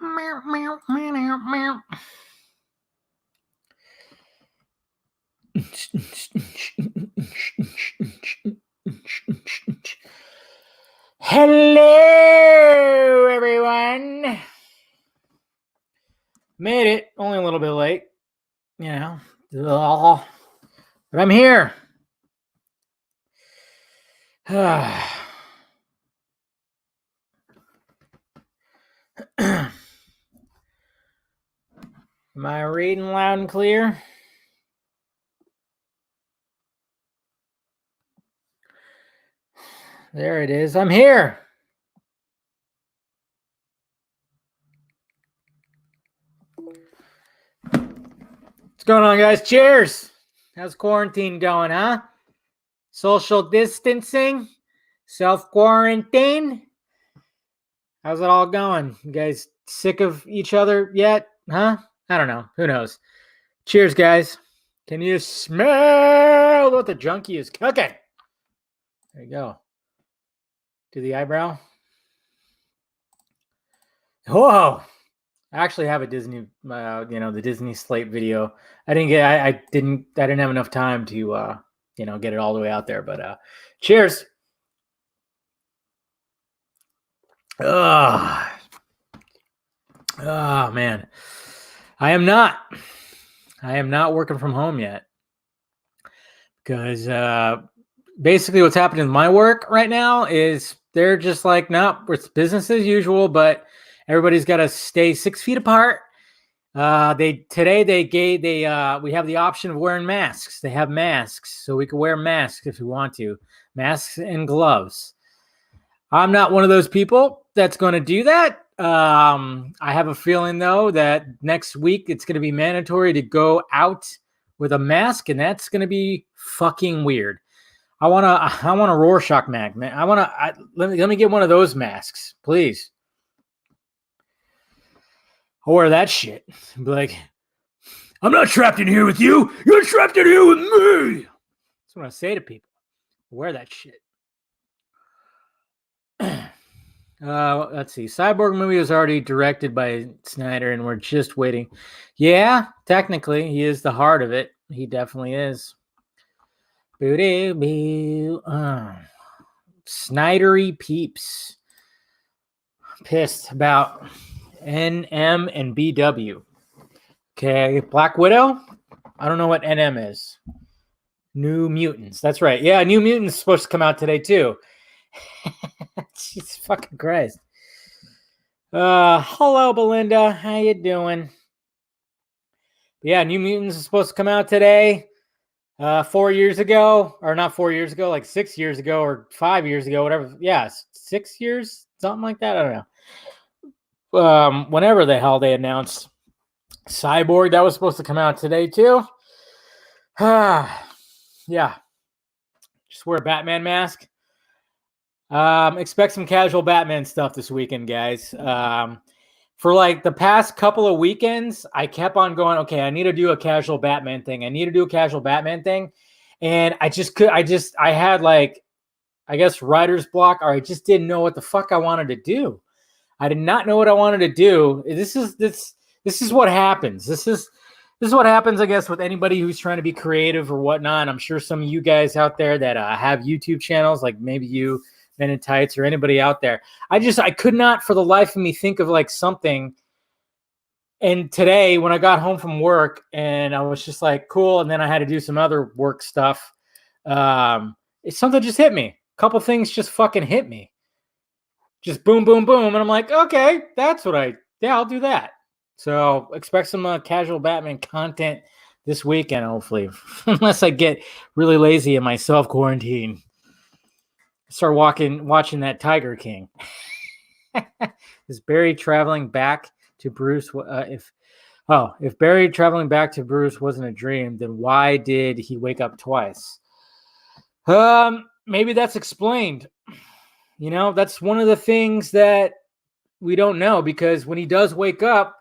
Meow, meow, meow, meow. Hello, everyone. Made it. Only a little bit late, but I'm here. Am I reading loud and clear? There it is. I'm here. What's going on, guys? Cheers. How's quarantine going, huh? Social distancing? Self-quarantine? How's it all going? You guys sick of each other yet? Huh? I don't know. Who knows? Cheers, guys. Can you smell what the junkie is cooking? There you go. Do the eyebrow. Whoa. I actually have a Disney, the Disney Slate video. I didn't have enough time to, get it all the way out there. But cheers. Oh, man. I am not working from home yet because basically what's happening in my work right now is they're just like, nope, it's business as usual, but everybody's got to stay 6 feet apart. We have the option of wearing masks. They have masks, so we can wear masks if we want to. Masks and gloves. I'm not one of those people that's going to do that. I have a feeling, though, that next week it's going to be mandatory to go out with a mask, and that's going to be fucking weird. I want a Rorschach mask, man. Let me get one of those masks, please. I'll wear that shit. Be like, I'm not trapped in here with you. You're trapped in here with me. That's what I say to people. Wear that shit. Let's see. Cyborg movie was already directed by Snyder, and we're just waiting. Yeah, technically, he is the heart of it. He definitely is. Snydery peeps. Pissed about NM and BW. Okay, Black Widow. I don't know what NM is. New Mutants. That's right. Yeah, New Mutants is supposed to come out today too. Jesus fucking Christ. Hello, Belinda. How you doing? Yeah, New Mutants is supposed to come out today. 4 years ago, or not 4 years ago, like 6 years ago or 5 years ago, whatever. Yeah, 6 years, something like that. I don't know. Whenever the hell they announced Cyborg, that was supposed to come out today too. Yeah. Just wear a Batman mask. Expect some casual Batman stuff this weekend, guys. For like the past couple of weekends, I kept on going, okay, I need to do a casual Batman thing. And I had like, I guess writer's block, or I just didn't know what the fuck I wanted to do. I did not know what I wanted to do. This is what happens. This is what happens, I guess, with anybody who's trying to be creative or whatnot. I'm sure some of you guys out there that have YouTube channels, like maybe you, Men in Tights, or anybody out there. I could not for the life of me think of like something. And today when I got home from work and I was just like, cool. And then I had to do some other work stuff. Something just hit me. A couple things just fucking hit me. Just boom, boom, boom. And I'm like, okay, I'll do that. So expect some casual Batman content this weekend, hopefully, unless I get really lazy in my self-quarantine. Start watching that Tiger King. Is Barry traveling back to Bruce? If Barry traveling back to Bruce wasn't a dream, then why did he wake up twice? Maybe that's explained. That's one of the things that we don't know, because when he does wake up,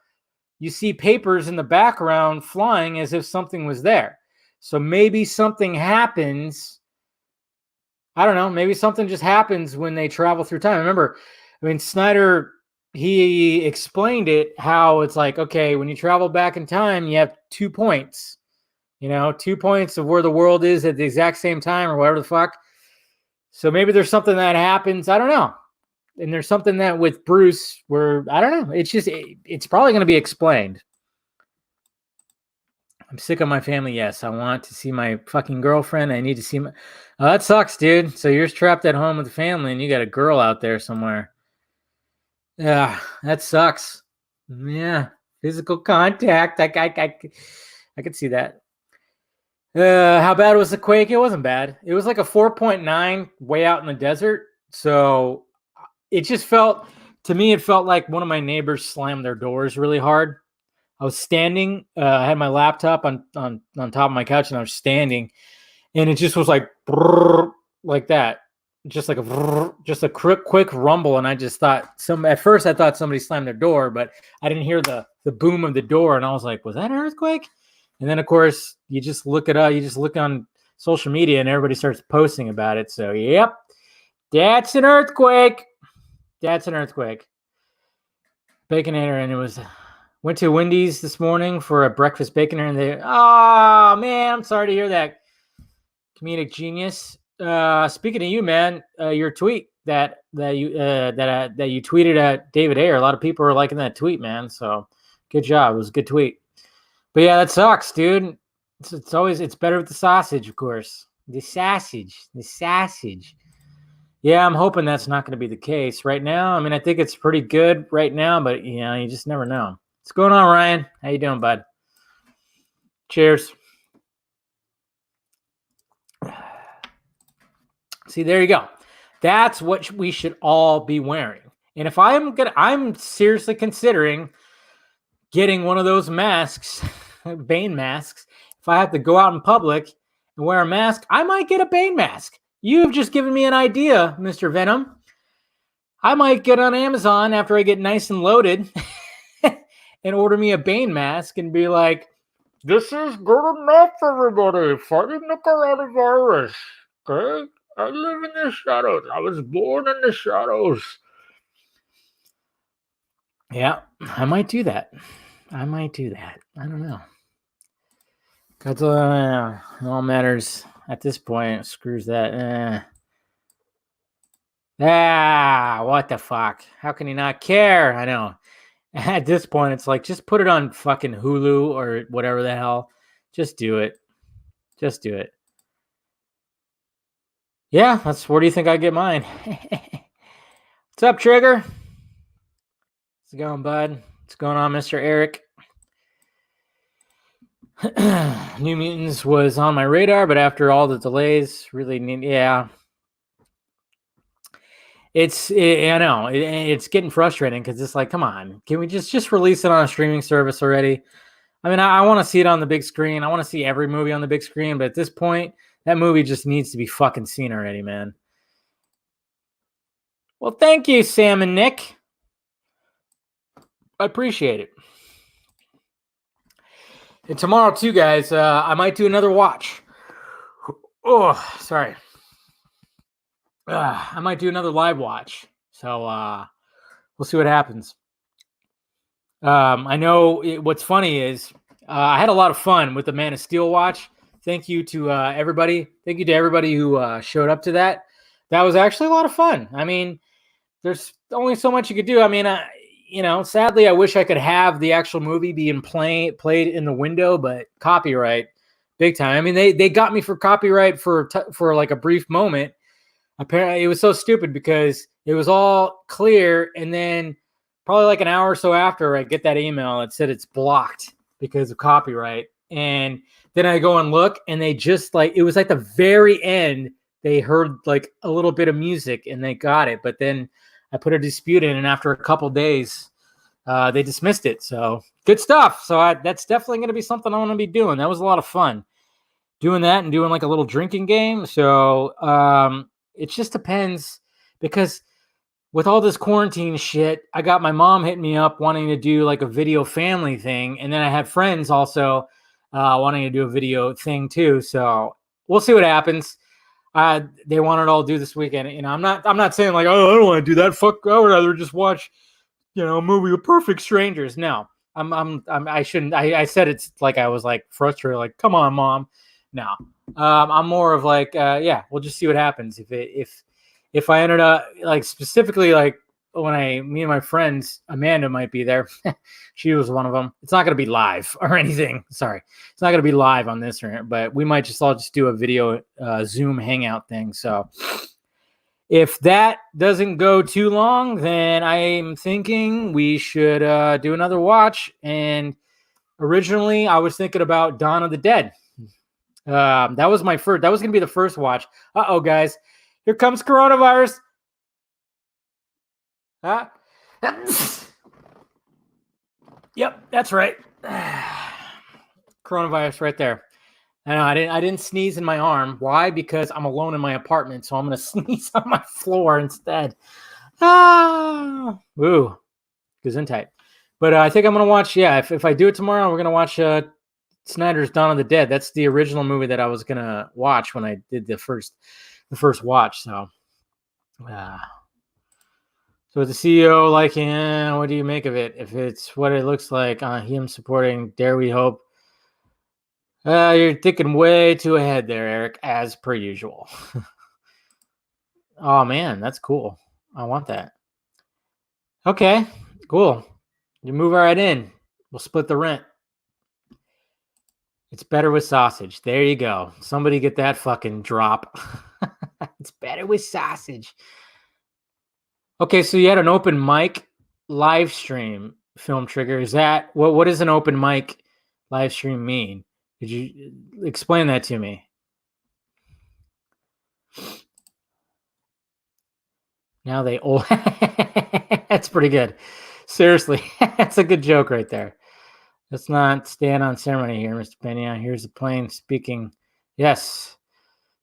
you see papers in the background flying as if something was there. So maybe something happens. I don't know. Maybe something just happens when they travel through time. Remember, Snyder he explained it, how it's like, okay, when you travel back in time, you have 2 points, 2 points of where the world is at the exact same time or whatever the fuck. So maybe there's something that happens. I don't know. And there's something that with Bruce where, I don't know. It's probably going to be explained. I'm sick of my family. Yes, I want to see my fucking girlfriend. I need to see my... Oh, that sucks, dude. So you're trapped at home with the family and you got a girl out there somewhere. Yeah, that sucks. Yeah, physical contact. I could see that. How bad was the quake? It wasn't bad. It was like a 4.9 way out in the desert. So it just felt, to me, it felt like one of my neighbors slammed their doors really hard. I was standing. I had my laptop on top of my couch, and I was standing, and it just was like like that, just like just a quick rumble. And I just thought at first I thought somebody slammed their door, but I didn't hear the boom of the door, and I was like, was that an earthquake? And then of course you just look it up. You just look on social media, and everybody starts posting about it. So yep, that's an earthquake. That's an earthquake. Baconator, and it was. Went to Wendy's this morning for a breakfast baconator, and they, oh man, I'm sorry to hear that. Comedic genius. Speaking of you, man, your tweet that you tweeted at David Ayer, a lot of people are liking that tweet, man. So good job. It was a good tweet. But yeah, that sucks, dude. It's better with the sausage, of course. The sausage. Yeah, I'm hoping that's not going to be the case right now. I mean, I think it's pretty good right now, but you just never know. What's going on, Ryan? How you doing, bud? Cheers. See, there you go. That's what we should all be wearing. And if I'm seriously considering getting one of those masks, Bane masks. If I have to go out in public and wear a mask, I might get a Bane mask. You've just given me an idea, Mr. Venom. I might get on Amazon after I get nice and loaded and order me a Bane mask and be like, this is good enough, everybody. Fighting the coronavirus. Okay? I live in the shadows. I was born in the shadows. Yeah, I might do that. I don't know. That's all matters at this point. Screws that. What the fuck? How can you not care? I know. At this point, it's like, just put it on fucking Hulu or whatever the hell. Just do it. Yeah, where do you think I get mine? What's up, Trigger? How's it going, bud? What's going on, Mr. Eric? New Mutants was on my radar, but after all the delays, yeah. I know it's getting frustrating because it's like, come on, can we just release it on a streaming service already? I mean, I want to see it on the big screen. I want to see every movie on the big screen, but at this point, that movie just needs to be fucking seen already, man. Well, thank you, Sam and Nick. I appreciate it. And tomorrow, too, guys, I might do another watch. Oh, sorry. I might do another live watch. So we'll see what happens. I know what's funny is I had a lot of fun with the Man of Steel watch. Thank you to everybody. Thank you to everybody who showed up to that. That was actually a lot of fun. I mean, there's only so much you could do. I mean, sadly, I wish I could have the actual movie being played in the window, but copyright, big time. I mean, they got me for copyright for like a brief moment. Apparently, it was so stupid because it was all clear, and then probably like an hour or so after, I get that email that said it's blocked because of copyright. And then I go and look, and they just it was like the very end, they heard like a little bit of music and they got it. But then I put a dispute in, and after a couple days, they dismissed it. So good stuff. So that's definitely going to be something I want to be doing. That was a lot of fun doing that and doing like a little drinking game. So it just depends, because with all this quarantine shit, I got my mom hitting me up wanting to do like a video family thing. And then I have friends also wanting to do a video thing too. So we'll see what happens. They want it all do this weekend. I'm not saying like, oh, I don't want to do that. Fuck, I would rather just watch, movie of perfect strangers. No, I shouldn't. I said it's like I was like frustrated. Like, come on, mom. No, I'm more of like, yeah, we'll just see what happens. If I ended up like specifically like when me and my friends, Amanda might be there. She was one of them. It's not going to be live or anything. Sorry. It's not going to be live on this, but we might just all just do a video Zoom hangout thing. So if that doesn't go too long, then I'm thinking we should do another watch. And originally I was thinking about Dawn of the Dead. That was my first. That was going to be the first watch. Uh-oh, guys. Here comes coronavirus. Yep, that's right. Coronavirus right there. I know I didn't sneeze in my arm. Why? Because I'm alone in my apartment, so I'm gonna sneeze on my floor instead. Ooh, gesundheit. But I think I'm gonna watch. Yeah, if I do it tomorrow, we're gonna watch Snyder's Dawn of the Dead. That's the original movie that I was gonna watch when I did the first watch. So, so the CEO like, what do you make of it? If it's what it looks like, him supporting Dare We Hope. You're thinking way too ahead there, Eric, as per usual. Oh man, that's cool. I want that. Okay, cool. You move right in. We'll split the rent. It's better with sausage. There you go. Somebody get that fucking drop. It's better with sausage. Okay, so you had an open mic live stream, Film Trigger. Is that what does an open mic live stream mean? Could you explain that to me? Now they all that's pretty good. Seriously, that's a good joke right there. Let's not stand on ceremony here, Mr. Pena. Here's the plain speaking. Yes,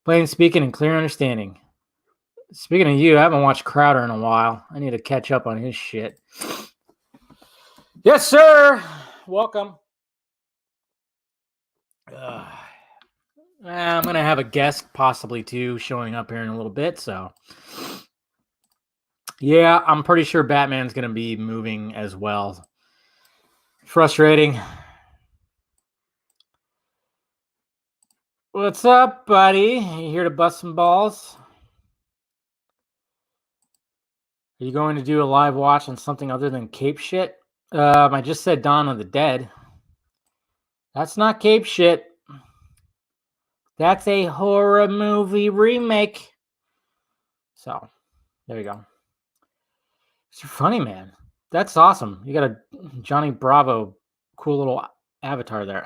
plain speaking and clear understanding. Speaking of you, I haven't watched Crowder in a while. I need to catch up on his shit. Yes, sir. Welcome. I'm going to have a guest, possibly too, showing up here in a little bit. So, yeah, I'm pretty sure Batman's going to be moving as well. Frustrating. What's up, buddy? You here to bust some balls? Are you going to do a live watch on something other than Cape shit? I just said Dawn of the Dead. That's not Cape shit. That's a horror movie remake. So, there you go. It's funny, man. That's awesome. You got a Johnny Bravo, cool little avatar there.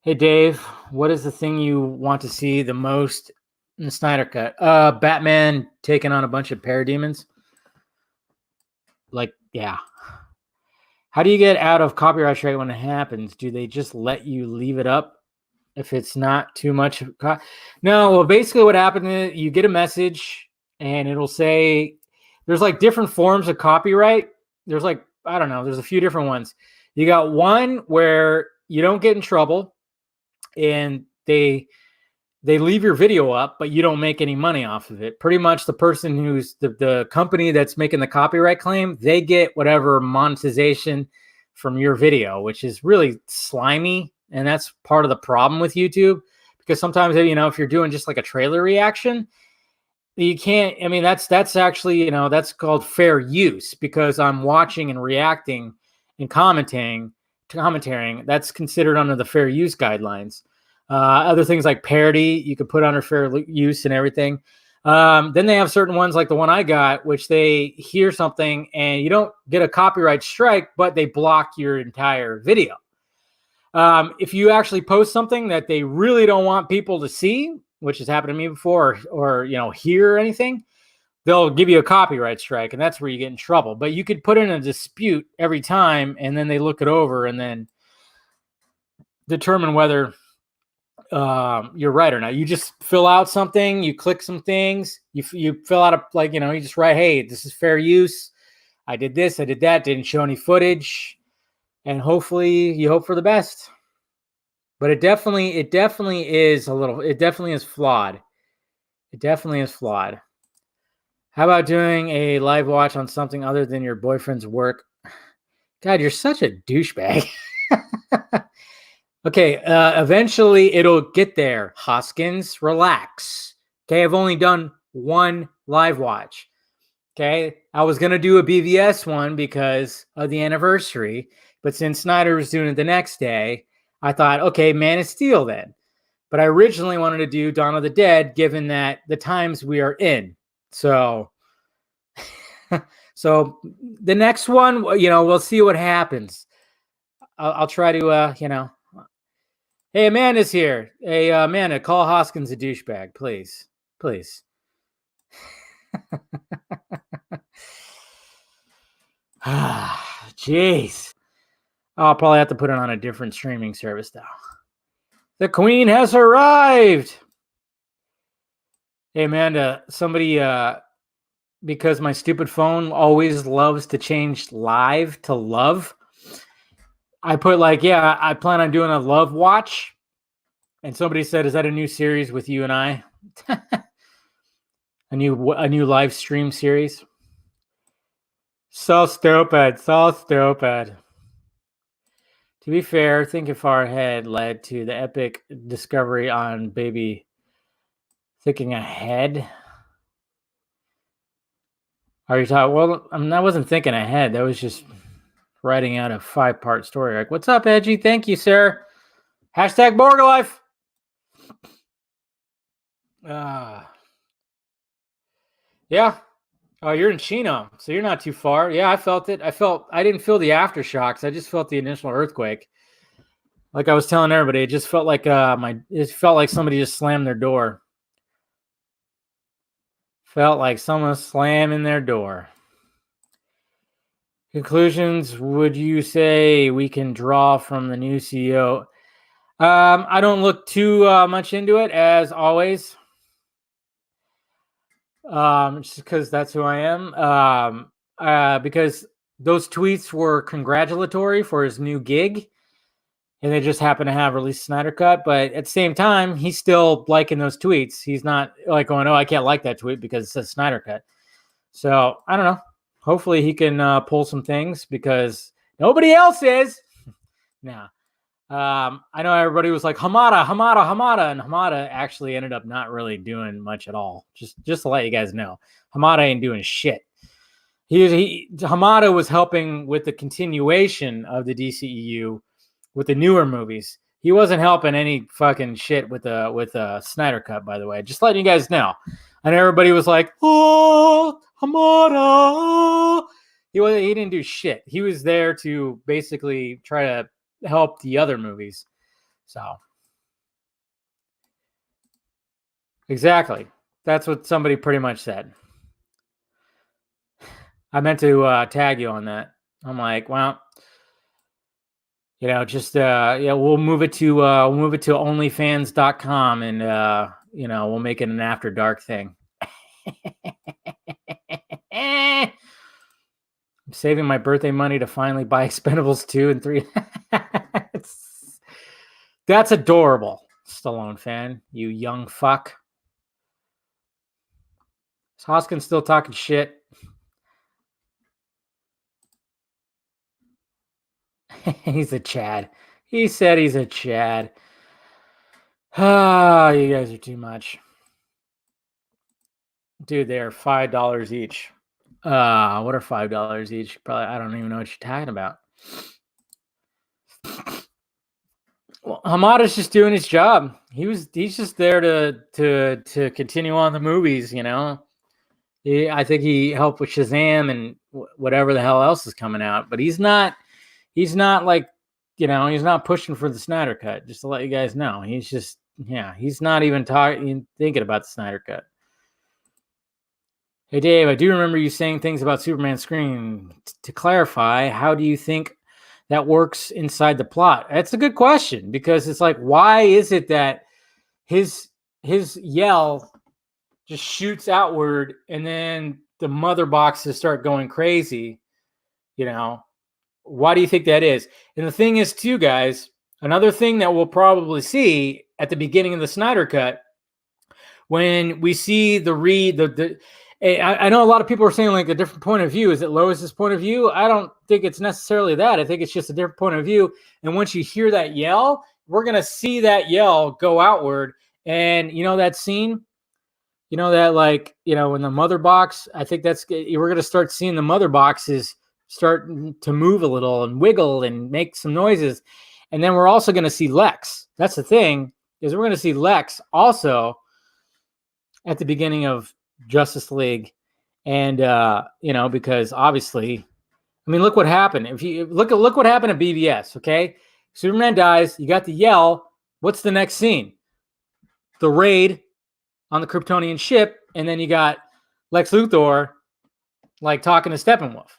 Hey, Dave, what is the thing you want to see the most in the Snyder Cut? Batman taking on a bunch of parademons. Like, yeah. How do you get out of copyright strike when it happens? Do they just let you leave it up if it's not too much? No, well, basically what happened is you get a message and it'll say there's like different forms of copyright. There's like, I don't know, there's a few different ones. You got one where you don't get in trouble and they leave your video up, but you don't make any money off of it. Pretty much the person who's the company that's making the copyright claim, they get whatever monetization from your video, which is really slimy. And that's part of the problem with YouTube, because sometimes, if you're doing just like a trailer reaction, you can't, that's actually, that's called fair use, because I'm watching and reacting and commentating. That's considered under the fair use guidelines. Other things like parody, you could put under fair use and everything. Then they have certain ones like the one I got, which they hear something and you don't get a copyright strike, but they block your entire video. If you actually post something that they really don't want people to see, which has happened to me before, or hear anything, they'll give you a copyright strike, and that's where you get in trouble. But you could put in a dispute every time, and then they look it over and then determine whether you're right or not. You just fill out something, you click some things, you fill out you just write, hey, this is fair use. I did this, I did that, didn't show any footage, and hopefully you hope for the best. But it definitely is flawed. It definitely is flawed. How about doing a live watch on something other than your boyfriend's work? God, you're such a douchebag. Okay, eventually it'll get there. Hoskins, relax. Okay, I've only done one live watch. Okay, I was gonna do a BVS one because of the anniversary, but since Snyder was doing it the next day, I thought, okay, Man of Steel then. But I originally wanted to do Dawn of the Dead, given that the times we are in. So, so the next one, we'll see what happens. I'll try to, Hey, Amanda's here. Hey, Amanda, call Hoskins a douchebag, please. Please. Jeez. I'll probably have to put it on a different streaming service now. The Queen has arrived. Hey, Amanda, somebody, because my stupid phone always loves to change live to love, I put I plan on doing a love watch. And somebody said, is that a new series with you and I? a new live stream series? So stupid. So stupid. To be fair, thinking far ahead led to the epic discovery on Baby. Thinking ahead? Are you talking? Well, I wasn't thinking ahead. That was just writing out a 5-part story. Like, what's up, Edgy? Thank you, sir. Hashtag BORG life. Yeah. Oh, you're in Chino, so you're not too far. Yeah, I felt it. I didn't feel the aftershocks. I just felt the initial earthquake. Like I was telling everybody, it just felt like it felt like somebody just slammed their door. Felt like someone slamming their door. Conclusions, would you say we can draw from the new CEO? I don't look too much into it, as always. Just because that's who I am. Because those tweets were congratulatory for his new gig, and they just happen to have released Snyder Cut. But at the same time, he's still liking those tweets. He's not like going, "Oh, I can't like that tweet because it says Snyder Cut." So I don't know. Hopefully, he can pull some things because nobody else is. Nah. I know everybody was like Hamada, and Hamada actually ended up not really doing much at all. Just to let you guys know, Hamada ain't doing shit. Hamada was helping with the continuation of the DCEU with the newer movies. He wasn't helping any fucking shit with the Snyder Cut, by the way. Just letting you guys know. And everybody was like, "Oh, Hamada." He didn't do shit. He was there to basically try to help the other movies. So exactly. That's what somebody pretty much said. I meant to tag you on that. I'm like, well, just we'll move it to onlyfans.com and we'll make it an after dark thing. I'm saving my birthday money to finally buy Expendables 2 and 3. That's adorable, Stallone fan, you young fuck. Is Hoskins still talking shit? He's a Chad. He said he's a Chad. Ah, you guys are too much. Dude, they are $5 each. What are $5 each? Probably, I don't even know what you're talking about. Well, Hamada's just doing his job. He's just there to continue on the movies, I think he helped with Shazam and whatever the hell else is coming out, but he's not like, he's not pushing for the Snyder Cut, just to let you guys know. He's just, he's not even thinking about the Snyder Cut. Hey, Dave, I do remember you saying things about Superman screaming. To clarify, how do you think that works inside the plot? That's a good question, because it's like, why is it that his yell just shoots outward and then the mother boxes start going crazy? Why do you think that is? And the thing is, too, guys, another thing that we'll probably see at the beginning of the Snyder Cut, when we see I know a lot of people are saying like a different point of view. Is it Lois's point of view? I don't think it's necessarily that. I think it's just a different point of view. And once you hear that yell, we're going to see that yell go outward. And you know that scene? You know that like, you know, in the mother box, I think we're going to start seeing the mother boxes start to move a little and wiggle and make some noises. And then we're also going to see Lex. That's the thing, is we're going to see Lex also at the beginning of Justice League. And you know, because obviously, I mean, look what happened. If you look what happened at BVS, okay? Superman dies, you got the yell. What's the next scene? The raid on the Kryptonian ship, and then you got Lex Luthor like talking to Steppenwolf.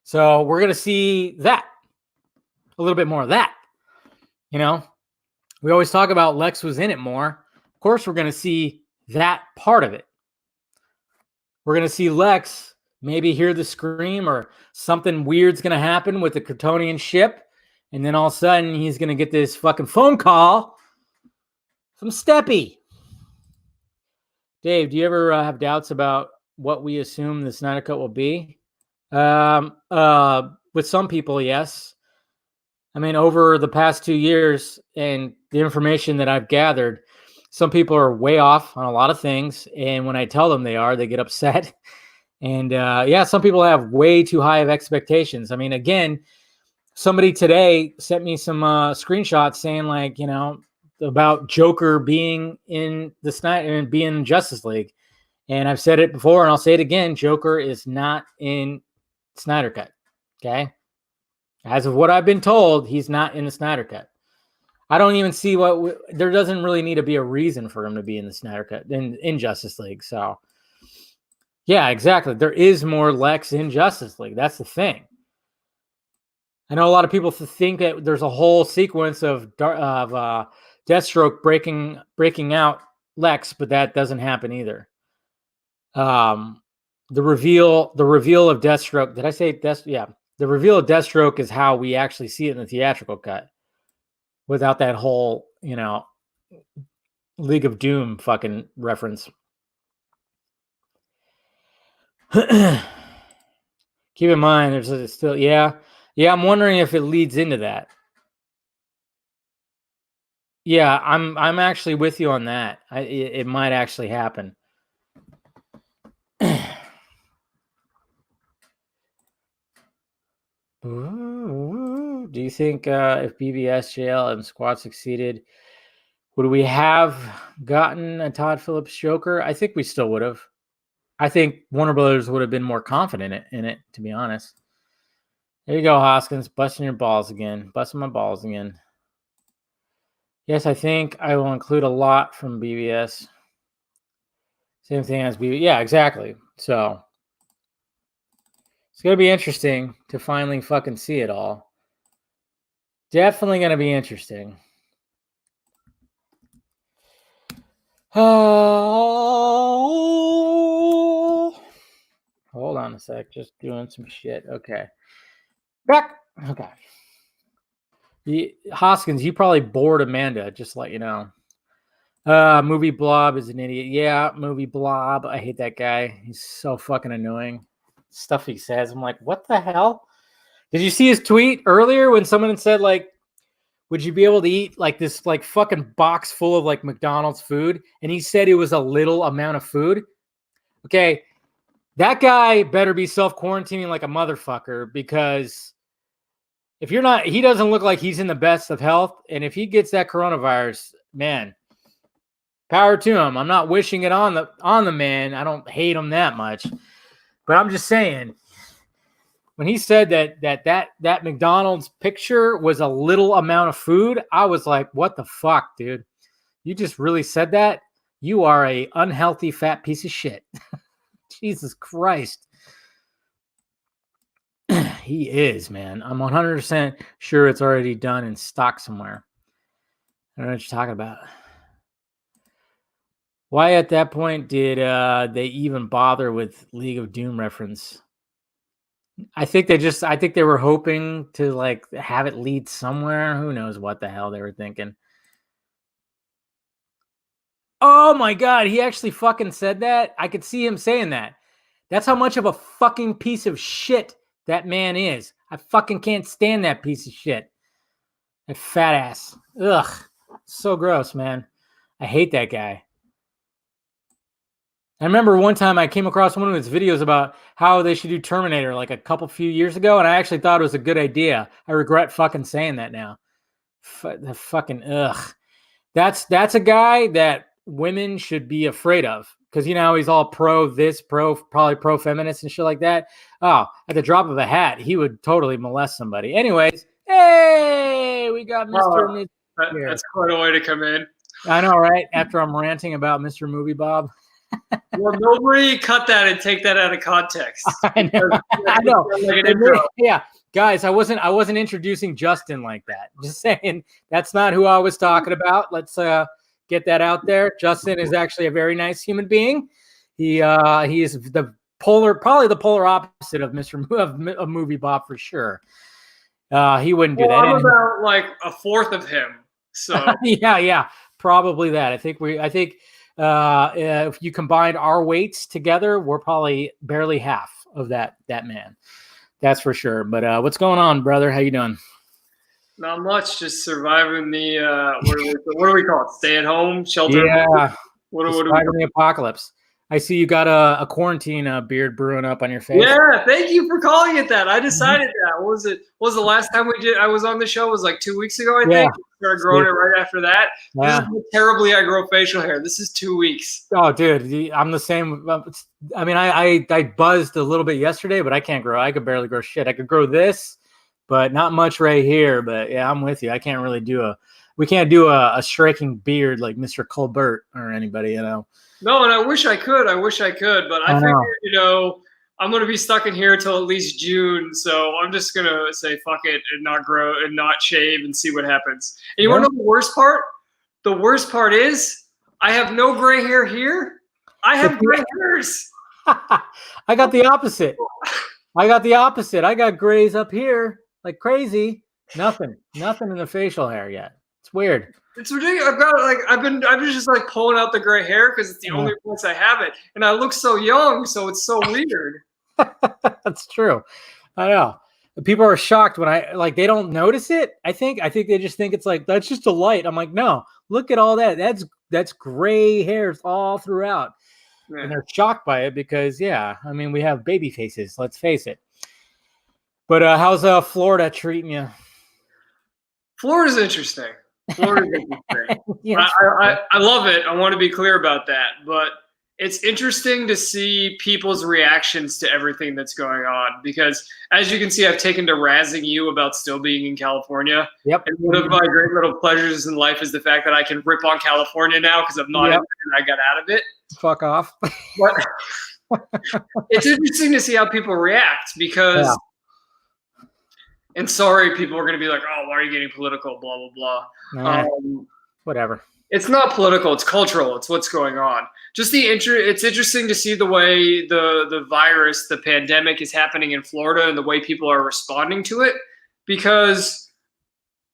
So we're gonna see that. A little bit more of that. You know? We always talk about Lex was in it more. Of course, we're gonna see that part of it. We're going to see Lex maybe hear the scream or something weird's going to happen with the Kryptonian ship. And then all of a sudden, he's going to get this fucking phone call from Steppy. Dave, do you ever have doubts about what we assume the Snyder Cut will be? With some people, yes. I mean, over the past 2 years and the information that I've gathered, some people are way off on a lot of things, and when I tell them they are, they get upset. And yeah, some people have way too high of expectations. I mean, again, somebody today sent me some screenshots saying, like, you know, about Joker being in the Snyder and being in Justice League. And I've said it before, and I'll say it again: Joker is not in Snyder Cut. Okay, as of what I've been told, he's not in the Snyder Cut. I don't even see there doesn't really need to be a reason for him to be in the Snyder Cut in Justice League. So, yeah, exactly. There is more Lex in Justice League. That's the thing. I know a lot of people think that there's a whole sequence of Deathstroke breaking out Lex, but that doesn't happen either. The reveal of Deathstroke. Did I say Death? Yeah, the reveal of Deathstroke is how we actually see it in the theatrical cut, without that whole, you know, League of Doom fucking reference. Keep in mind, there's still, yeah, I'm wondering if it leads into that. Yeah, I'm actually with you on that. It might actually happen. Do you think if BVS, JL, and Squad succeeded, would we have gotten a Todd Phillips Joker? I think we still would have. I think Warner Brothers would have been more confident in it, to be honest. There you go, Hoskins. Busting your balls again. Busting my balls again. Yes, I think I will include a lot from BVS. Same thing as BVS. Yeah, exactly. So it's going to be interesting to finally fucking see it all. Definitely going to be interesting. Oh, hold on a sec. Just doing some shit. Okay. Back. Okay. Hoskins, you probably bored Amanda, just to let you know. Movie Blob is an idiot. Yeah, Movie Blob. I hate that guy. He's so fucking annoying. Stuff he says. I'm like, what the hell? Did you see his tweet earlier when someone said, like, would you be able to eat like this like fucking box full of like McDonald's food? And he said it was a little amount of food. Okay, that guy better be self-quarantining like a motherfucker, because if you're not, he doesn't look like he's in the best of health. And if he gets that coronavirus, man, power to him. I'm not wishing it on the man. I don't hate him that much. But I'm just saying, when he said that McDonald's picture was a little amount of food, I was like, what the fuck, dude? You just really said that? You are a unhealthy fat piece of shit. Jesus Christ. He is, man. I'm 100% sure it's already done in stock somewhere. I don't know what you're talking about. Why at that point did they even bother with League of Doom reference? I think they were hoping to like have it lead somewhere. Who knows what the hell they were thinking. Oh my God, he actually fucking said that. I could see him saying that. That's how much of a fucking piece of shit that man is. I fucking can't stand that piece of shit. That fat ass. Ugh. So gross, man. I hate that guy. I remember one time I came across one of his videos about how they should do Terminator like a few years ago, and I actually thought it was a good idea. I regret fucking saying that now. The fucking ugh. That's a guy that women should be afraid of, because you know how he's all probably pro feminist and shit like that. Oh, at the drop of a hat, he would totally molest somebody. Anyways, hey, we got Mr. That's quite a way to come in. I know, right? After I'm ranting about Mr. Movie Bob. Well, nobody cut that and take that out of context. I know. Yeah, guys, I wasn't introducing Justin like that. Just saying, that's not who I was talking about. Let's get that out there. Justin is actually a very nice human being. He is probably the polar opposite of of Movie Bob for sure. He wouldn't do that. I'm about like a fourth of him. So yeah, probably that. I think if you combined our weights together, we're probably barely half of that man. That's for sure. But what's going on, brother? How you doing? Not much. Just surviving the what do we call it? Stay at home, shelter. Yeah. What do we surviving the apocalypse? I see you got a quarantine beard brewing up on your face. Yeah, thank you for calling it that. I decided that. What was it? What was the last time I was on the show? It was like 2 weeks ago, I think. Started growing it right after that. Yeah. This is how terribly I grow facial hair. This is 2 weeks. Oh, dude, I'm the same. I mean, I buzzed a little bit yesterday, but I can't grow. I could barely grow shit. I could grow this, but not much right here. But yeah, I'm with you. I can't really we can't do a striking beard like Mr. Colbert or anybody, you know. No, and I wish I could, but I figured, I'm going to be stuck in here until at least June, so I'm just going to say fuck it and not grow and not shave and see what happens. And you want to know the worst part? The worst part is I have no gray hair here. I have gray hairs. I got the opposite. I got grays up here like crazy. Nothing in the facial hair yet. It's weird. It's ridiculous. I've been just like pulling out the gray hair because it's the only place I have it, and I look so young, so it's so weird. That's true. I know. People are shocked when they don't notice it. I think they just think it's like that's just a light. I'm like, no, look at all that. That's gray hairs all throughout, and they're shocked by it because I mean we have baby faces. Let's face it. But how's Florida treating you? Florida's interesting. Yes. I love it. I want to be clear about that, but it's interesting to see people's reactions to everything that's going on because, as you can see, I've taken to razzing you about still being in California. Yep. And one of my great little pleasures in life is the fact that I can rip on California now because I'm not in it and I got out of it. Fuck off. But it's interesting to see how people react because. Yeah. And sorry, people are going to be like, "Oh, why are you getting political?" Blah blah blah. Whatever. It's not political. It's cultural. It's what's going on. Just it's interesting to see the way the virus, the pandemic, is happening in Florida and the way people are responding to it. Because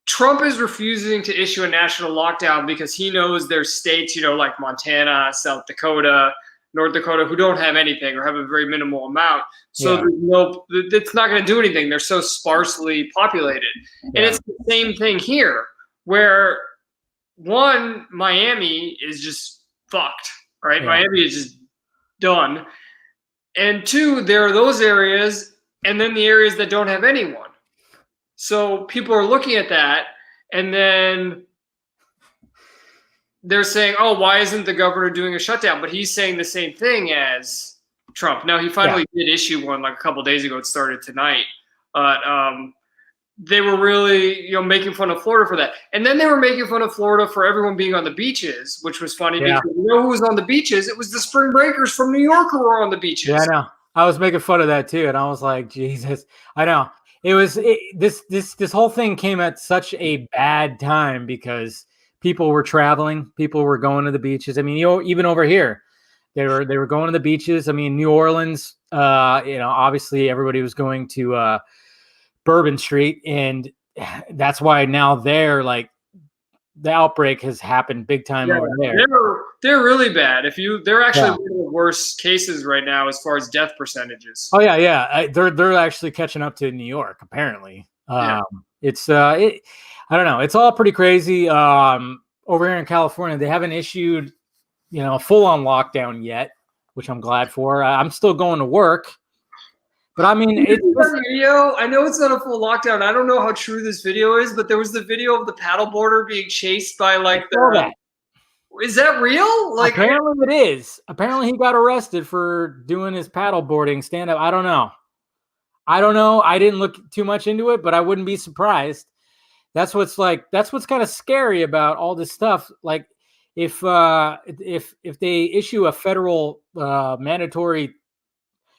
Trump is refusing to issue a national lockdown because he knows there's states, like Montana, South Dakota, North Dakota, who don't have anything or have a very minimal amount. So it's not going to do anything. They're so sparsely populated. Yeah. And it's the same thing here where, one, Miami is just fucked, right? Yeah. Miami is just done. And two, there are those areas and then the areas that don't have anyone. So people are looking at that and then they're saying, oh, why isn't the governor doing a shutdown? But he's saying the same thing as Trump. Now, he finally did issue one like a couple of days ago. It started tonight. But they were really, making fun of Florida for that. And then they were making fun of Florida for everyone being on the beaches, which was funny because who was on the beaches? It was the spring breakers from New York who were on the beaches. Yeah, I know. I was making fun of that too. And I was like, Jesus, I know. This whole thing came at such a bad time because people were traveling. People were going to the beaches. I mean, even over here, they were going to the beaches. I mean, New Orleans, obviously everybody was going to Bourbon Street. And that's why now they're like the outbreak has happened big time over there. They're really bad. They're actually Yeah. one of the worst cases right now as far as death percentages. Oh yeah. They're actually catching up to New York apparently. It's I don't know. It's all pretty crazy. Over here in California, they haven't issued a full-on lockdown yet, which I'm glad for. I'm still going to work, but I mean, video. I know it's not a full lockdown. I don't know how true this video is, but there was the video of the paddleboarder being chased by Is that real? Like, apparently it is. Apparently he got arrested for doing his paddleboarding stand-up. I don't know. I didn't look too much into it, but I wouldn't be surprised. That's what's kind of scary about all this stuff. Like, if they issue a federal mandatory,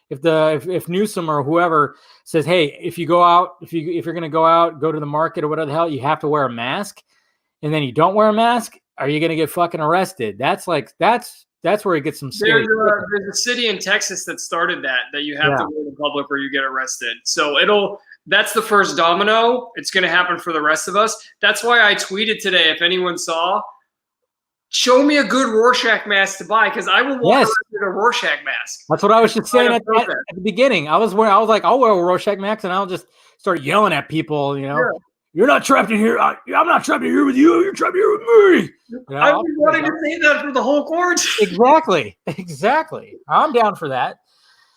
if Newsom or whoever says, hey, if you're going to go out, go to the market or whatever the hell, you have to wear a mask, and then you don't wear a mask, are you going to get fucking arrested? That's where it gets some scary. There's a city in Texas that started that you have to go in public or you get arrested. So that's the first domino. It's going to happen for the rest of us. That's why I tweeted today, if anyone saw, show me a good Rorschach mask to buy, because I will walk around with a Rorschach mask. That's what I was just saying at the beginning. I was like, I'll wear a Rorschach mask and I'll just start yelling at people, You're not trapped in here. I'm not trapped in here with you. You're trapped here with me. I've been wanting to say that for the whole quarantine. Exactly. I'm down for that.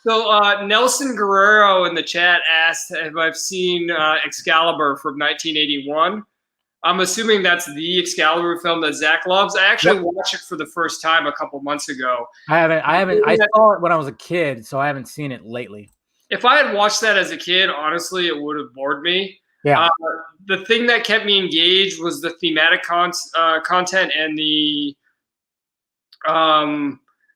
So Nelson Guerrero in the chat asked if I've seen Excalibur from 1981. I'm assuming that's the Excalibur film that Zach loves. I actually watched it for the first time a couple months ago. I haven't. I saw it when I was a kid, so I haven't seen it lately. If I had watched that as a kid, honestly, it would have bored me. Yeah. The thing that kept me engaged was the thematic content and the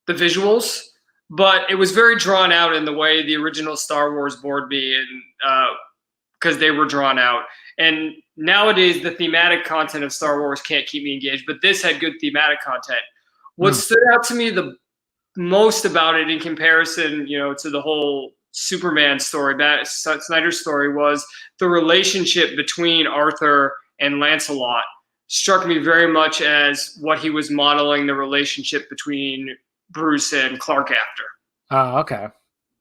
visuals, but it was very drawn out in the way the original Star Wars bored me, and because they were drawn out. And nowadays, the thematic content of Star Wars can't keep me engaged, but this had good thematic content. What stood out to me the most about it in comparison, to the whole Superman story, Snyder's story, was the relationship between Arthur and Lancelot. Struck me very much as what he was modeling the relationship between Bruce and Clark after. Oh, okay.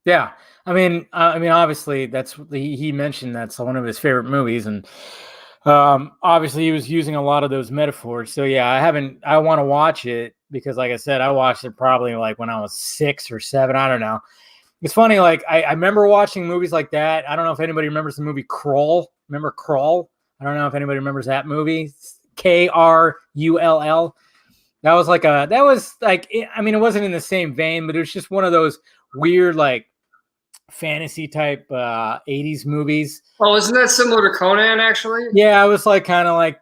Yeah. I mean, obviously he mentioned that's one of his favorite movies, and obviously he was using a lot of those metaphors. So yeah, I want to watch it because, like I said, I watched it probably like when I was 6 or 7. I don't know. It's funny, like I remember watching movies like that. I don't know if anybody remembers the movie Krull. Remember Krull? I don't know if anybody remembers that movie. Krull. That was like it wasn't in the same vein, but it was just one of those weird like fantasy type 80s movies. Oh, isn't that similar to Conan actually? Yeah, it was like kind of like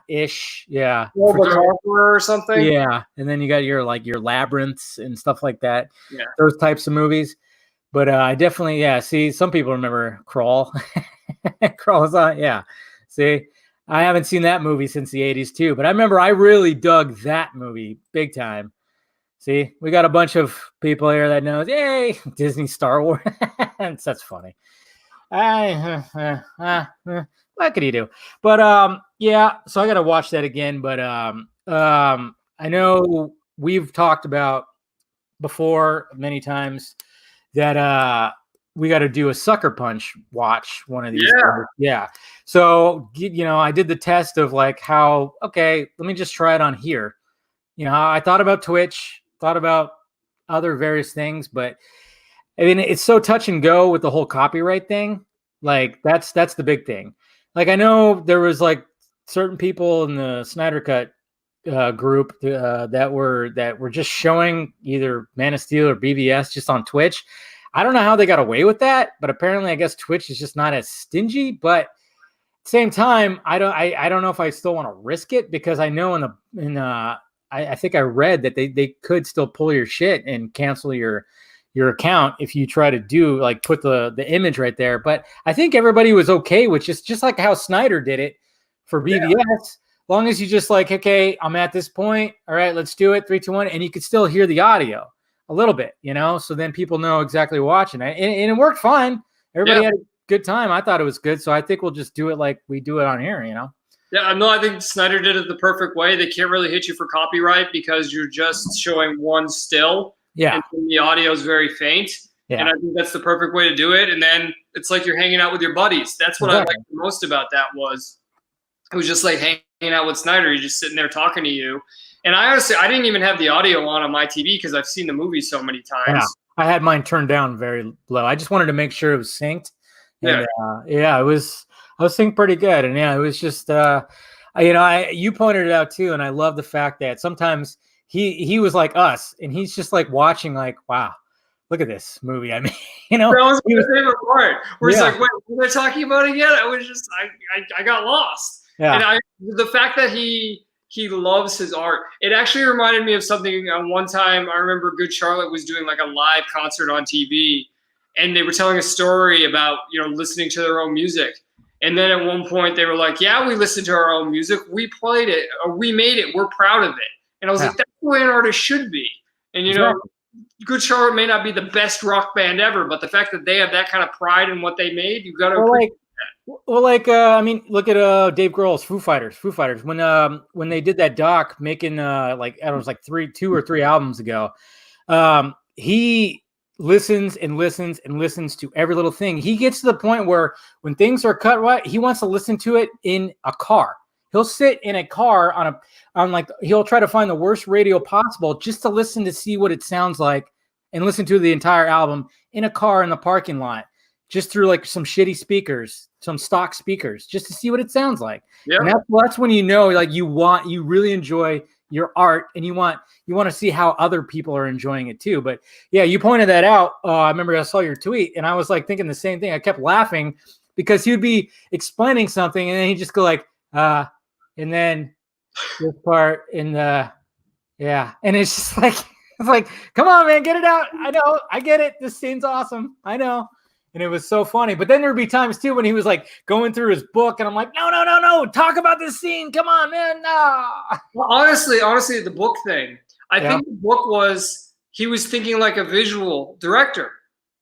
ish. Yeah. Or something. Yeah. And then you got your labyrinths and stuff like that. Yeah. Those types of movies. But I definitely, see, some people remember Krull. Krull is on, yeah. See, I haven't seen that movie since the 80s too, but I remember I really dug that movie big time. See, we got a bunch of people here that knows, yay, Disney Star Wars. That's funny. What could he do? But so I got to watch that again. But I know we've talked about before many times that we got to do a Sucker Punch watch one of these days. Yeah. So, I did the test of like let me just try it on here. I thought about Twitch, thought about other various things, but I mean, it's so touch and go with the whole copyright thing. Like that's the big thing. Like I know there was like certain people in the Snyder Cut group that were just showing either Man of Steel or BVS just on Twitch. I don't know how they got away with that, but apparently I guess Twitch is just not as stingy. But at the same time, I don't know if I still want to risk it, because I know I think I read that they could still pull your shit and cancel your account if you try to do like put the image right there. But I think everybody was okay with just like how Snyder did it for BVS. Yeah. Long as you just like, okay, I'm at this point. All right, let's do it. 3, 2, 1. And you could still hear the audio a little bit, so then people know exactly watching it. And it worked fine. Everybody had a good time. I thought it was good. So I think we'll just do it like we do it on here, Yeah, no, I think Snyder did it the perfect way. They can't really hit you for copyright because you're just showing one still, Yeah. and the audio is very faint. Yeah. And I think that's the perfect way to do it. And then it's like you're hanging out with your buddies. That's what I liked the most about that was it was just like hanging out with Snyder. He's just sitting there talking to you. And I honestly, I didn't even have the audio on my TV because I've seen the movie so many times. Yeah. I had mine turned down very low. I just wanted to make sure it was synced. And, I was synced pretty good. And yeah, it was just, you pointed it out too. And I love the fact that sometimes he was like us and he's just like watching like, wow, look at this movie. I mean, that was my favorite part. Where it's like, wait, what are they talking about again? I was just, I got lost. Yeah. And the fact that he loves his art. It actually reminded me of something. One time, I remember Good Charlotte was doing like a live concert on TV, and they were telling a story about listening to their own music. And then at one point, they were like, "Yeah, we listened to our own music. We played it, or we made it. We're proud of it." And I was like, "That's the way an artist should be." And Good Charlotte may not be the best rock band ever, but the fact that they have that kind of pride in what they made, you've got to appreciate that. Well, I mean, look at Dave Grohl's Foo Fighters. When they did that doc, making I don't know, it was like 2 or 3 albums ago. He listens and listens and listens to every little thing. He gets to the point where when things are cut right, he wants to listen to it in a car. He'll sit in a car he'll try to find the worst radio possible just to listen to see what it sounds like and listen to the entire album in a car in the parking lot, just through like some shitty speakers, some stock speakers, just to see what it sounds like. Yeah. And that's when like you really enjoy your art and you want to see how other people are enjoying it too. But yeah, you pointed that out. I remember I saw your tweet and I was like thinking the same thing. I kept laughing because he would be explaining something and then he'd just go like, and then this part in the, and it's just like, come on, man, get it out. I know, I get it. This scene's awesome. I know. And it was so funny. But then there'd be times too when he was like going through his book and I'm like, no, talk about this scene. Come on, man. No. Well, honestly, the book thing, I think the book he was thinking like a visual director.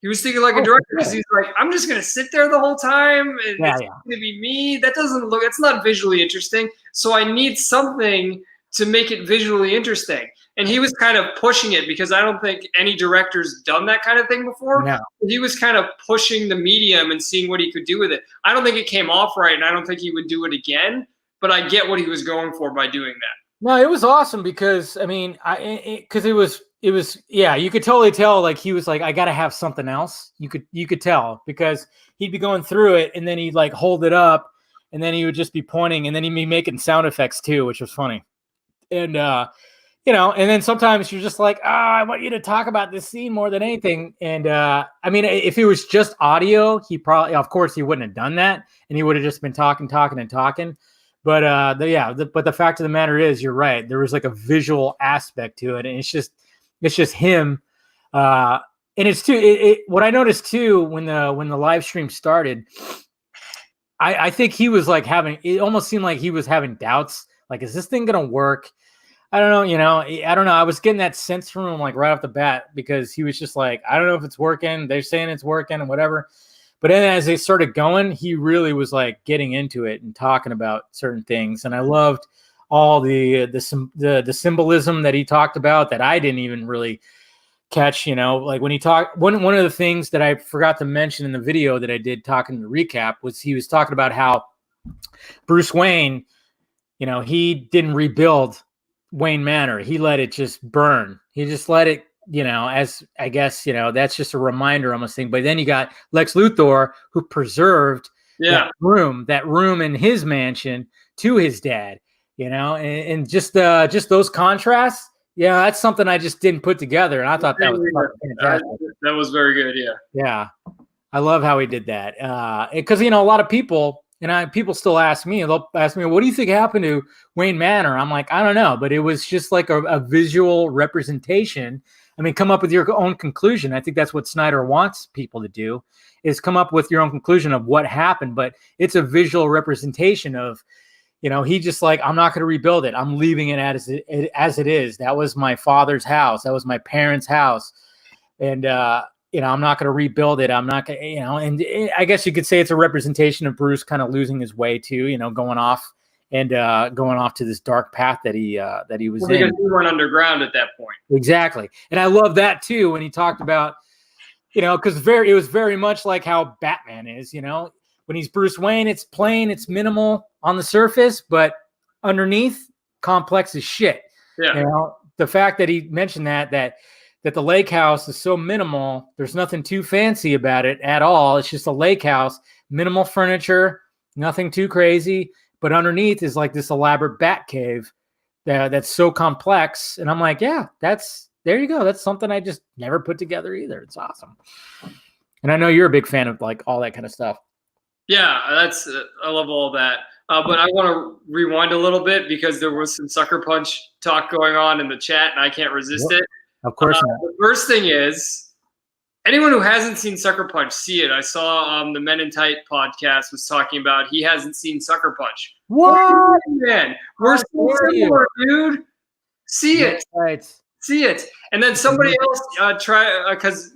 He was thinking like a director because he's like, I'm just going to sit there the whole time and it's going to be me. It's not visually interesting. So I need something to make it visually interesting. And he was kind of pushing it because I don't think any director's done that kind of thing before. No. He was kind of pushing the medium and seeing what he could do with it. I don't think it came off right, and I don't think he would do it again. But I get what he was going for by doing that. No, it was awesome because, I mean, because it was, you could totally tell, like, he was like, I got to have something else. You could tell because he'd be going through it and then he'd like hold it up and then he would just be pointing and then he'd be making sound effects too, which was funny. And, and then sometimes you're just like, I want you to talk about this scene more than anything. And I mean, if it was just audio, he probably, of course, he wouldn't have done that, and he would have just been talking. But but the fact of the matter is, you're right. There was like a visual aspect to it, and it's just him. And it's too. What I noticed too when the live stream started, I think he was like it almost seemed like he was having doubts. Like, is this thing gonna work? I don't know, I don't know. I was getting that sense from him like right off the bat because he was just like, I don't know if it's working. They're saying it's working and whatever. But then as they started going, he really was like getting into it and talking about certain things. And I loved all the symbolism that he talked about that I didn't even really catch, like when he talked, one of the things that I forgot to mention in the video that I did talking the recap was he was talking about how Bruce Wayne, he didn't rebuild Wayne Manor. He let it just burn. He just let it, as I guess, that's just a reminder almost thing. But then you got Lex Luthor who preserved that room in his mansion to his dad, and just those contrasts. Yeah, that's something I just didn't put together. And I thought that was fantastic. That was very good. Yeah. Yeah. I love how he did that. Because, a lot of people, people still ask me, they'll ask me, what do you think happened to Wayne Manor? I'm like, I don't know, but it was just like a visual representation. I mean, come up with your own conclusion. I think that's what Snyder wants people to do, is come up with your own conclusion of what happened. But it's a visual representation of, he just like, I'm not going to rebuild it. I'm leaving it as it is. That was my father's house. That was my parents' house. And, I'm not going to rebuild it. I'm not going to, and I guess you could say it's a representation of Bruce kind of losing his way too, going off and going off to this dark path that he was in. Because we weren't underground at that point. Exactly. And I love that too, when he talked about, because it was very much like how Batman is, when he's Bruce Wayne, it's plain, it's minimal on the surface, but underneath, complex as shit. Yeah. The fact that he mentioned that the lake house is so minimal, there's nothing too fancy about it at all. It's just a lake house, minimal furniture, nothing too crazy, but underneath is like this elaborate bat cave that's so complex. And I'm like, yeah, there you go. That's something I just never put together either. It's awesome. And I know you're a big fan of like all that kind of stuff. Yeah, I love all that. But I want to rewind a little bit because there was some Sucker Punch talk going on in the chat, and I can't resist it. Of course not. The first thing is, anyone who hasn't seen Sucker Punch, see it. I saw the Men in Tight podcast was talking about he hasn't seen Sucker Punch. What? Man, we're so similar, dude. See it. Right. See it. And then somebody else try because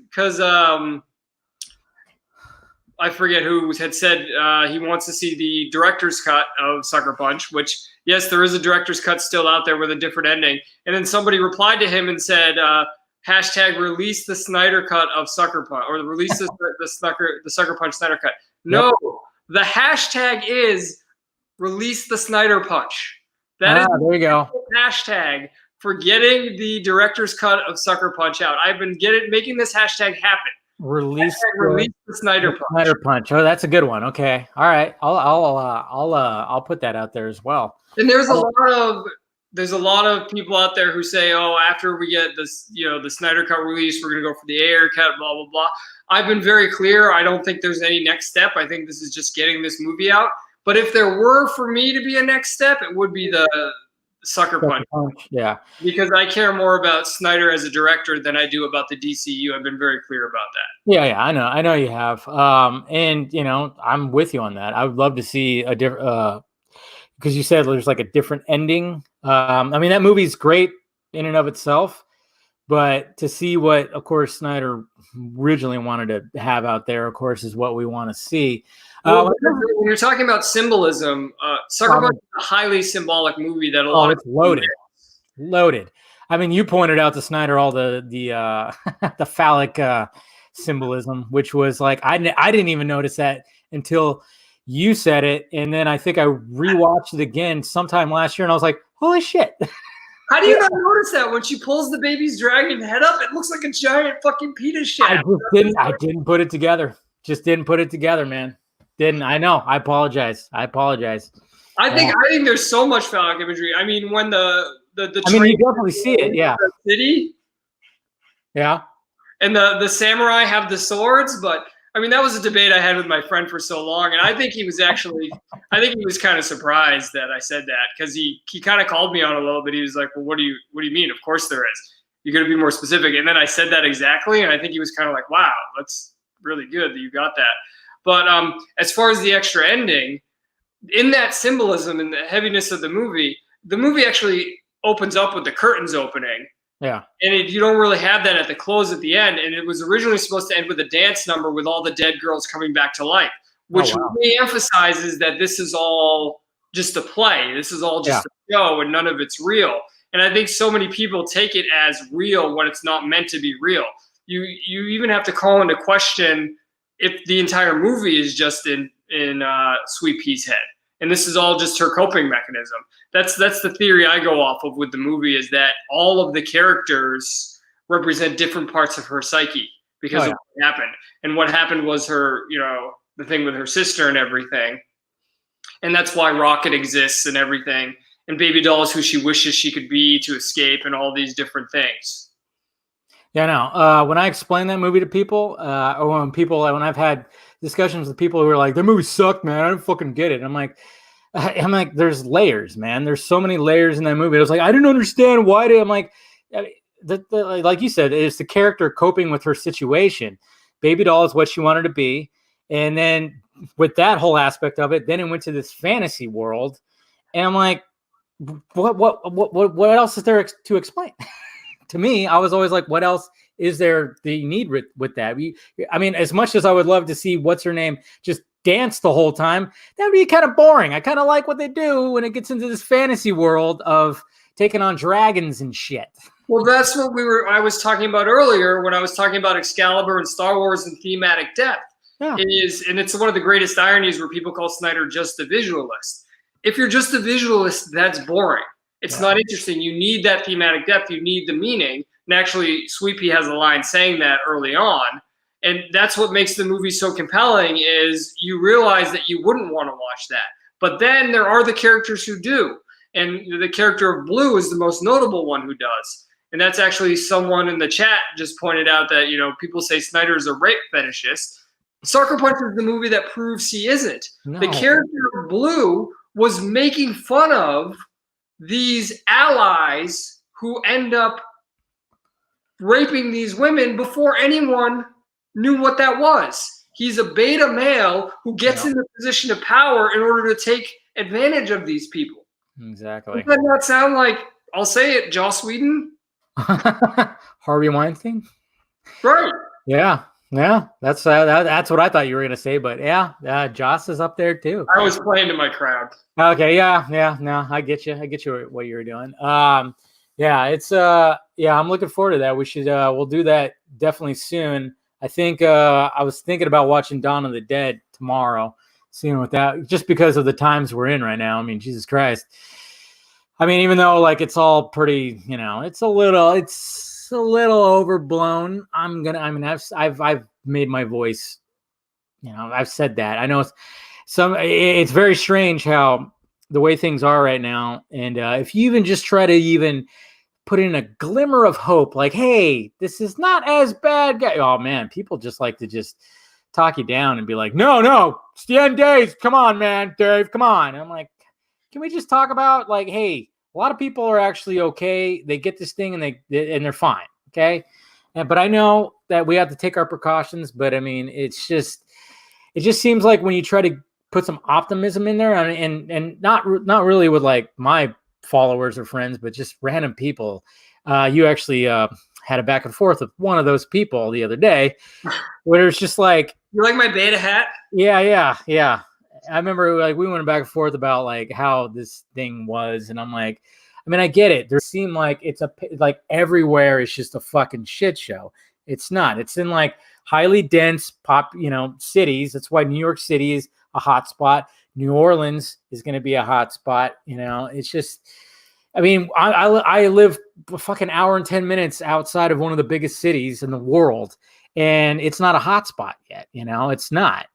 I forget who had said he wants to see the director's cut of Sucker Punch, which, yes, there is a director's cut still out there with a different ending. And then somebody replied to him and said, hashtag release the Snyder cut of Sucker Punch, or release the Sucker Punch Snyder cut. No, the hashtag is release the Snyder Punch. That is there you go. The hashtag for getting the director's cut of Sucker Punch out. I've been making this hashtag happen. Release the Snyder Punch. Snyder Punch. Oh, that's a good one. Okay, all right. I'll put that out there as well. And there's a lot of people out there who say, oh, after we get this, the Snyder cut release, we're gonna go for the Ayer cut, blah blah blah. I've been very clear. I don't think there's any next step. I think this is just getting this movie out. But if there were for me to be a next step, it would be the Sucker Punch. Yeah. Because I care more about Snyder as a director than I do about the DCU. I've been very clear about that. Yeah, I know you have. And I'm with you on that. I would love to see a different because you said there's like a different ending. I mean, that movie's great in and of itself, but to see what, of course, Snyder originally wanted to have out there, of course, is what we want to see. When you're talking about symbolism, Sucker Punch is a highly symbolic movie that a lot it's loaded. I mean, you pointed out to Snyder all the the phallic symbolism, which was like I didn't even notice that until you said it, and then I think I rewatched it again sometime last year, and I was like, holy shit. How do you not notice that when she pulls the baby's dragon head up? It looks like a giant fucking penis shaft. I didn't put it together. Just didn't put it together, man. Didn't. I know. I apologize. I think there's so much phallic imagery. I mean, when the I mean, you definitely see it. Yeah. City. Yeah. And the samurai have the swords, but I mean, that was a debate I had with my friend for so long, and I think he was kind of surprised that I said that because he kind of called me on a little bit. He was like, "Well, what do you mean? Of course there is. You're going to be more specific." And then I said that exactly, and I think he was kind of like, "Wow, that's really good that you got that." But as far as the extra ending, in that symbolism and the heaviness of the movie actually opens up with the curtains opening. Yeah. And you don't really have that at the really at the end. And it was originally supposed to end with a dance number with all the dead girls coming back to life, which really emphasizes that this is all just a play. This is all just a show and none of it's real. And I think so many people take it as real when it's not meant to be real. You even have to call into question if the entire movie is just in Sweet Pea's head. And this is all just her coping mechanism. That's the theory I go off of with the movie, is that all of the characters represent different parts of her psyche because of what happened. And what happened was her, the thing with her sister and everything. And that's why Rocket exists and everything. And Baby Doll is who she wishes she could be to escape and all these different things. Yeah, no. When I explain that movie to people, or when I've had discussions with people who are like, "The movie sucked, man. I don't fucking get it." I'm like, there's layers, man. There's so many layers in that movie. I was like, I didn't understand why. I'm like, like you said, it's the character coping with her situation. Baby Doll is what she wanted to be, and then with that whole aspect of it, then it went to this fantasy world, and I'm like, what else is there to explain? To me, I was always like, what else is there the need with that? I mean, as much as I would love to see what's her name just dance the whole time, that'd be kind of boring. I kind of like what they do when it gets into this fantasy world of taking on dragons and shit. Well, that's what I was talking about earlier when I was talking about Excalibur and Star Wars and thematic depth. Yeah. And it's one of the greatest ironies where people call Snyder just a visualist. If you're just a visualist, that's boring. It's not interesting. You need that thematic depth. You need the meaning. And actually, Sweepy has a line saying that early on. And that's what makes the movie so compelling is you realize that you wouldn't want to watch that. But then there are the characters who do. And the character of Blue is the most notable one who does. And that's actually someone in the chat just pointed out that, people say Snyder is a rape fetishist. Sucker Punch is the movie that proves he isn't. No. The character of Blue was making fun of these allies who end up raping these women before anyone knew what that was. He's a beta male who gets in the position of power in order to take advantage of these people. Exactly. Does that not sound like, I'll say it, Joss Whedon? Harvey Weinstein? Right. Yeah. Yeah, that's what I thought you were gonna say, but Joss is up there too. I was playing to my crowd. Okay, no, I get you what you were doing. It's I'm looking forward to that. We should we'll do that definitely soon. I think I was thinking about watching Dawn of the Dead tomorrow, seeing what that just because of the times we're in right now. I mean, Jesus Christ. I mean, even though like it's all pretty, it's a little overblown. I've made my voice, I've said that. I know it's very strange how the way things are right now. And if you even just try to even put in a glimmer of hope, like, hey, this is not as bad. Oh man, people just like to just talk you down and be like, no, it's the end days. Come on, man, Dave, come on. And I'm like, can we just talk about like, hey, a lot of people are actually okay. They get this thing and they're fine. Okay. But I know that we have to take our precautions, but I mean, it just seems like when you try to put some optimism in there and not really with like my followers or friends, but just random people, you actually had a back and forth with one of those people the other day where it's just like, you like my beta hat? Yeah. I remember like we went back and forth about like how this thing was, and I'm like, I mean, I get it. There seemed like it's like everywhere is just a fucking shit show. It's not. It's in like highly dense cities. That's why New York City is a hot spot. New Orleans is going to be a hot spot. It's just. I mean, I live a fucking hour and 10 minutes outside of one of the biggest cities in the world, and it's not a hot spot yet. It's not.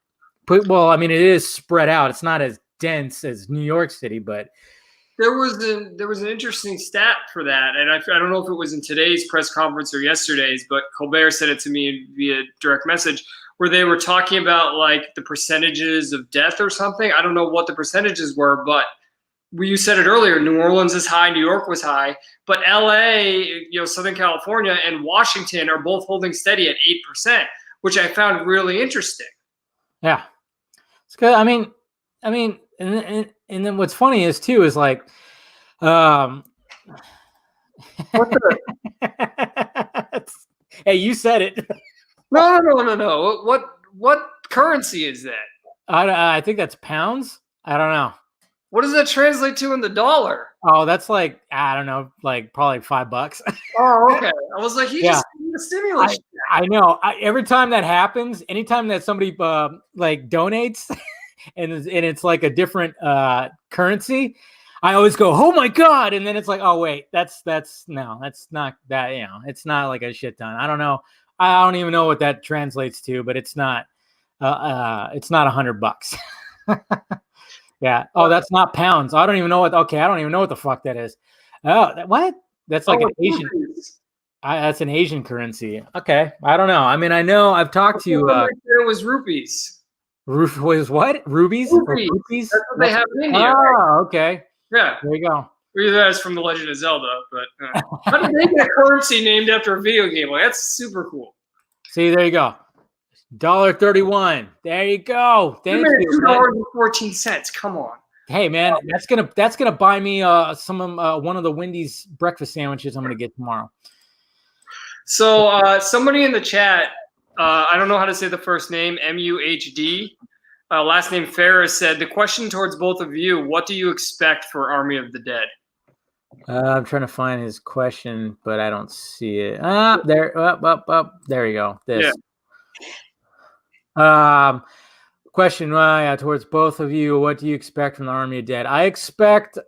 Well, I mean, it is spread out. It's not as dense as New York City, but there was an interesting stat for that, and I don't know if it was in today's press conference or yesterday's, but Colbert sent it to me via direct message, where they were talking about like the percentages of death or something. I don't know what the percentages were, but you said it earlier. New Orleans is high, New York was high, but LA, Southern California, and Washington are both holding steady at 8%, which I found really interesting. Yeah. It's good. I mean, and then what's funny is too is like, hey, you said it. No. What currency is that? I think that's pounds. I don't know. What does that translate to in the dollar? Oh, that's like, I don't know, like probably $5. Oh, okay. I was like, just the stimulus. I know. Every time that happens, anytime that somebody like donates and it's like a different currency, I always go, oh my God. And then it's like, oh wait, that's not that, it's not like a shit ton. I don't know. I don't even know what that translates to, but it's not $100. Yeah. Oh, that's not pounds. I don't even know what the fuck that is. Oh, what? That's like an Asian. That's an Asian currency. Okay. I don't know. I mean, I know I've talked to you. It was rupees. Was what? Rubies? Rupees? That's what they have in India. Oh, right? Okay. Yeah. There you go. Either that's from The Legend of Zelda, but how did they get a currency named after a video game? Like, that's super cool. See, there you go. $1.31. There you go. Thank you. $2.14. Come on. Hey man, that's gonna buy me one of the Wendy's breakfast sandwiches I'm gonna get tomorrow. So somebody in the chat, I don't know how to say the first name, MUHD, Last name Ferris said, the question towards both of you, what do you expect for Army of the Dead? I'm trying to find his question, but I don't see it. There, there you go. This. Question towards both of you. What do you expect from the Army of Dead? I expect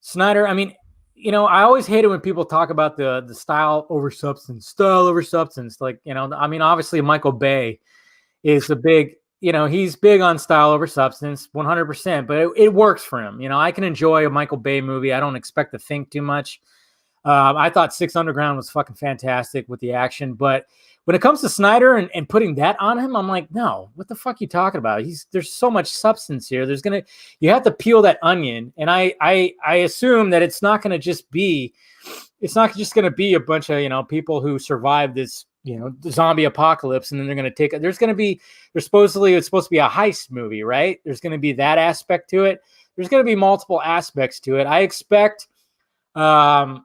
Snyder. I mean, I always hate it when people talk about the style over substance. Like, I mean, obviously Michael Bay is a big, he's big on style over substance, 100%, but it works for him. I can enjoy a Michael Bay movie. I don't expect to think too much. I thought Six Underground was fucking fantastic with the action, but when it comes to Snyder and putting that on him, I'm like, no, what the fuck are you talking about? There's so much substance here. You have to peel that onion. And I assume that it's not going to just be a bunch of, people who survive this, the zombie apocalypse. And then they're going to it's supposed to be a heist movie, right? There's going to be that aspect to it. There's going to be multiple aspects to it. I expect I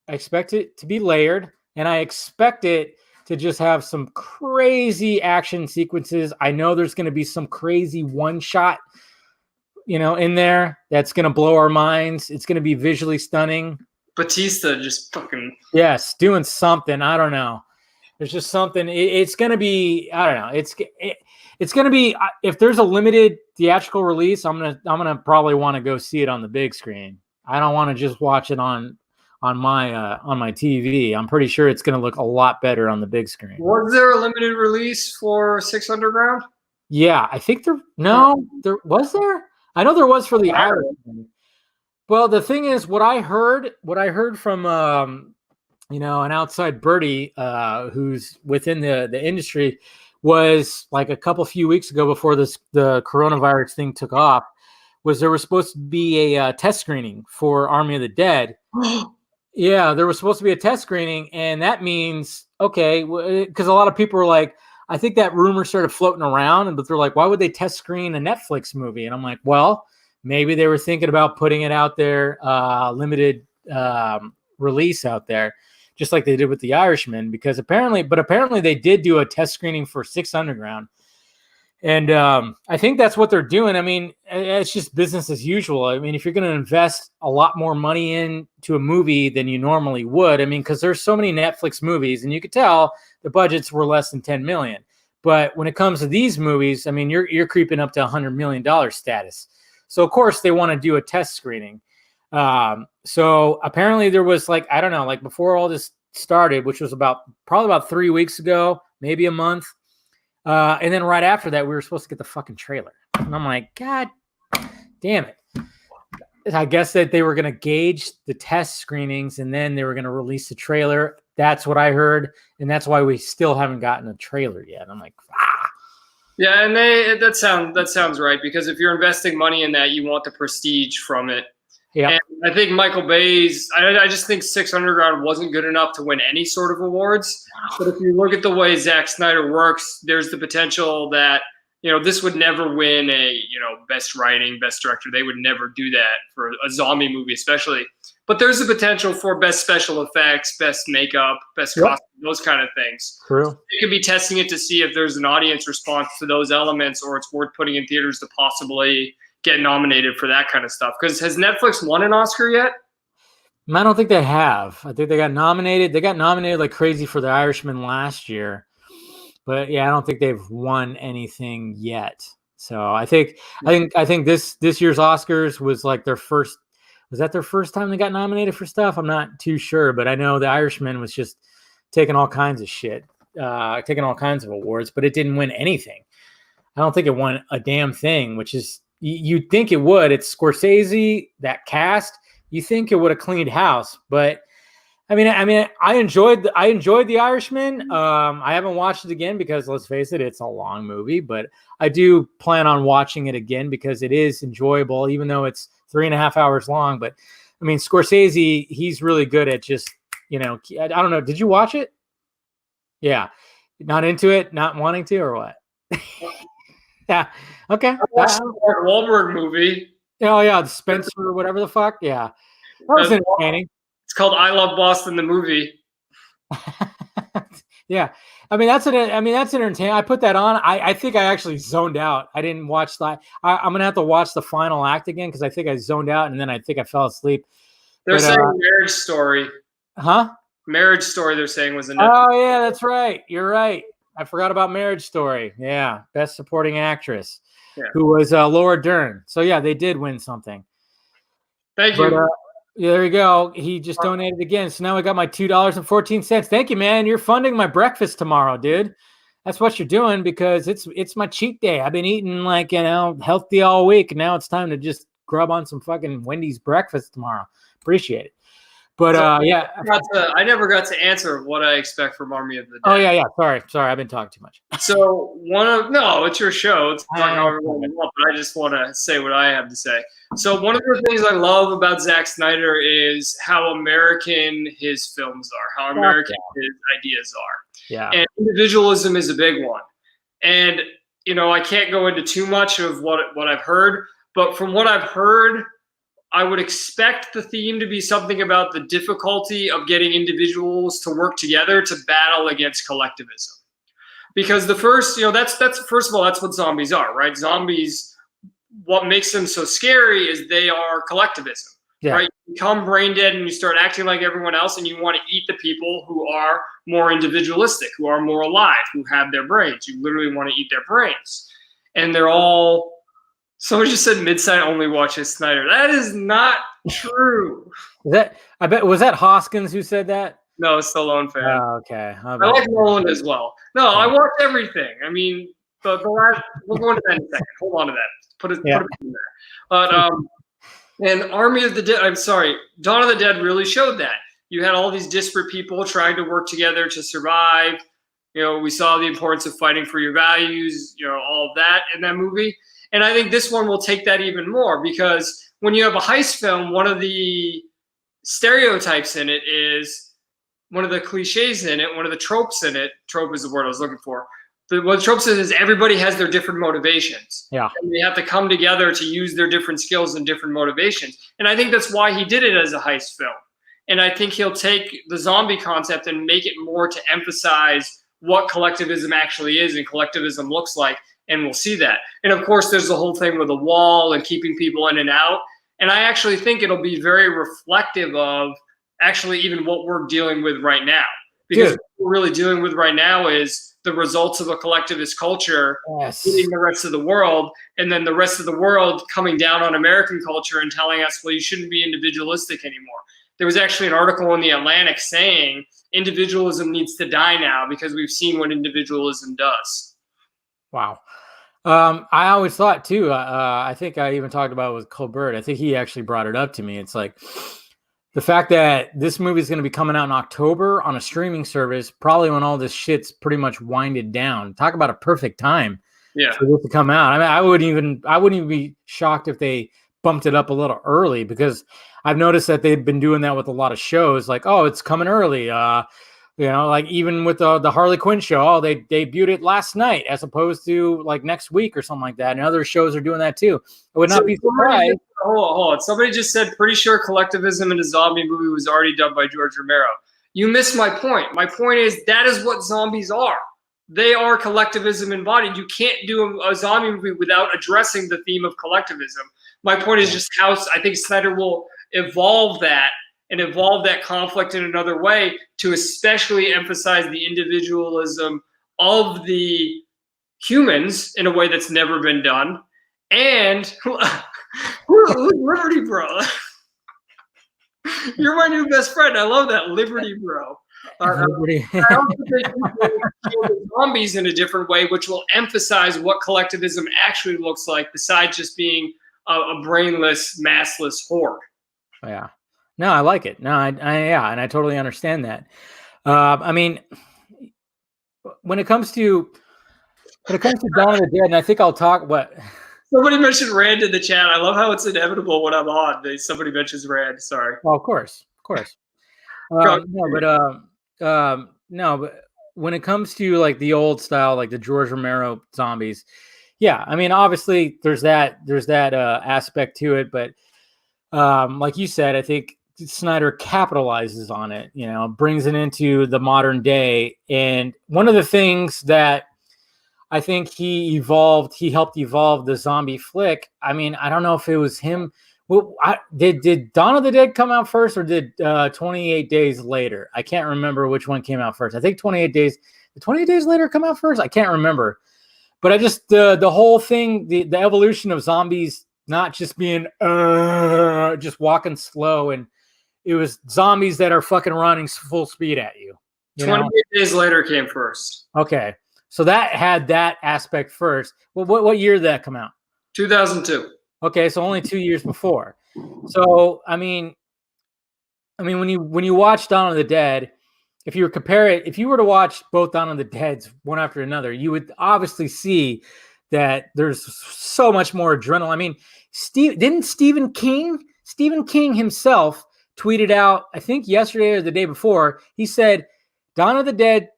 expect it to be layered. And I expect it to just have some crazy action sequences. I know there's going to be some crazy one shot, in there that's going to blow our minds. It's going to be visually stunning. Batista just fucking. Yes, doing something. I don't know. There's just something. It's going to be. I don't know. It's going to be. If there's a limited theatrical release, I'm gonna probably want to go see it on the big screen. I don't want to just watch it on my TV. I'm pretty sure it's going to look a lot better on the big screen. Was there a limited release for Six Underground? Yeah, I think there was there. I know there was for the Irishman. Well, the thing is, what I heard from an outside birdie who's within the industry was like a few weeks ago before the coronavirus thing took off, was there was supposed to be a test screening for Army of the Dead. Yeah, there was supposed to be a test screening, and that means, okay, because a lot of people were like, I think that rumor started floating around, but they're like, why would they test screen a Netflix movie? And I'm like, well, maybe they were thinking about putting it out there, limited release out there, just like they did with The Irishman, because apparently they did do a test screening for Six Underground. And I think that's what they're doing. I mean, it's just business as usual. I mean, if you're going to invest a lot more money into a movie than you normally would, I mean, because there's so many Netflix movies, and you could tell the budgets were less than $10 million. But when it comes to these movies, I mean, you're creeping up to $100 million status. So of course they want to do a test screening. So apparently there was I don't know, before all this started, which was probably about 3 weeks ago, maybe a month. And then right after that, we were supposed to get the fucking trailer. And I'm like, God damn it. I guess that they were going to gauge the test screenings and then they were going to release the trailer. That's what I heard. And that's why we still haven't gotten a trailer yet. And I'm like, Yeah, and that sounds right, because if you're investing money in that, you want the prestige from it. Yeah, and I think Michael Bay's. I just think Six Underground wasn't good enough to win any sort of awards. But if you look at the way Zack Snyder works, there's the potential that this would never win a best writing, best director. They would never do that for a zombie movie, especially. But there's the potential for best special effects, best makeup, best costume, those kind of things. True. You could be testing it to see if there's an audience response to those elements, or it's worth putting in theaters to possibly get nominated for that kind of stuff. Because has Netflix won an Oscar yet? I don't think they have. I think they got nominated. They got nominated like crazy for The Irishman last year. But yeah, I don't think they've won anything yet. So I think this year's Oscars was like their first. Was that their first time they got nominated for stuff? I'm not too sure, but I know The Irishman was just taking all kinds of shit, taking all kinds of awards, but it didn't win anything. I don't think it won a damn thing, which is, you'd think it would. It's Scorsese, that cast. You think it would have cleaned house, but I mean, I enjoyed The Irishman. I haven't watched it again because, let's face it, it's a long movie, but I do plan on watching it again because it is enjoyable, even though it's 3.5 hours long. But I mean, Scorsese, he's really good at just, I don't know. Did you watch it? Yeah. Not into it, not wanting to, or what? Yeah. Okay. I watched the Mark Wahlberg movie. Oh yeah, Spencer or whatever the fuck. Yeah. That was entertaining. It's called I Love Boston, the movie. Yeah. I mean, that's entertaining. I put that on. I think I actually zoned out. I didn't watch that. I'm going to have to watch the final act again because I think I zoned out and then I think I fell asleep. They're But, saying Marriage Story. huh? Marriage Story, they're saying, was a Netflix. Oh, yeah, that's right. You're right. I forgot about Marriage Story. Yeah. Best supporting actress, who was Laura Dern. So, yeah, they did win something. Thank you. But, yeah, there you go. He just donated again. So now I got my $2.14. Thank you, man. You're funding my breakfast tomorrow, dude. That's what you're doing because it's my cheat day. I've been eating like, healthy all week. And now it's time to just grub on some fucking Wendy's breakfast tomorrow. Appreciate it. But yeah, I never got to answer what I expect from Army of the Dead. Oh yeah. Sorry, I've been talking too much. So it's your show. It's not how everyone wants, but I just want to say what I have to say. So one of the things I love about Zack Snyder is how American his films are, how American his ideas are. Yeah. And individualism is a big one. And I can't go into too much of what I've heard, but from what I've heard, I would expect the theme to be something about the difficulty of getting individuals to work together to battle against collectivism. Because the first, that's first of all, that's what zombies are, right? Zombies, what makes them so scary is they are collectivism, right? You become brain dead and you start acting like everyone else, and you want to eat the people who are more individualistic, who are more alive, who have their brains. You literally want to eat their brains, and they're all. Someone just said Midsight only watches Snyder. That is not true. I bet was that Hoskins who said that? No, Stallone fan. Oh, okay. I like Nolan as well. No, I watch everything. I mean, the last, we'll go into that in a second. Hold on to that. Put it in there. But and Army of the Dead. I'm sorry, Dawn of the Dead really showed that. You had all these disparate people trying to work together to survive. We saw the importance of fighting for your values. All of that in that movie. And I think this one will take that even more because when you have a heist film, one of the stereotypes in it is one of the cliches in it, one of the tropes in it. Trope is the word I was looking for. What the trope says is everybody has their different motivations. Yeah. And they have to come together to use their different skills and different motivations. And I think that's why he did it as a heist film. And I think he'll take the zombie concept and make it more to emphasize what collectivism actually is and collectivism looks like. And we'll see that. And of course, there's the whole thing with the wall and keeping people in and out. And I actually think it'll be very reflective of actually even what we're dealing with right now. Because what we're really dealing with right now is the results of a collectivist culture hitting the rest of the world. And then the rest of the world coming down on American culture and telling us, well, you shouldn't be individualistic anymore. There was actually an article in The Atlantic saying individualism needs to die now because we've seen what individualism does. Wow. I always thought too, I think I even talked about it with Colbert. I think he actually brought it up to me. It's like the fact that this movie is going to be coming out in October on a streaming service, probably when all this shit's pretty much winded down. Talk about a perfect time for this to come out. I mean, I wouldn't even be shocked if they bumped it up a little early because I've noticed that they've been doing that with a lot of shows. Like, oh, it's coming early. Like even with the Harley Quinn show, they debuted it last night as opposed to like next week or something like that. And other shows are doing that too. I would not be surprised. Hold on. Somebody just said, pretty sure collectivism in a zombie movie was already done by George Romero. You missed my point. My point is that is what zombies are. They are collectivism embodied. You can't do a zombie movie without addressing the theme of collectivism. My point is just how I think Snyder will evolve that and evolve that conflict in another way to especially emphasize the individualism of the humans in a way that's never been done. And who's Liberty Bro? You're my new best friend. I love that, Liberty Bro. Liberty. I also think we'll kill zombies in a different way, which will emphasize what collectivism actually looks like, besides just being a brainless, massless horde. Yeah. No, I like it. No, and I totally understand that. I mean, when it comes to Dawn of the Dead, and I think I'll talk what. Somebody mentioned Rand in the chat. I love how it's inevitable when I'm on. Somebody mentions Rand. Sorry. Well, of course. No, but when it comes to like the old style, like the George Romero zombies, yeah. I mean, obviously there's that aspect to it, but like you said, I think Snyder capitalizes on it, brings it into the modern day. And one of the things that I think he helped evolve the zombie flick. I mean, I don't know if it was him. Well, did Dawn of the Dead come out first, or did 28 Days Later? I can't remember which one came out first. I think 28 Days. Did 28 Days Later come out first? I can't remember. But I just the whole thing, the evolution of zombies not just being just walking slow, and it was zombies that are fucking running full speed at you. 28 Days Later came first. Okay, so that had that aspect first. Well, what year did that come out? 2002. Okay, so only 2 years before. So I mean, when you watch Dawn of the Dead, if you were to watch both Dawn of the Deads one after another, you would obviously see that there's so much more adrenaline. I mean, Stephen King himself tweeted out, I think yesterday or the day before, he said, Dawn of the Dead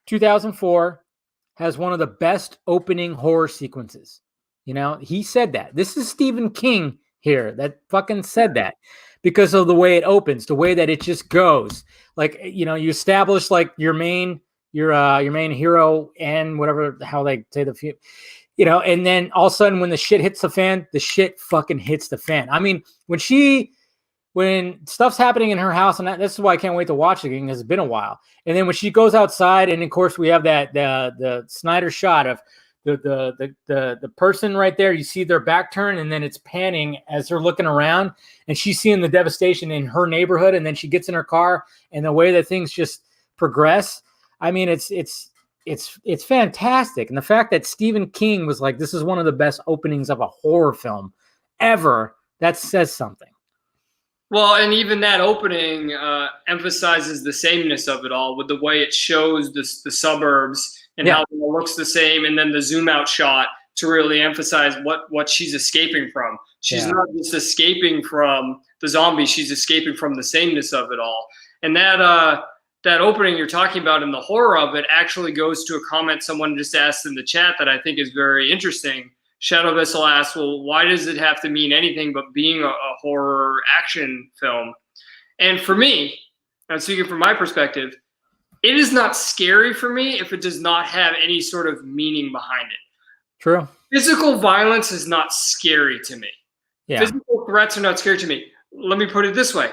2004 has one of the best opening horror sequences. He said that. This is Stephen King here that fucking said that, because of the way it opens, the way that it just goes. Like, you establish like your main hero and whatever how they say and then all of a sudden when the shit hits the fan, the shit fucking hits the fan. I mean, when stuff's happening in her house, and this is why I can't wait to watch it again, because it's been a while. And then when she goes outside, and of course we have that the Snyder shot of the person right there, you see their back turn, and then it's panning as they're looking around, and she's seeing the devastation in her neighborhood, and then she gets in her car, and the way that things just progress. I mean, it's fantastic. And the fact that Stephen King was like, this is one of the best openings of a horror film ever, that says something. Well, and even that opening emphasizes the sameness of it all with the way it shows the suburbs and how it looks the same, and then the zoom out shot to really emphasize what she's escaping from. She's not just escaping from the zombies, she's escaping from the sameness of it all. And that opening you're talking about and the horror of it actually goes to a comment someone just asked in the chat that I think is very interesting. Shadow Vessel asks, well, why does it have to mean anything but being a horror action film? And for me, I'm speaking from my perspective, it is not scary for me if it does not have any sort of meaning behind it. True. Physical violence is not scary to me. Yeah. Physical threats are not scary to me. Let me put it this way.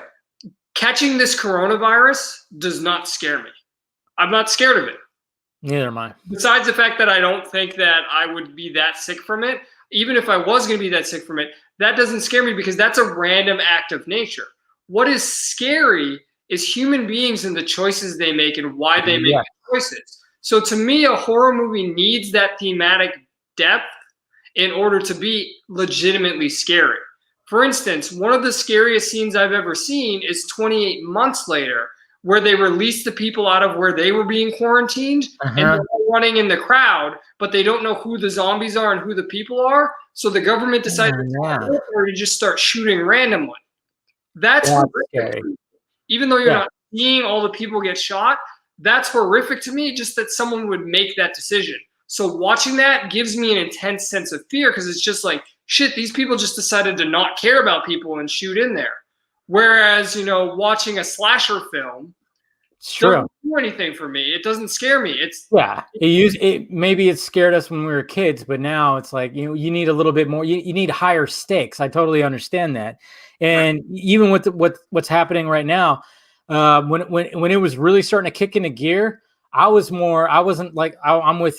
Catching this coronavirus does not scare me. I'm not scared of it. Neither am I. Besides the fact that I don't think that I would be that sick from it, even if I was going to be that sick from it, that doesn't scare me because that's a random act of nature. What is scary is human beings and the choices they make and why they make choices. So to me, a horror movie needs that thematic depth in order to be legitimately scary. For instance, one of the scariest scenes I've ever seen is 28 Months Later, where they release the people out of where they were being quarantined and they're running in the crowd, but they don't know who the zombies are and who the people are. So the government decided to just start shooting randomly. That's horrific. Even though you're not seeing all the people get shot, that's horrific to me, just that someone would make that decision. So watching that gives me an intense sense of fear because it's just like, shit, these people just decided to not care about people and shoot in there. Whereas, watching a slasher film doesn't do anything for me. It doesn't scare me. Maybe it scared us when we were kids, but now it's like, you need a little bit more. You need higher stakes. I totally understand that. And even with what's happening right now, when it was really starting to kick into gear, I'm with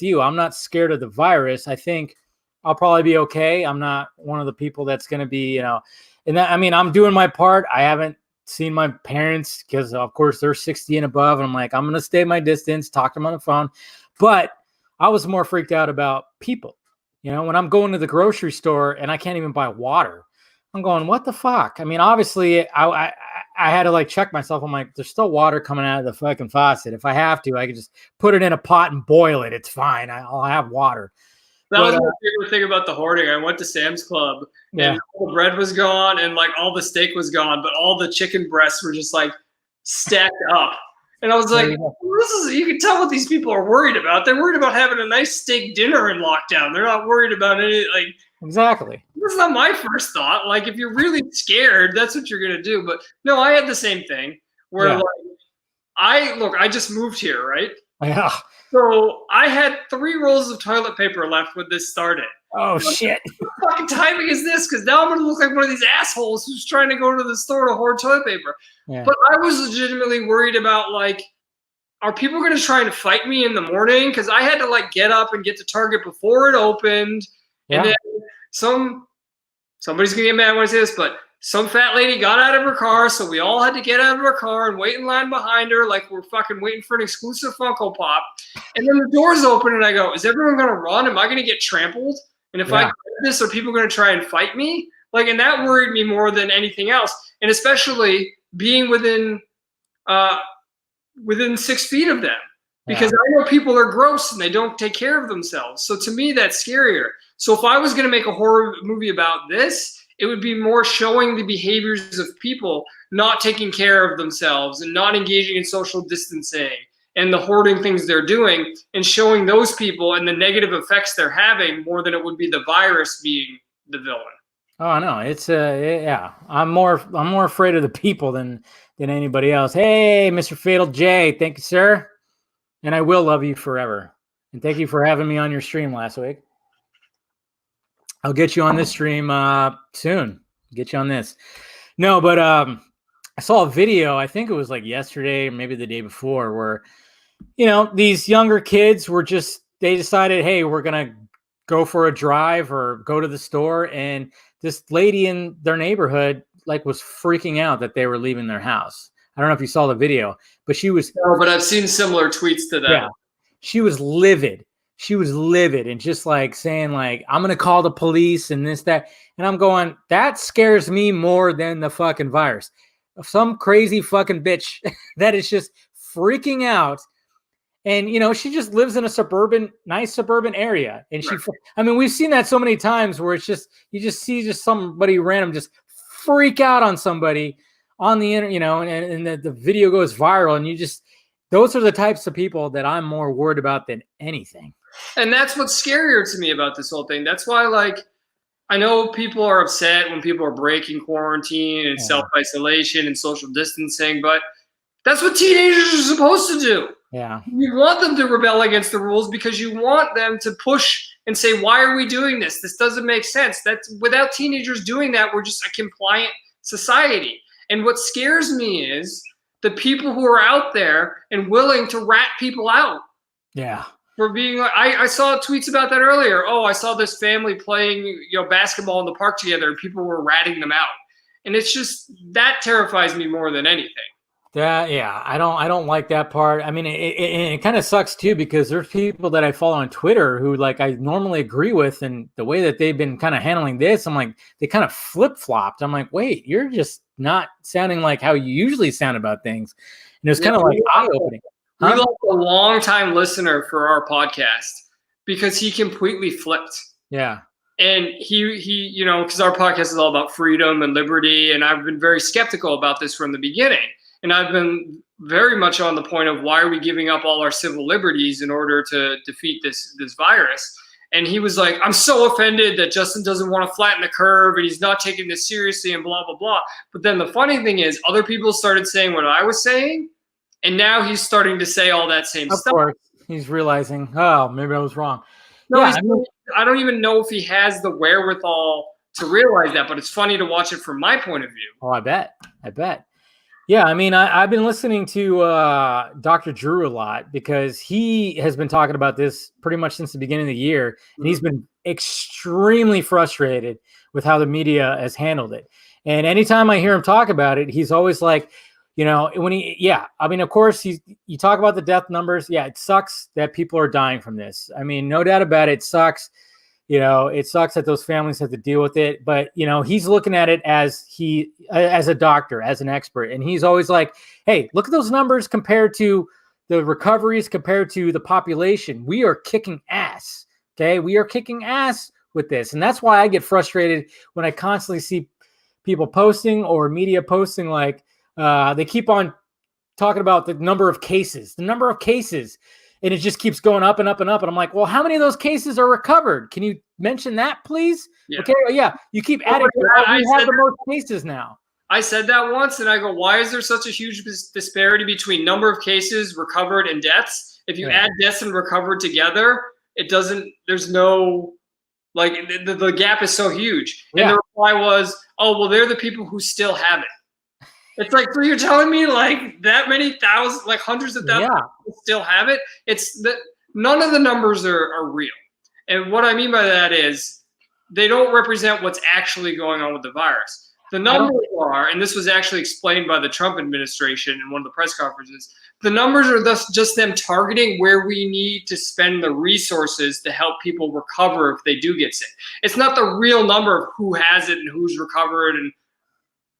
you. I'm not scared of the virus. I think I'll probably be okay. I'm not one of the people that's going to be, and that, I mean, I'm doing my part. I haven't seen my parents because of course they're 60 and above. And I'm like, I'm going to stay my distance, talk to them on the phone. But I was more freaked out about people, when I'm going to the grocery store and I can't even buy water, I'm going, what the fuck? I mean, obviously I had to check myself. I'm like, there's still water coming out of the fucking faucet. If I have to, I could just put it in a pot and boil it. It's fine. I'll have water. That was my favorite thing about the hoarding. I went to Sam's Club and all the bread was gone and all the steak was gone, but all the chicken breasts were just stacked up. And I was like, you can tell what these people are worried about. They're worried about having a nice steak dinner in lockdown. They're not worried about any, like, exactly. That's not my first thought. Like, if you're really scared, that's what you're gonna do. But no, I had the same thing where like I just moved here, right? Yeah. So I had 3 rolls of toilet paper left when this started. Oh shit! What fucking timing is this? Because now I'm gonna look like one of these assholes who's trying to go to the store to hoard toilet paper. Yeah. But I was legitimately worried about, like, are people gonna try and fight me in the morning? Because I had to like get up and get to Target before it opened, and then somebody's gonna get mad when I say this, but some fat lady got out of her car, so we all had to get out of our car and wait in line behind her like we're fucking waiting for an exclusive Funko Pop. And then the doors open and I go, is everyone gonna run? Am I gonna get trampled? And if I grab this, are people gonna try and fight me? Like, and that worried me more than anything else. And especially being within 6 feet of them. Because I know people are gross and they don't take care of themselves. So to me, that's scarier. So if I was going to make a horror movie about this, it would be more showing the behaviors of people not taking care of themselves and not engaging in social distancing and the hoarding things they're doing, and showing those people and the negative effects they're having more than it would be the virus being the villain. Oh no, it's I'm more afraid of the people than anybody else. Hey, Mr. Fatal J, thank you, sir. And I will love you forever. And thank you for having me on your stream last week. I'll get you on this stream soon. Get you on this. No, but I saw a video, I think it was like yesterday or maybe the day before, where, these younger kids were they decided, hey, we're going to go for a drive or go to the store. And this lady in their neighborhood was freaking out that they were leaving their house. I don't know if you saw the video, but she was. No, but I've seen similar tweets to that. Yeah, she was livid. She was livid and just saying I'm going to call the police and this, that. And I'm going, that scares me more than the fucking virus. Some crazy fucking bitch that is just freaking out. And, she just lives in a nice suburban area. And we've seen that so many times where it's just, you just see somebody random just freak out on somebody on the internet, and the video goes viral, and those are the types of people that I'm more worried about than anything. And that's what's scarier to me about this whole thing. That's why, I know people are upset when people are breaking quarantine and self-isolation and social distancing, but that's what teenagers are supposed to do. Yeah. You want them to rebel against the rules because you want them to push and say, why are we doing this? This doesn't make sense. Without teenagers doing that, we're just a compliant society. And what scares me is the people who are out there and willing to rat people out. Yeah. For being I saw tweets about that earlier. Oh, I saw this family playing, basketball in the park together, and people were ratting them out. And it's just, that terrifies me more than anything. Yeah, I don't like that part. I mean, it kind of sucks too, because there's people that I follow on Twitter who I normally agree with, and the way that they've been kind of handling this, I'm like, they kind of flip-flopped. I'm like, wait, you're just not sounding like how you usually sound about things. And it's kind of eye-opening. We lost a long-time listener for our podcast because he completely flipped. Yeah. And he because our podcast is all about freedom and liberty, and I've been very skeptical about this from the beginning. And I've been very much on the point of, why are we giving up all our civil liberties in order to defeat this virus? And he was like, I'm so offended that Justin doesn't want to flatten the curve and he's not taking this seriously and blah, blah, blah. But then the funny thing is, other people started saying what I was saying, and now he's starting to say all that same stuff. Of course, he's realizing, oh, maybe I was wrong. No, yeah, I don't even know if he has the wherewithal to realize that, but it's funny to watch it from my point of view. Oh, I bet. Yeah, I mean, I've been listening to Dr. Drew a lot, because he has been talking about this pretty much since the beginning of the year, and he's been extremely frustrated with how the media has handled it. And anytime I hear him talk about it, he's always like, of course, you talk about the death numbers. Yeah, it sucks that people are dying from this. I mean, no doubt about it. It sucks. It sucks that those families have to deal with it. But, he's looking at it as a doctor, as an expert. And he's always like, hey, look at those numbers compared to the recoveries, compared to the population. We are kicking ass. Okay. We are kicking ass with this. And that's why I get frustrated when I constantly see people posting, or media posting, they keep on talking about the number of cases, and it just keeps going up and up and up. And I'm like, well, how many of those cases are recovered? Can you mention that, please? Yeah. Okay, yeah, you keep adding. We have the most cases now. I said that once, and I go, why is there such a huge disparity between number of cases recovered and deaths? If you add deaths and recovered together, it doesn't. There's no like the gap is so huge. And the reply was, oh, well, they're the people who still have it. It's like, so you're telling me like that many thousands, like hundreds of thousands people still have it? It's that none of the numbers are real. And what I mean by that is they don't represent what's actually going on with the virus. The numbers are, and this was actually explained by the Trump administration in one of the press conferences, the numbers are thus just them targeting where we need to spend the resources to help people recover if they do get sick. It's not the real number of who has it and who's recovered and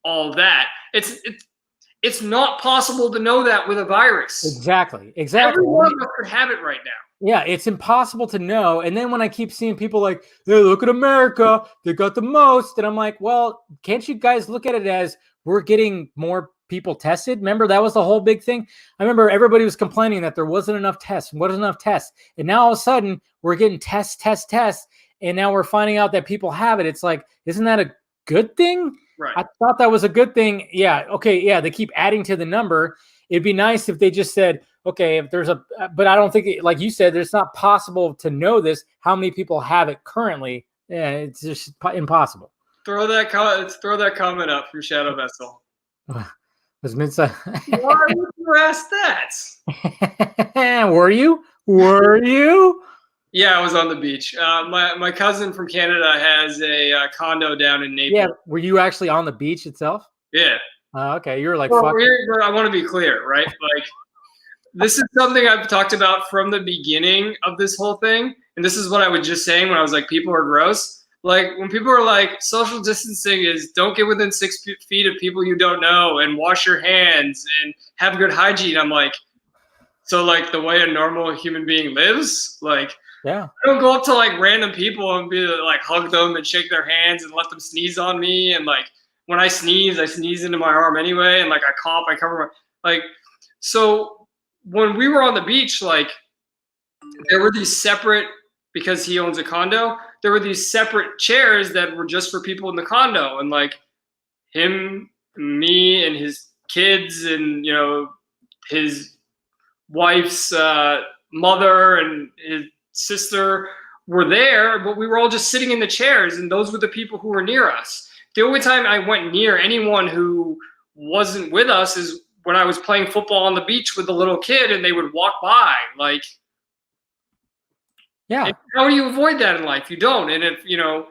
all of that. It's not possible to know that with a virus. Exactly. Every one of us could have it right now. Yeah, it's impossible to know. And then when I keep seeing people like, hey, look at America, they got the most. And I'm like, well, can't you guys look at it as we're getting more people tested? Remember, that was the whole big thing. I remember everybody was complaining that there wasn't enough tests. Wasn't enough tests. And now all of a sudden we're getting tests. And now we're finding out that people have it. It's like, isn't that a good thing? Right. I thought that was a good thing. Yeah. Okay. Yeah. They keep adding to the number. It'd be nice if they just said, okay, if there's but I don't think, like you said, it's not possible to know this, how many people have it currently. Yeah, it's just impossible. Throw that comment up from Shadow Vessel. Was Midsa? Why would you ask that? Were you? Yeah, I was on the beach. My cousin from Canada has a condo down in Naples. Yeah, were you actually on the beach itself? Yeah. Okay, you were like, well, fuck. I want to be clear, right? Like, this is something I've talked about from the beginning of this whole thing. And this is what I was just saying when I was like, people are gross. Like, when people are like, social distancing is don't get within 6 feet of people you don't know and wash your hands and have good hygiene. I'm like, so like the way a normal human being lives? Like, yeah. I don't go up to like random people and be like, hug them and shake their hands and let them sneeze on me. And like, when I sneeze into my arm anyway. And like I cough, I cover my, like, so when we were on the beach, like there were these separate, because he owns a condo, there were these separate chairs that were just for people in the condo. And like him, me, and his kids, and, you know, his wife's mother and his sister were there, but we were all just sitting in the chairs, and those were the people who were near us. The only time I went near anyone who wasn't with us is when I was playing football on the beach with a little kid, and they would walk by. Like, yeah, how do you avoid that in life? You don't. And if, you know,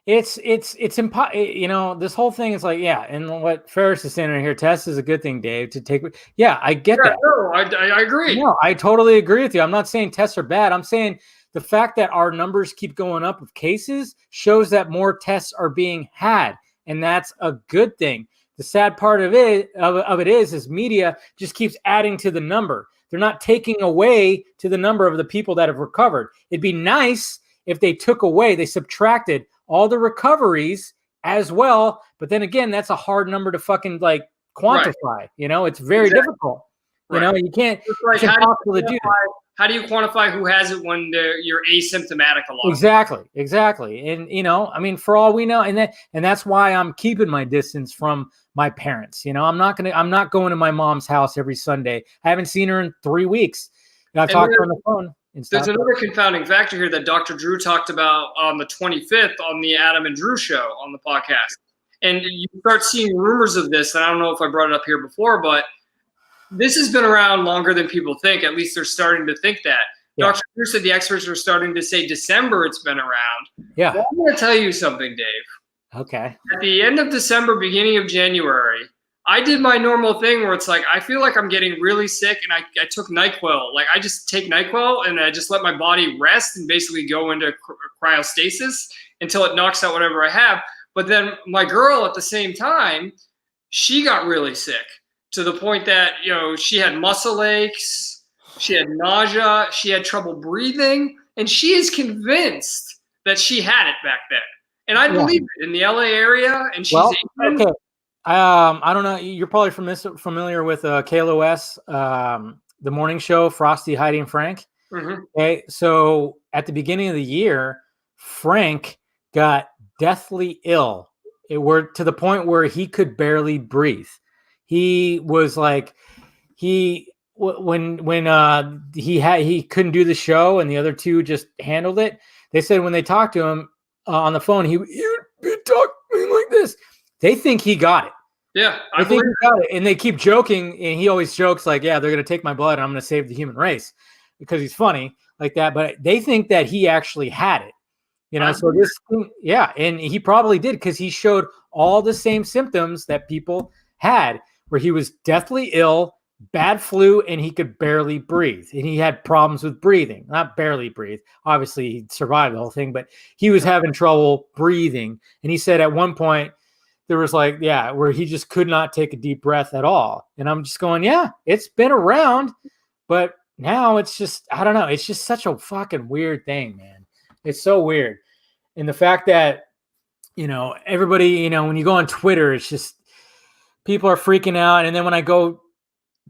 it's you know, this whole thing is like, yeah. And what Ferris is saying right here, test is a good thing, Dave, to take. Yeah, I get that. No, I agree. No, I totally agree with you. I'm not saying tests are bad. I'm saying the fact that our numbers keep going up of cases shows that more tests are being had, and that's a good thing. The sad part of it is media just keeps adding to the number. They're not taking away to the number of the people that have recovered. It'd be nice if they took away, they subtracted all the recoveries as well. But then again, that's a hard number to fucking like quantify. Right. You know, it's very difficult. Right. You know, you can't. Like, it's impossible to do that. How do you quantify who has it when you're asymptomatic a lot? Exactly. And, you know, I mean, for all we know, and that's why I'm keeping my distance from my parents. You know, I'm not going to my mom's house every Sunday. I haven't seen her in 3 weeks. And I've talked to her on the phone. There's another confounding factor here that Dr. Drew talked about on the 25th on the Adam and Drew show on the podcast. And you start seeing rumors of this, and I don't know if I brought it up here before, but this has been around longer than people think. At least they're starting to think that. Yeah. Dr. Drew said the experts are starting to say December it's been around. Yeah. Well, I'm going to tell you something, Dave. Okay. At the end of December, beginning of January, I did my normal thing where it's like, I feel like I'm getting really sick, and I took NyQuil. Like, I just take NyQuil, and I just let my body rest and basically go into cryostasis until it knocks out whatever I have. But then my girl at the same time, she got really sick to the point that, you know, she had muscle aches, she had nausea, she had trouble breathing, and she is convinced that she had it back then. And I believe it in the LA area, and she's okay. I don't know. You're probably familiar with KLOS, the morning show, Frosty, Heidi, and Frank. Mm-hmm. Okay, so at the beginning of the year, Frank got deathly ill. It were to the point where he could barely breathe. He was like when he couldn't do the show and the other two just handled it. They said when they talked to him on the phone, he talking like this. They think he got it. Yeah, I think he got it, and they keep joking, and he always jokes like, "Yeah, they're gonna take my blood, and I'm gonna save the human race," because he's funny like that. But they think that he actually had it, you know. So this, yeah, and he probably did because he showed all the same symptoms that people had, where he was deathly ill, bad flu, and he could barely breathe, and he had problems with breathing. Not barely breathe. Obviously, he survived the whole thing, but he was having trouble breathing, and he said at one point, there was like, yeah, where he just could not take a deep breath at all. And I'm just going, yeah, it's been around, but now it's just, I don't know. It's just such a fucking weird thing, man. It's so weird. And the fact that, you know, everybody, you know, when you go on Twitter, it's just people are freaking out. And then when I go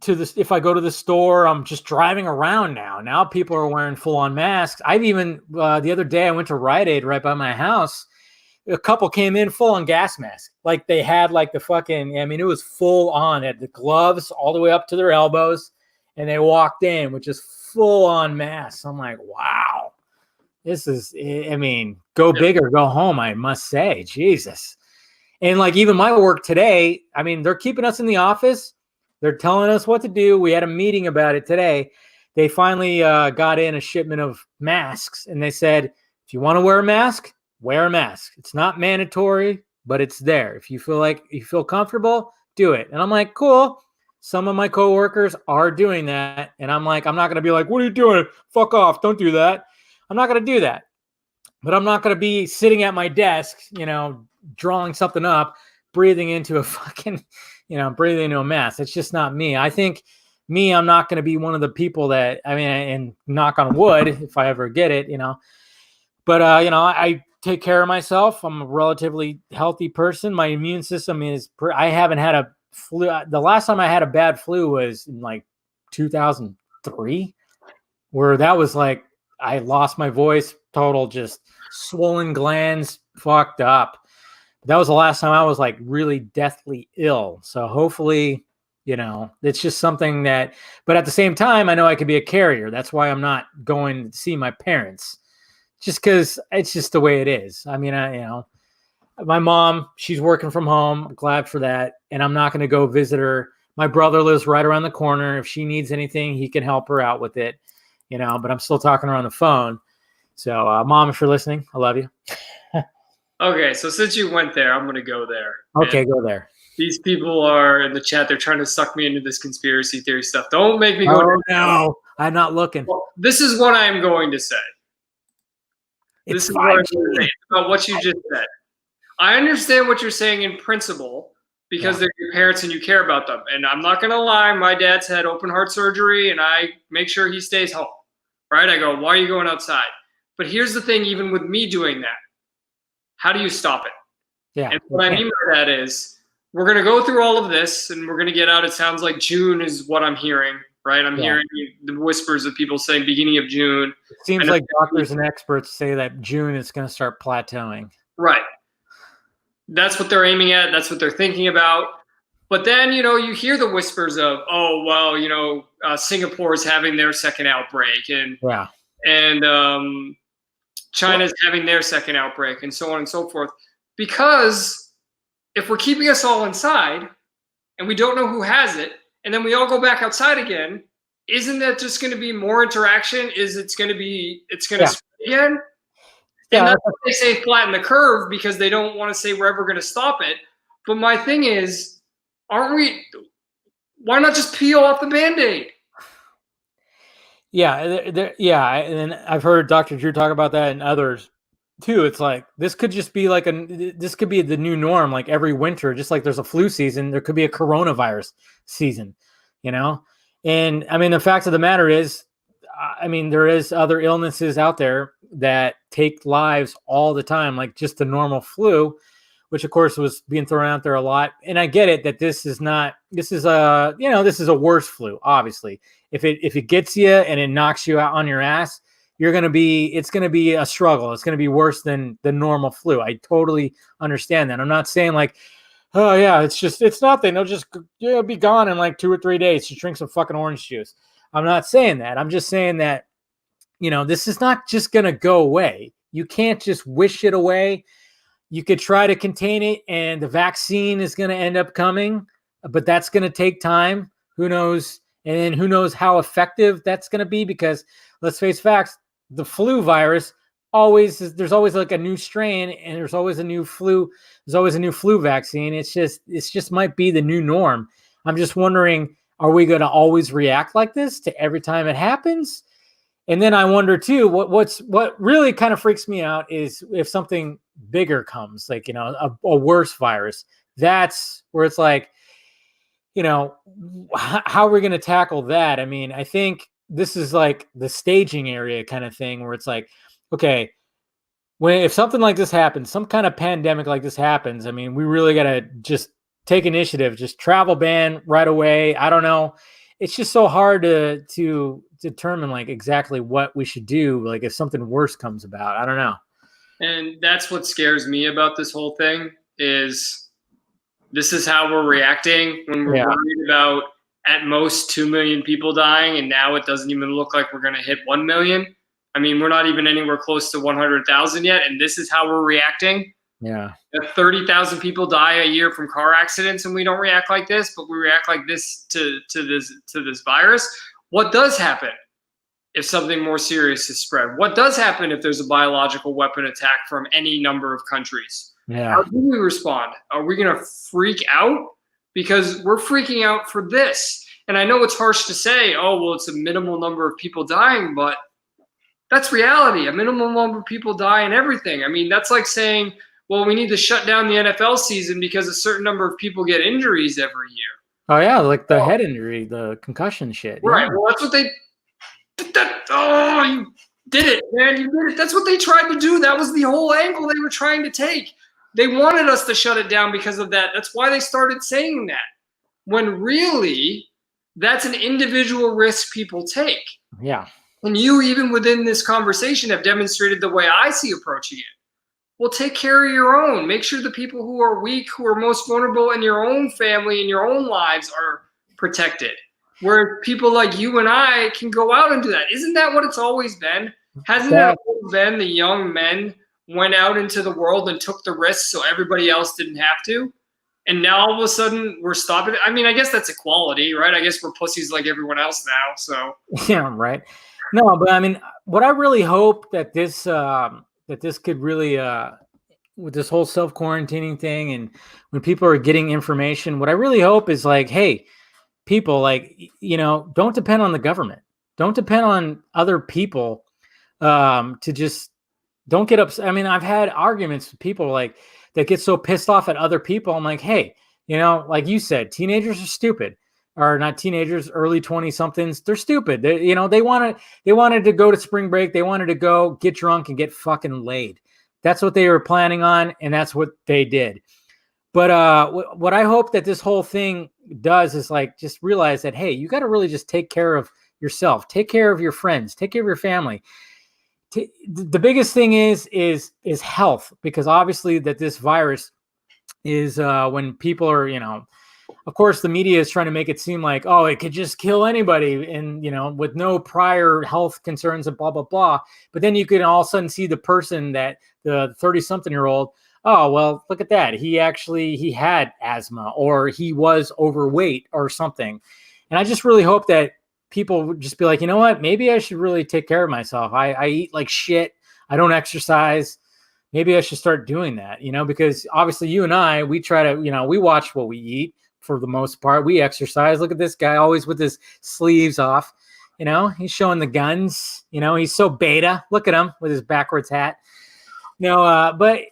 to this, if I go to the store, I'm just driving around now. Now people are wearing full on masks. I've even, the other day I went to Rite Aid right by my house. A couple came in full on gas mask. Like they had like the fucking, I mean, it was full on. They had the gloves all the way up to their elbows. And they walked in with just full on masks. I'm like, wow, this is, I mean, go big or go home, I must say. Jesus. And like even my work today, I mean, they're keeping us in the office. They're telling us what to do. We had a meeting about it today. They finally got in a shipment of masks. And they said, if you want to wear a mask, wear a mask. It's not mandatory, but it's there. If you feel like you feel comfortable, do it. And I'm like, cool. Some of my coworkers are doing that. And I'm like, I'm not going to be like, what are you doing? Fuck off. Don't do that. I'm not going to do that. But I'm not going to be sitting at my desk, you know, drawing something up, breathing into a fucking, you know, breathing into a mask. It's just not me. I think I'm not going to be one of the people that, I mean, and knock on wood, if I ever get it, you know, but, you know, I take care of myself. I'm a relatively healthy person. My immune system is, I haven't had a flu. The last time I had a bad flu was in like 2003, where that was like, I lost my voice, total just swollen glands, fucked up. That was the last time I was like really deathly ill. So hopefully, you know, it's just something that, but at the same time, I know I could be a carrier. That's why I'm not going to see my parents. Just because it's just the way it is. I mean, you know, my mom, she's working from home. I'm glad for that. And I'm not going to go visit her. My brother lives right around the corner. If she needs anything, he can help her out with it, you know, but I'm still talking to her on the phone. So, Mom, if you're listening, I love you. Okay, so since you went there, I'm going to go there. Okay, go there. These people are in the chat. They're trying to suck me into this conspiracy theory stuff. Don't make me go. Oh, no, I'm not looking. Well, this is what I am going to say. This is what I'm going to say about what you just said. I understand what you're saying in principle because they're your parents and you care about them. And I'm not going to lie, my dad's had open heart surgery and I make sure he stays home, right? I go, why are you going outside? But here's the thing, even with me doing that, how do you stop it? Yeah. And what I mean by that is we're going to go through all of this and we're going to get out. It sounds like June is what I'm hearing, right? I'm hearing the whispers of people saying beginning of June. It seems like doctors and experts say that June is going to start plateauing. Right. That's what they're aiming at. That's what they're thinking about. But then, you know, you hear the whispers of, oh, well, you know, Singapore is having their second outbreak and China's having their second outbreak and so on and so forth. Because if we're keeping us all inside and we don't know who has it, and then we all go back outside again, isn't that just going to be more interaction? It's going to spread again? And that's what they say flatten the curve because they don't want to say we're ever going to stop it. But my thing is, why not just peel off the Band-Aid? Yeah, and I've heard Dr. Drew talk about that and others too. It's like this could just be like this could be the new norm. Like every winter, just like there's a flu season, there could be a coronavirus season, you know. And I mean, the fact of the matter is, I mean, there is other illnesses out there that take lives all the time, like just the normal flu. which of course was being thrown out there a lot. And I get it that this is a worse flu. Obviously, if it gets you and it knocks you out on your ass, it's going to be a struggle. It's going to be worse than the normal flu. I totally understand that. I'm not saying like, oh yeah, it's nothing. They'll just be gone in like 2 or 3 days. Just drink some fucking orange juice. I'm not saying that. I'm just saying that, this is not just going to go away. You can't just wish it away. You could try to contain it, and the vaccine is going to end up coming, but that's going to take time. Who knows? And then who knows how effective that's going to be, because let's face facts, the flu virus there's always like a new strain, and there's always a new flu vaccine. It's just might be the new norm. I'm just wondering, are we going to always react like this to every time it happens? And then I wonder too, what really kind of freaks me out is if something bigger comes, like, a worse virus. That's where it's like, how are we going to tackle that? I mean, I think this is like the staging area kind of thing where it's like, okay, if something like this happens, some kind of pandemic like this happens, I mean, we really got to just take initiative, just travel ban right away. I don't know. It's just so hard to determine like exactly what we should do. Like if something worse comes about, I don't know. And that's what scares me about this whole thing is this is how we're reacting when we're worried about at most 2 million people dying. And now it doesn't even look like we're going to hit 1 million. I mean, we're not even anywhere close to 100,000 yet. And this is how we're reacting. Yeah. 30,000 people die a year from car accidents, and we don't react like this, but we react like this to this virus. What does happen if something more serious is spread? What does happen if there's a biological weapon attack from any number of countries? Yeah. How do we respond? Are we going to freak out? Because we're freaking out for this. And I know it's harsh to say, oh, well, it's a minimal number of people dying, but that's reality. A minimal number of people die in everything. I mean, that's like saying, well, we need to shut down the NFL season because a certain number of people get injuries every year. Oh, yeah, like the head injury, the concussion shit. Right. Yeah. Well, that's what you did it, man. You did it. That's what they tried to do. That was the whole angle they were trying to take. They wanted us to shut it down because of that. That's why they started saying that. When really, that's an individual risk people take. Yeah. And you, even within this conversation, have demonstrated the way I see approaching it. Well, take care of your own. Make sure the people who are weak, who are most vulnerable in your own family, in your own lives are protected. Where people like you and I can go out and do that. Isn't that what it's always been? Hasn't that always been the young men went out into the world and took the risks so everybody else didn't have to? And now all of a sudden we're stopping it. I mean, I guess that's equality, right? I guess we're pussies like everyone else now. So yeah, right. No, but I mean, what I really hope that this could really with this whole self-quarantining thing, and when people are getting information, what I really hope is like, hey, people, like, don't depend on the government. Don't depend on other people to just don't get upset. I mean, I've had arguments with people like that get so pissed off at other people. I'm like, hey, like you said, teenagers are stupid. Or not teenagers, early 20-somethings. They're stupid. They wanted to go to spring break. They wanted to go get drunk and get fucking laid. That's what they were planning on, and that's what they did. But what I hope that this whole thing does is like just realize that, hey, you got to really just take care of yourself, take care of your friends, take care of your family. The biggest thing is health, because obviously that this virus is when people are, of course, the media is trying to make it seem like, oh, it could just kill anybody and, with no prior health concerns and blah, blah, blah. But then you can all of a sudden see the person that the 30-something-year-old, oh, well, look at that. He had asthma, or he was overweight or something. And I just really hope that people would just be like, you know what, maybe I should really take care of myself. I eat like shit. I don't exercise. Maybe I should start doing that, because obviously you and I, we try to, we watch what we eat. For the most part, we exercise. Look at this guy, always with his sleeves off. He's showing the guns. He's so beta. Look at him with his backwards hat. But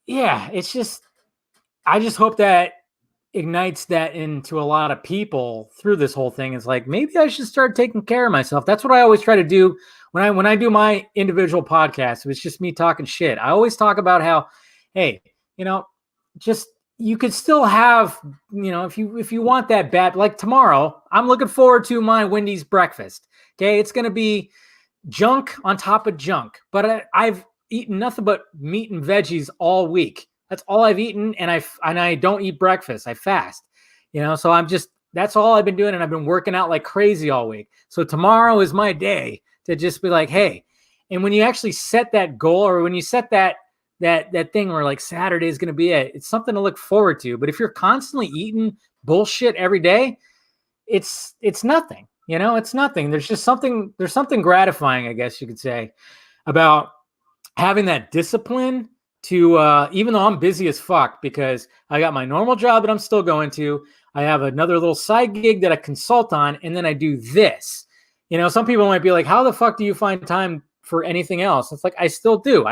yeah, it's just, I just hope that ignites that into a lot of people through this whole thing. It's like, maybe I should start taking care of myself. That's what I always try to do when I do my individual podcast. It's just me talking shit. I always talk about how, hey, just you could still have, if you want that bad, like tomorrow, I'm looking forward to my Wendy's breakfast. Okay, it's gonna be junk on top of junk, but I've eaten nothing but meat and veggies all week. That's all I've eaten, and I don't eat breakfast. I fast, so that's all I've been doing, and I've been working out like crazy all week. So tomorrow is my day to just be like, hey. And when you actually set that goal, or when you set that thing where like Saturday is going to be it's something to look forward to. But if you're constantly eating bullshit every day, it's nothing. It's nothing. There's something gratifying, I guess you could say, about having that discipline to, even though I'm busy as fuck because I got my normal job that I'm still going to, I have another little side gig that I consult on, and then I do this. Some people might be like, how the fuck do you find time for anything else? It's like, I still do.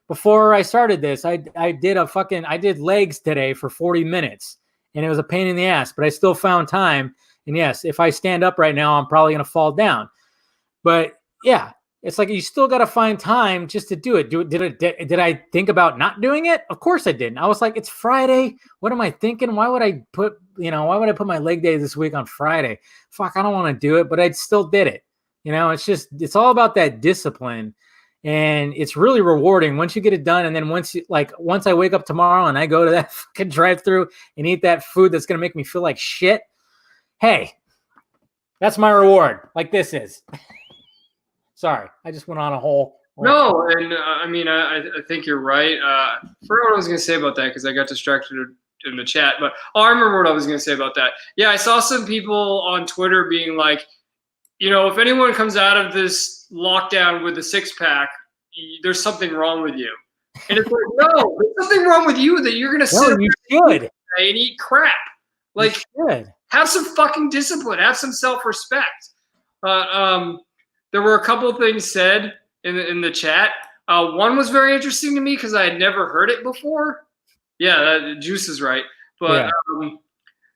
Before I started this, I did legs today for 40 minutes, and it was a pain in the ass, but I still found time. And yes, if I stand up right now, I'm probably going to fall down. But yeah, it's like you still got to find time just to do it. Did I think about not doing it? Of course I didn't. I was like, it's Friday. What am I thinking? Why would I put my leg day this week on Friday? Fuck, I don't want to do it, but I still did it. It's all about that discipline. And it's really rewarding once you get it done. And then once I wake up tomorrow and I go to that fucking drive-thru and eat that food that's going to make me feel like shit. Hey, that's my reward. Like this is. Sorry, I just went on a whole. No, and I think you're right. I forgot what I was going to say about that because I got distracted in the chat. But I remember what I was going to say about that. Yeah, I saw some people on Twitter being like, if anyone comes out of this lockdown with a six-pack, there's something wrong with you. And it's like, no, there's something wrong with you that you're going to sit and eat crap. Like, have some fucking discipline. Have some self-respect. There were a couple of things said in the chat. One was very interesting to me because I had never heard it before. Yeah, Juice is right. But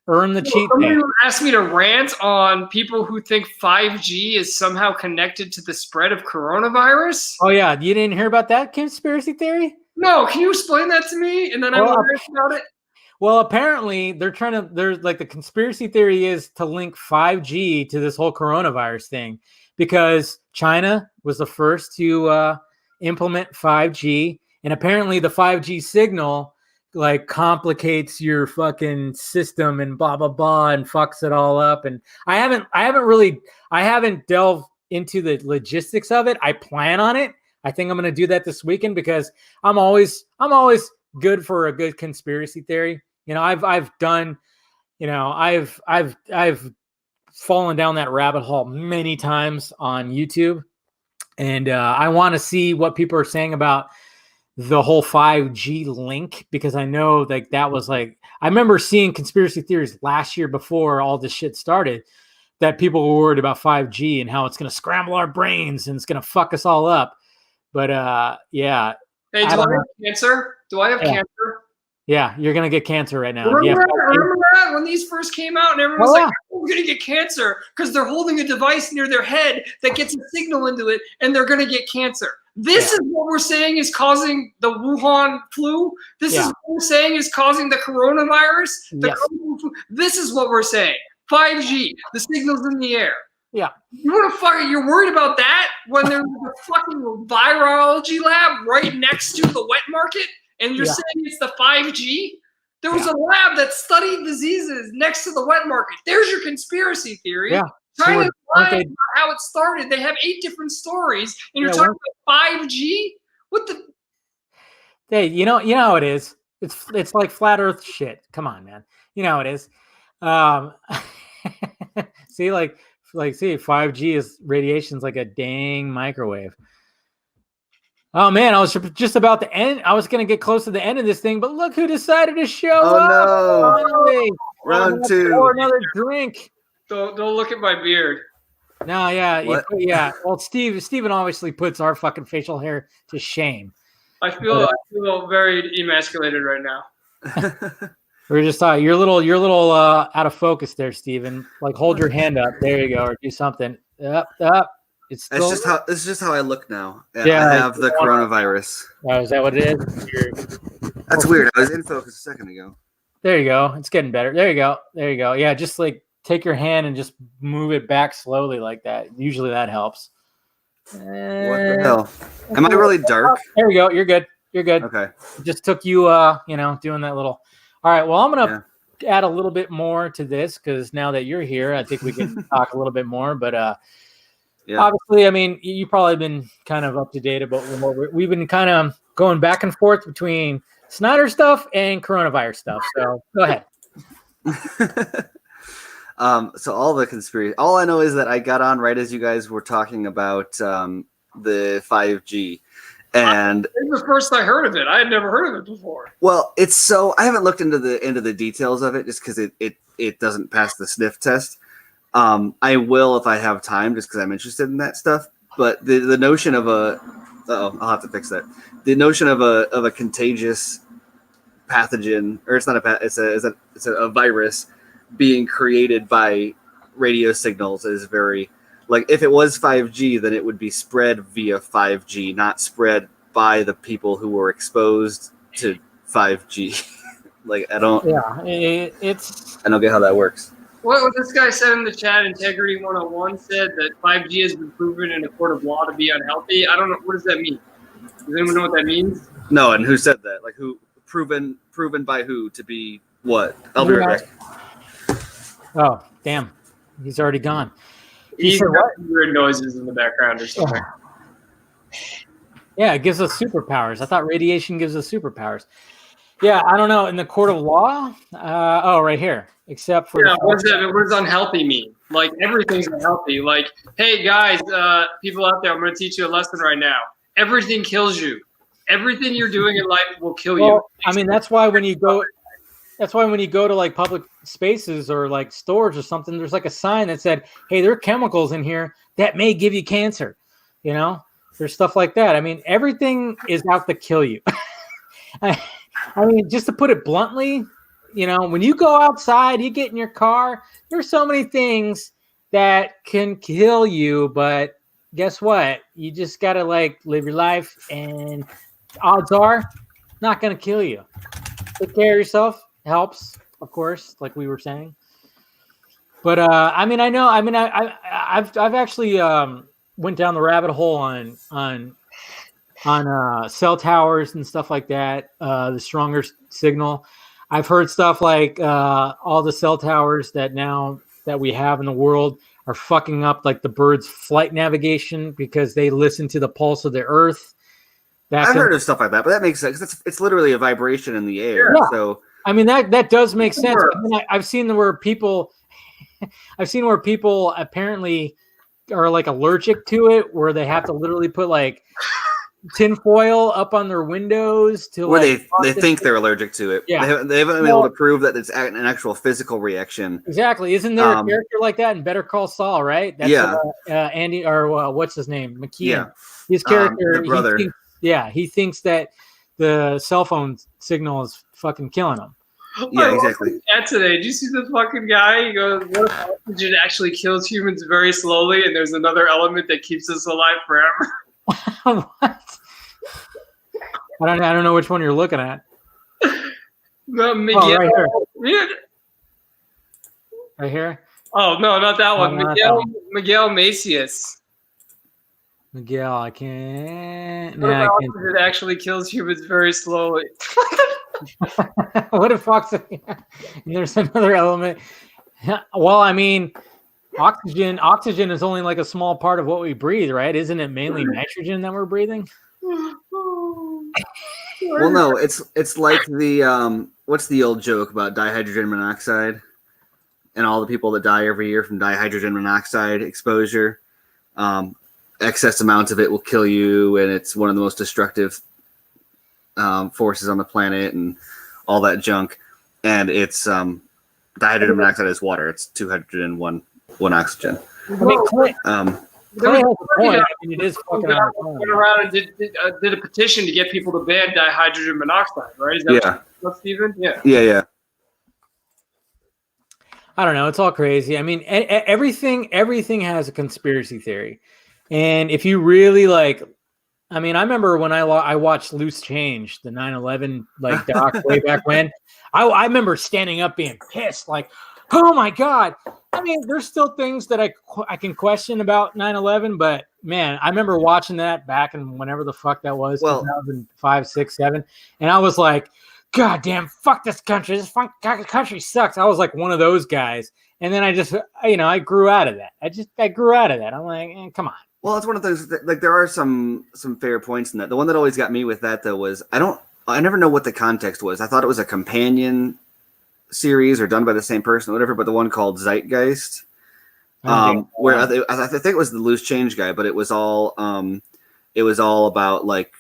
earn the cheat day. Somebody asked me to rant on people who think 5G is somehow connected to the spread of coronavirus. Oh yeah, you didn't hear about that conspiracy theory? No, can you explain that to me? And then I will rant about it. Well, apparently there's like the conspiracy theory is to link 5G to this whole coronavirus thing because China was the first to implement 5G, and apparently the 5G signal like complicates your fucking system and blah blah blah and fucks it all up. And I haven't delved into the logistics of it. I plan on it. I think I'm going to do that this weekend because I'm always good for a good conspiracy theory. I've fallen down that rabbit hole many times on YouTube, and I want to see what people are saying about the whole 5G link, because I know like that was like, I remember seeing conspiracy theories last year before all this shit started that people were worried about 5G and how it's going to scramble our brains and it's going to fuck us all up. But yeah. Hey, do I have cancer? Do I have cancer? Yeah, you're going to get cancer right now. Remember that when these first came out and everyone was like, we're going to get cancer because they're holding a device near their head that gets a signal into it and they're going to get cancer. This is what we're saying is causing the Wuhan flu. This is what we're saying is causing the coronavirus. This is what we're saying. 5G, the signal's in the air. Yeah. You're worried about that when there's a fucking virology lab right next to the wet market and you're saying it's the 5G? There was a lab that studied diseases next to the wet market. There's your conspiracy theory. Yeah. China's lying about how it started. They have 8 different stories, and you're talking about 5G? What the? Hey, you know how it is. It's like flat Earth shit. Come on, man. You know how it is. See, like 5G is radiation's like a dang microwave. Oh man, I was just about to end. I was gonna get close to the end of this thing, but look who decided to show up. No. Round 2. Or another drink. Don't look at my beard. No, yeah. Well, Steven obviously puts our fucking facial hair to shame. I feel very emasculated right now. We're just talking. You're a little out of focus there, Steven. Like hold your hand up. There you go, or do something. Up. It's just how I look now. Yeah, I have the coronavirus. Oh, is that what it is? That's weird. I was in focus a second ago. There you go. It's getting better. There you go. There you go. Yeah, just like take your hand and just move it back slowly like that. Usually that helps. What the hell? Am I really dark? There you go. You're good. You're good. Okay. It just took you, doing that little. All right. Well, I'm gonna add a little bit more to this because now that you're here, I think we can talk a little bit more. But obviously, I mean, you probably been kind of up to date about what we've been kind of going back and forth between Snyder stuff and coronavirus stuff. So go ahead. So all the conspiracy. All I know is that I got on right as you guys were talking about the 5G. And it was the first I heard of it. I had never heard of it before. Well, it's so I haven't looked into the details of it just because it doesn't pass the sniff test. I will if I have time, just because I'm interested in that stuff. But the notion of I'll have to fix that. The notion of a contagious pathogen, or it's not it's a virus being created by radio signals is very. Like, if it was 5G, then it would be spread via 5G, not spread by the people who were exposed to 5G. Like, I don't get how that works. What this guy said in the chat, Integrity 101, said that 5G has been proven in a court of law to be unhealthy. I don't know. What does that mean? Does anyone know what that means? No, and who said that? Like, who proven by who to be what? I'll be right back. Oh, damn. He's already gone. He's got weird noises in the background or something. Yeah, it gives us superpowers. I thought radiation gives us superpowers. Yeah, I don't know. In the court of law? Right here. Except for what does unhealthy mean? Like, everything's unhealthy. Like, hey guys, people out there, I'm going to teach you a lesson right now. Everything kills you. Everything you're doing in life will kill you. I mean, that's why when you go to like public spaces or like stores or something, there's like a sign that said, hey, there are chemicals in here that may give you cancer. You know, there's stuff like that. I mean, everything is out to kill you. I mean, just to put it bluntly, you know, when you go outside, you get in your car, there's so many things that can kill you, but guess what? You just got to like live your life, and odds are not going to kill you. Take care of yourself. Helps, of course, like we were saying. But I've actually went down the rabbit hole on cell towers and stuff like that. The stronger signal. I've heard stuff like all the cell towers that we have in the world are fucking up like the birds' flight navigation because they listen to the pulse of the earth. I've heard of stuff like that, but that makes sense. It's literally a vibration in the air. Yeah. So I mean that does make sense. I mean, I've seen where people apparently are like allergic to it, where they have to literally put like tinfoil up on their windows to where they think they're allergic to it. Yeah, they haven't been able to prove that it's an actual physical reaction. Exactly. Isn't there a character like that in Better Call Saul? Right. That's Andy or what's his name? McKeon. Yeah. His character. The brother. He thinks that the cell phone signal is fucking killing him. Yeah, exactly. Yeah, today, did you see the fucking guy? He goes, "What if oxygen actually kills humans very slowly, and there's another element that keeps us alive forever?" What? I don't know which one you're looking at. Miguel. Right here. Right here? Oh no, not that one. Miguel Macias. Miguel, I can't. It actually kills humans very slowly. What if oxygen? There's another element. Well, I mean, oxygen is only like a small part of what we breathe, right? Isn't it mainly nitrogen that we're breathing? Well, no, it's like the what's the old joke about dihydrogen monoxide and all the people that die every year from dihydrogen monoxide exposure. Excess amounts of it will kill you, and it's one of the most destructive forces on the planet and all that junk. And it's dihydrogen monoxide is water. It's 2 hydrogen, one oxygen. Clay has a point. I mean, it is fucking out of went around and did a petition to get people to ban dihydrogen monoxide, right? Is that what Stephen? Yeah. Yeah. I don't know. It's all crazy. I mean, everything has a conspiracy theory. And if you really like I mean, I remember when I watched Loose Change, the 9/11 like doc way back when. I remember standing up being pissed, like, oh my god. I mean, there's still things that I can question about 9/11, but man, I remember watching that back in whenever the fuck that was, Well, 2005, 6, 7, and I was like, God damn, fuck this country. This country sucks. I was like one of those guys, and then I just, I grew out of that. I grew out of that. I'm like, come on. Well, it's one of those like there are some fair points in that. The one that always got me with that though was I never know what the context was. I thought it was a companion series or done by the same person or whatever, but the one called Zeitgeist, where I think it was the Loose Change guy, but it was all about like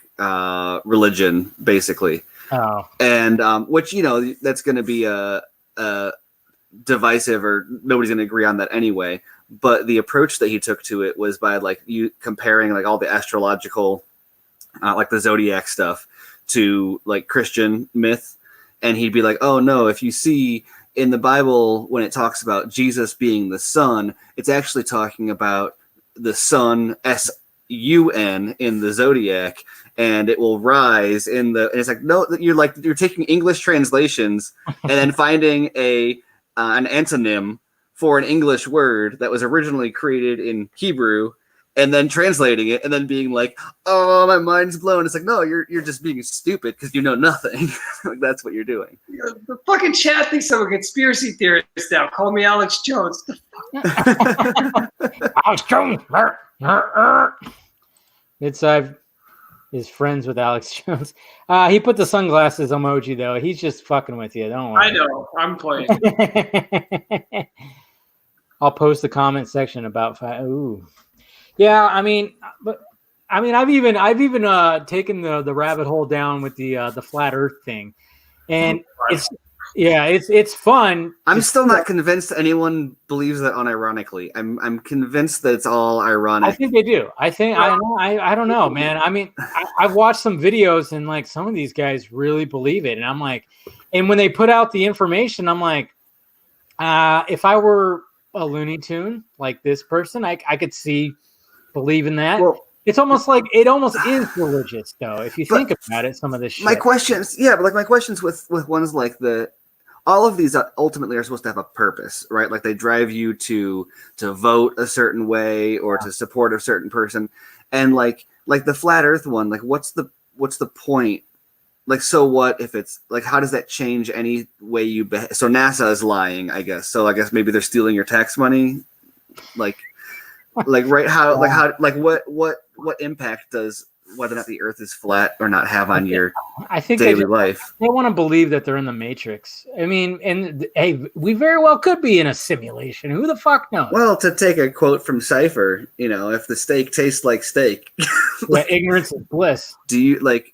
religion basically. Oh, and which that's going to be a divisive, or nobody's going to agree on that anyway. But the approach that he took to it was by like you comparing like all the astrological, like the zodiac stuff, to like Christian myth, and he'd be like, "Oh no, if you see in the Bible when it talks about Jesus being the sun, it's actually talking about the sun SUN in the zodiac, and it will rise in the." And it's like, no, you're taking English translations and then finding an antonym for an English word that was originally created in Hebrew, and then translating it, and then being like, "Oh, my mind's blown." It's like, no, you're just being stupid because you know nothing. Like that's what you're doing. The fucking chat thinks I'm a conspiracy theorist now. Call me Alex Jones. Alex Jones. It's is friends with Alex Jones. He put the sunglasses emoji though. He's just fucking with you. Don't worry. I know. I'm playing. I'll post the comment section about ooh. Yeah, I mean, I've even taken the rabbit hole down with the flat Earth thing, and it's fun. I'm still not convinced anyone believes that unironically. I'm convinced that it's all ironic. I think they do. I don't know, man. I mean, I've watched some videos, and like some of these guys really believe it, and I'm like, and when they put out the information, I'm like, if I were a Looney Tune like this person, I could see believing that. Well, it's almost like it almost is religious though, if you think about it. Some of this shit. My questions with ones like all of these ultimately are supposed to have a purpose, right? Like they drive you to vote a certain way or to support a certain person, and like the flat Earth one, like what's the point? Like, so what if it's like, how does that change any way you behave? So NASA is lying, I guess. So I guess maybe they're stealing your tax money. Like right. What impact does whether or not the Earth is flat or not have on your daily life? They want to believe that they're in the Matrix. I mean, and hey, we very well could be in a simulation. Who the fuck knows? Well, to take a quote from Cypher, if the steak tastes like steak, ignorance is bliss. Do you like?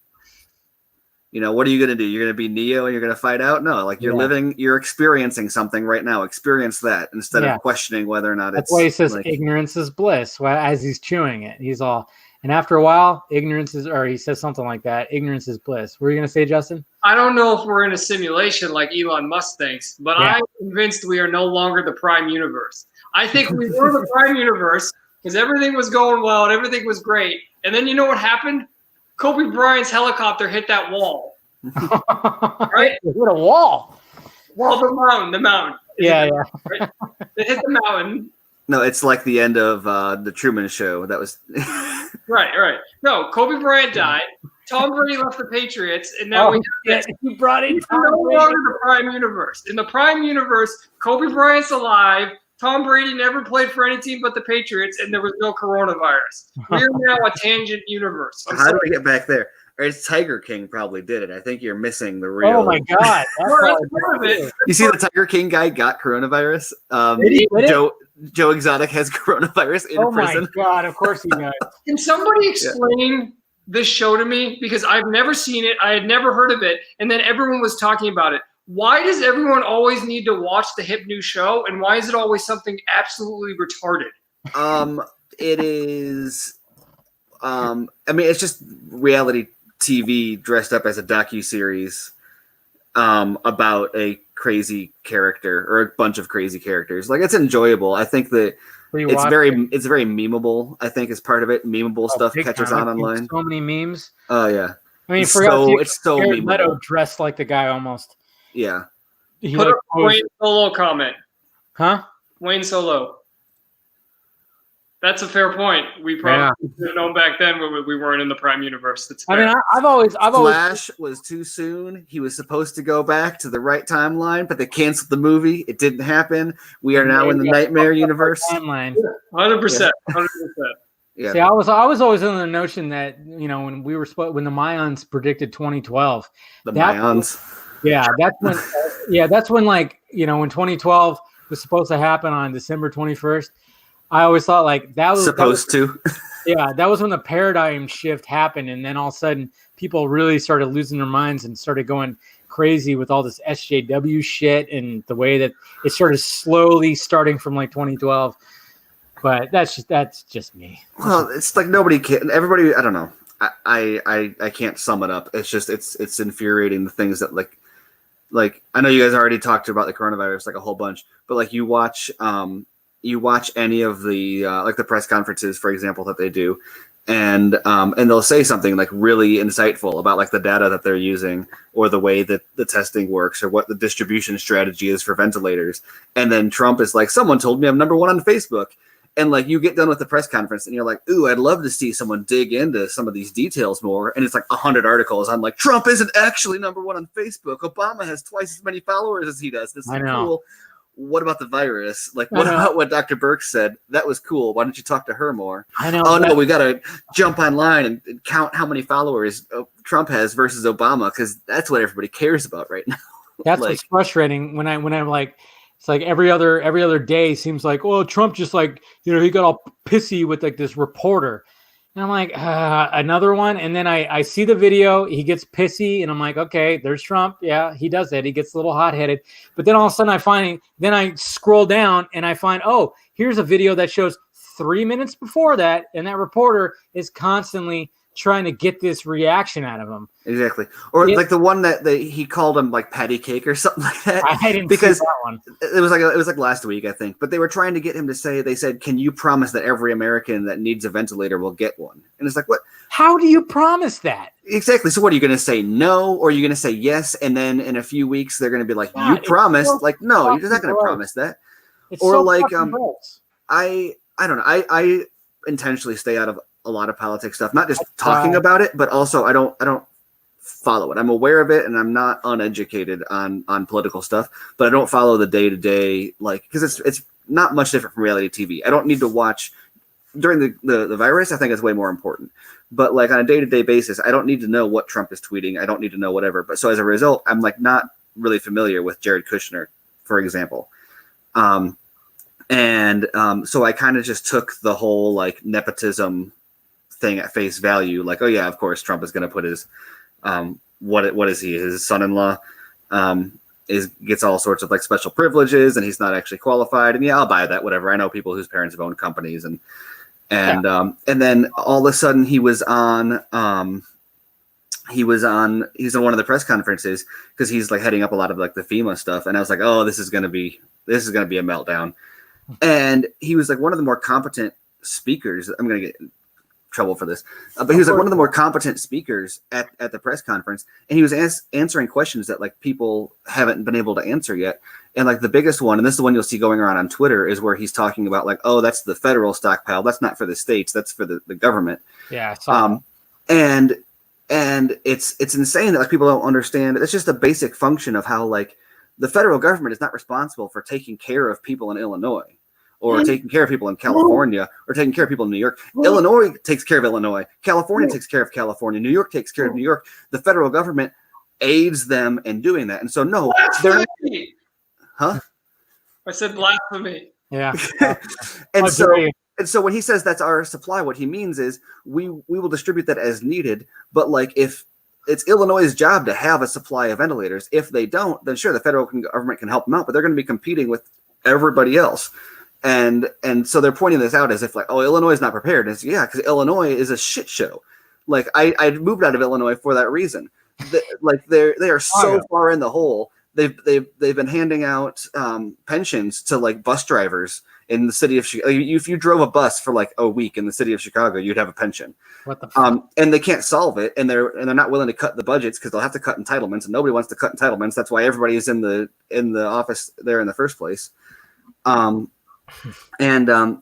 What are you going to do? You're going to be Neo and you're going to fight out? No, like you're experiencing something right now. Experience that instead of questioning whether or not That's why he says like, ignorance is bliss. Well, as he's chewing it, he's all, and after a while, he says something like that. Ignorance is bliss. What are you going to say, Justin? I don't know if we're in a simulation like Elon Musk thinks, but I'm convinced we are no longer the prime universe. I think we were the prime universe because everything was going well and everything was great. And then you know what happened? Kobe Bryant's helicopter hit that wall. Right? It hit a wall. Well, the mountain. Yeah. Right? It hit the mountain. No, it's like the end of the Truman Show. That was right. No, Kobe Bryant died. Tom Brady left the Patriots, and now he brought in Tom no Brady. longer the prime universe. In the prime universe, Kobe Bryant's alive. Tom Brady never played for any team but the Patriots, and there was no coronavirus. We're now a tangent universe. How do we get back there? Or it's Tiger King probably did it. I think you're missing the real. Oh my god! You see, the Tiger King guy got coronavirus. Joe Exotic has coronavirus in prison. Oh my god! Of course he does. Can somebody explain this show to me? Because I've never seen it. I had never heard of it, and then everyone was talking about it. Why does everyone always need to watch the hip new show, and why is it always something absolutely retarded? It is. I mean, it's just reality TV dressed up as a docuseries about a crazy character or a bunch of crazy characters. Like, it's enjoyable. I think that it's very memeable. I think is part of it. Memeable stuff catches on online. So many memes. Oh yeah. I mean, it's so Jared memeable. Leto dressed like the guy almost. Yeah. Put a Wayne Solo comment. Huh? Wayne Solo. That's a fair point. We probably should have known back then when we weren't in the Prime universe. That's fair. I mean, I've always Flash was too soon. He was supposed to go back to the right timeline, but they canceled the movie. It didn't happen. We are now in the Nightmare universe. Timeline. 100%. 100%. Yeah. See, I was always under the notion that when when the Mayans predicted 2012, Mayans. Yeah, that's when when 2012 was supposed to happen on December 21st. I always thought that was supposed to. Yeah, that was when the paradigm shift happened, and then all of a sudden people really started losing their minds and started going crazy with all this SJW shit and the way that it started slowly starting from 2012. But that's just me. Well, it's nobody can. Everybody, I don't know. I can't sum it up. It's just it's infuriating the things that like I know you guys already talked about the coronavirus a whole bunch, but you watch any of the the press conferences, for example, that they do, and they'll say something really insightful about the data that they're using or the way that the testing works or what the distribution strategy is for ventilators. And then Trump is someone told me I'm number one on Facebook. And you get done with the press conference and you're like, ooh, I'd love to see someone dig into some of these details more. And it's 100 articles on Trump isn't actually number one on Facebook. Obama has twice as many followers as he does. This is cool. What about the virus? What about what Dr. Birx said? That was cool. Why don't you talk to her more? I know. Oh, no, we got to jump online and count how many followers Trump has versus Obama because that's what everybody cares about right now. That's what's frustrating when I'm it's every other day seems Trump just he got all pissy with this reporter. And I'm another one. And then I see the video, he gets pissy and I'm okay, there's Trump. Yeah, he does that. He gets a little hot-headed. But then all of a sudden I scroll down and I find, here's a video that shows 3 minutes before that. And that reporter is constantly trying to get this reaction out of him. Exactly. Or the one that he called him patty cake or something like that. I didn't see that one. It was last week, I think. But they were trying to get him to say, they said, can you promise that every American that needs a ventilator will get one? And it's what? How do you promise that? Exactly. So what, are you going to say no? Or are you going to say yes? And then in a few weeks, they're going to be you promised. No, you're not going to promise that. It's or so I don't know. I intentionally stay out of a lot of politics stuff, not just talking about it, but also I don't follow it. I'm aware of it and I'm not uneducated on political stuff, but I don't follow the day-to-day, because it's not much different from reality TV. I don't need to watch during the virus. I think it's way more important, but on a day-to-day basis, I don't need to know what Trump is tweeting. I don't need to know whatever. But so as a result, I'm not really familiar with Jared Kushner, for example. So I kind of just took the whole nepotism thing at face value, oh yeah, of course Trump is going to put his what is he, his son-in-law gets all sorts of special privileges and he's not actually qualified, and yeah, I'll buy that, whatever. I know people whose parents have owned companies and then all of a sudden he was on one of the press conferences because he's heading up a lot of the FEMA stuff, and I was oh, this is going to be a meltdown. And he was one of the more competent speakers. I'm going to get trouble for this, but he was one of the more competent speakers at the press conference, and he was answering questions that people haven't been able to answer yet. And the biggest one, and this is the one you'll see going around on Twitter, is where he's talking about oh, that's the federal stockpile, that's not for the states, that's for the government. Yeah. And it's insane that people don't understand. It's just a basic function of how the federal government is not responsible for taking care of people in Illinois, or taking care of people in California, or taking care of people in New York. Illinois takes care of Illinois. California takes care of California. New York takes care of New York. The federal government aids them in doing that. And so, no, they're... Huh? I said blasphemy. Yeah. And so when he says that's our supply, what he means is we will distribute that as needed. But if it's Illinois' job to have a supply of ventilators, if they don't, then sure, the federal government can help them out, but they're going to be competing with everybody else. And so they're pointing this out as if oh, Illinois is not prepared. And it's, yeah, because Illinois is a shit show. I moved out of Illinois for that reason. They are so far in the hole they've been handing out pensions to like bus drivers in the city of Chicago. If you drove a bus for like a week in the city of Chicago, you'd have a pension. What the fuck? And they can't solve it, and they're not willing to cut the budgets because they'll have to cut entitlements, and nobody wants to cut entitlements. That's why everybody is in the office there in the first place. Yeah,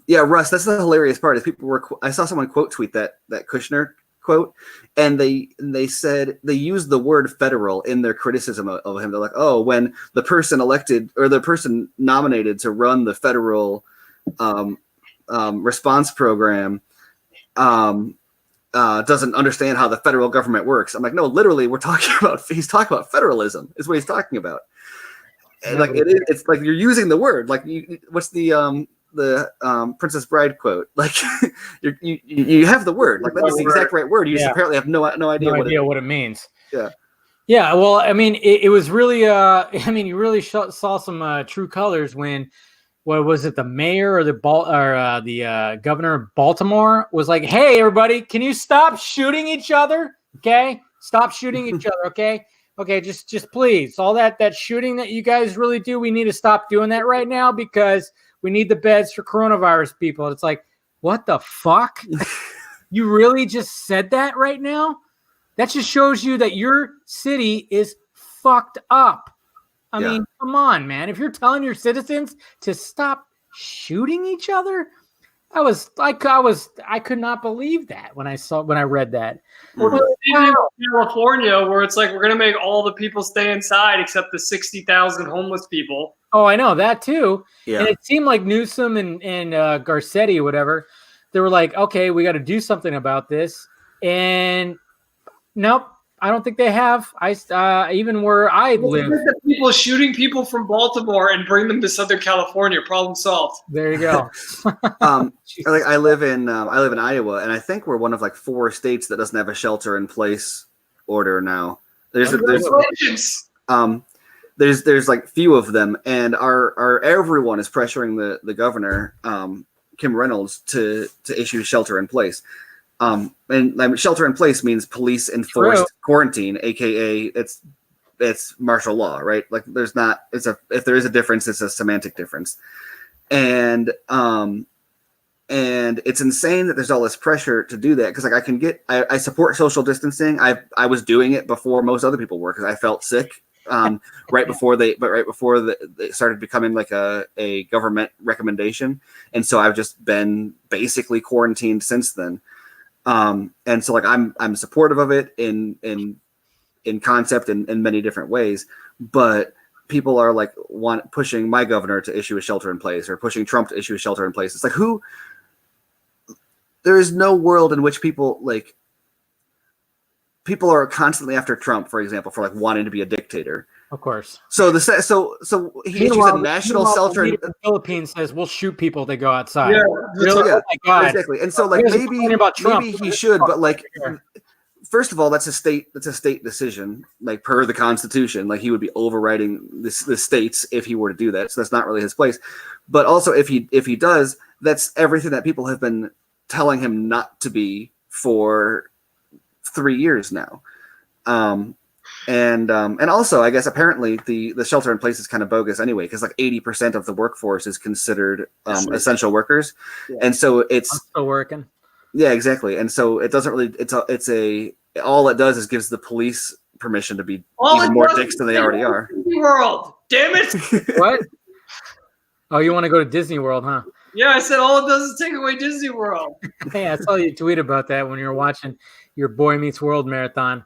Russ, that's the hilarious part. Is I saw someone tweet that Kushner quote, and they said they used the word federal in their criticism of him. They're like, oh, when the person elected or the person nominated to run the federal response program doesn't understand how the federal government works. I'm like, no, literally, he's talking about federalism is what he's talking about. And like it's like you're using the word like what's the Princess Bride quote, like you have the word, like that is the exact right word, you just apparently have no idea what it means. Yeah, well, I mean, it was really I mean, you really saw some true colors when, what was it, the mayor or the governor of Baltimore was like, hey everybody, can you stop shooting each other? Okay, stop shooting each other. Okay, just please, all that shooting that you guys really do, we need to stop doing that right now because we need the beds for coronavirus people. It's like, what the fuck? You really just said that right now? That just shows you that your city is fucked up. I mean, come on, man. If you're telling your citizens to stop shooting each other, I could not believe that when I read that. Well, in California, where it's like we're gonna make all the people stay inside except the 60,000 homeless people. Oh, I know that too. Yeah. And it seemed like Newsom and Garcetti or whatever, they were like, okay, we got to do something about this. And nope, I don't think they have. Even where I live, people shooting people from Baltimore and bring them to Southern California. Problem solved. There you go. I live in Iowa, and I think we're one of like 4 states that doesn't have a shelter-in-place order now. There's like few of them, and our everyone is pressuring the governor, Kim Reynolds, to issue shelter-in-place. And shelter in place means police enforced quarantine, aka it's martial law, right? Like if there is a difference, it's a semantic difference. And it's insane that there's all this pressure to do that because like I support social distancing. I was doing it before most other people were because I felt sick right before they started becoming like a government recommendation, and so I've just been basically quarantined since then. And so like I'm supportive of it in concept in many different ways, but people are like pushing my governor to issue a shelter in place or pushing Trump to issue a shelter in place. It's like there is no world in which people are constantly after Trump, for example, for like wanting to be a dictator. Of course. So he issues a national shelter. The Philippines says we'll shoot people that go outside. Yeah, really? Yeah, oh my God. Exactly. And so like maybe he should, but like first of all, that's a state decision, like per the Constitution. Like he would be overriding the states if he were to do that. So that's not really his place. But also if he does, that's everything that people have been telling him not to be for 3 years now. And also, I guess apparently the shelter in place is kind of bogus anyway, because like 80% of the workforce is considered essential workers, and so it's I'm still working. Yeah, exactly. And so it doesn't really. All it does is gives the police permission to be even more dicks than they already are. Disney World, damn it! What? Oh, you want to go to Disney World, huh? Yeah, I said all it does is take away Disney World. Hey, I saw you tweet about that when you were watching your Boy Meets World marathon.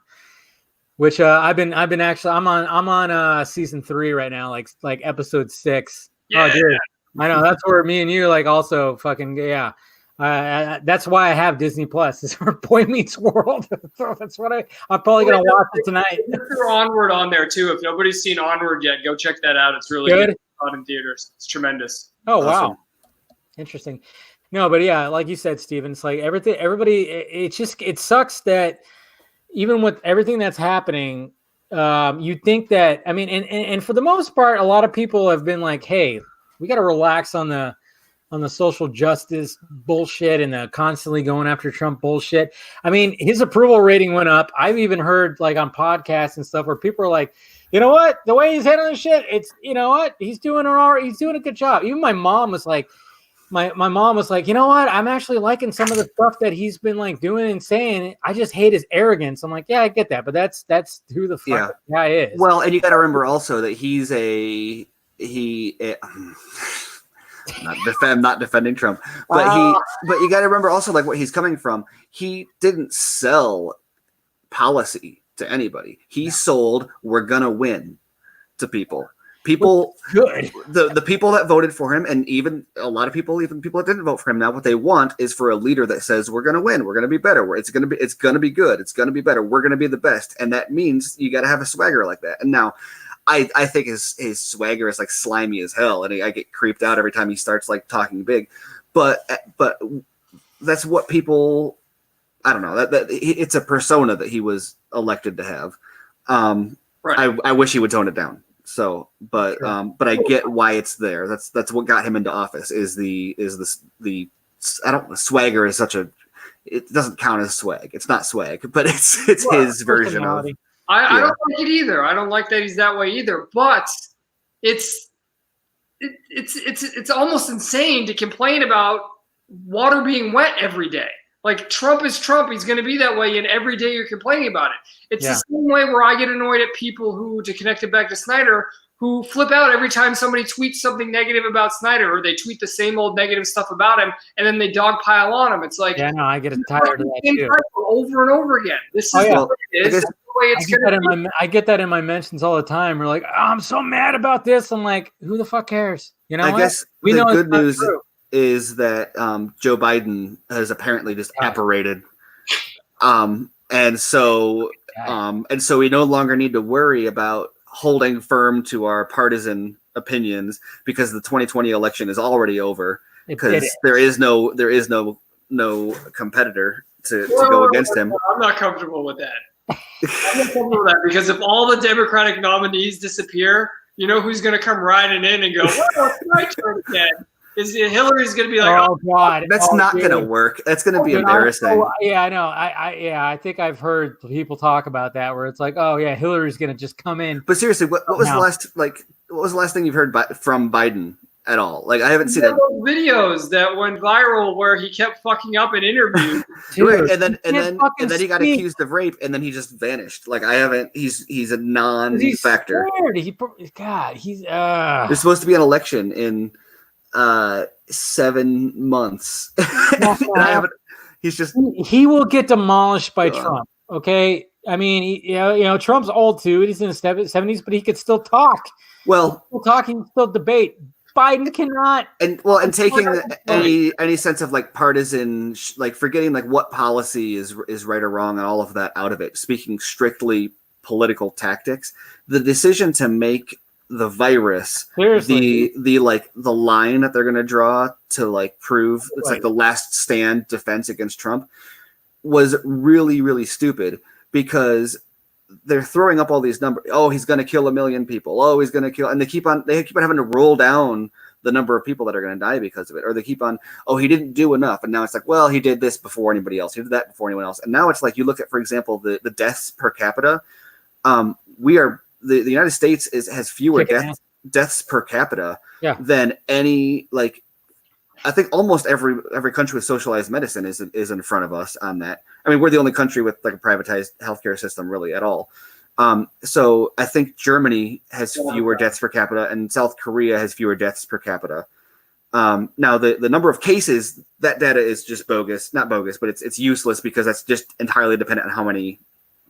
Which I'm on season 3 right now, like episode 6. Yeah. Oh, dude, I know that's where me and you like also fucking that's why I have Disney Plus. Is where Boy Meets World. So that's what I'm probably gonna watch it tonight. Throw Onward on there too. If nobody's seen Onward yet, go check that out. It's really good. Out in theaters. It's tremendous. Oh wow, interesting. No, but yeah, like you said, Steven, it's like everybody. It sucks that. Even with everything that's happening, you think that, I mean, and for the most part, a lot of people have been like, hey, we got to relax on the social justice bullshit and the constantly going after Trump bullshit. I mean, his approval rating went up. I've even heard like on podcasts and stuff where people are like, you know what? The way he's handling shit, it's you know what? He's doing he's doing a good job. Even my mom was like, my mom was like, you know what? I'm actually liking some of the stuff that he's been like doing and saying. I just hate his arrogance. I'm like, yeah, I get that, but that's who the fuck the guy is. Well, and you got to remember also that not defending Trump, but but you got to remember also like what he's coming from. He didn't sell policy to anybody. He sold "we're gonna win" to people. People good. The people that voted for him, and even a lot of people, even people that didn't vote for him, now what they want is for a leader that says we're gonna win, we're gonna be better, it's gonna be good, it's gonna be better, we're gonna be the best, and that means you got to have a swagger like that. And now, I think his swagger is like slimy as hell, and I get creeped out every time he starts like talking big, but that's what people. I don't know that it's a persona that he was elected to have. Right. I wish he would tone it down. So, but I get why it's there. That's what got him into office. Swagger is such a. It doesn't count as swag. It's not swag, but it's his version of. I don't like it either. I don't like that he's that way either. But it's almost insane to complain about water being wet every day. Like Trump is Trump. He's going to be that way, and every day you're complaining about it. It's the same way where I get annoyed at people who, to connect it back to Snyder, who flip out every time somebody tweets something negative about Snyder, or they tweet the same old negative stuff about him, and then they dogpile on him. It's like, yeah, no, I get tired of that too. Over and over again. This is what it is. That's the way it's going to be. I get that in my mentions all the time. We're like, oh, I'm so mad about this. I'm like, who the fuck cares? You know, I guess we know good news is that Joe Biden has apparently just apparated, and so we no longer need to worry about holding firm to our partisan opinions because the 2020 election is already over because there is no competitor to go against him. I'm not comfortable with that. I'm not comfortable with that because if all the Democratic nominees disappear, you know who's going to come riding in and go, well, it's my turn again. Hillary's going to be like, oh God, that's not going to work. That's going to be embarrassing. Yeah, I know. I think I've heard people talk about that where it's like, oh yeah, Hillary's going to just come in. But seriously, what was the last thing you've heard from Biden at all? Like I haven't seen it. Videos that went viral where he kept fucking up in interviews. Right, and then he got accused of rape, and then he just vanished. Like I haven't. He's a non-factor. There's supposed to be an election in 7 months. He will get demolished by Trump. Okay. I mean, Trump's old too. He's in his 70s, but he could still talk. Well, he can still debate. Biden cannot. And taking any sense of like partisan, like forgetting like what policy is right or wrong and all of that out of it, speaking strictly political tactics, the decision to make the virus the line that they're going to draw to like prove it's like the last stand defense against Trump was really, really stupid because they're throwing up all these numbers. Oh, he's going to kill 1 million people. Oh, he's going to kill, and they keep on having to roll down the number of people that are going to die because of it, or they keep on, oh, he didn't do enough, and now it's like, well, he did this before anybody else, he did that before anyone else, and now it's like you look at, for example, the deaths per capita. The United States has fewer deaths per capita than any, like, I think almost every country with socialized medicine is in front of us on that. I mean, we're the only country with like a privatized healthcare system really at all. So I think Germany has fewer deaths per capita and South Korea has fewer deaths per capita. Now the number of cases, that data is just not bogus, but it's useless because that's just entirely dependent on how many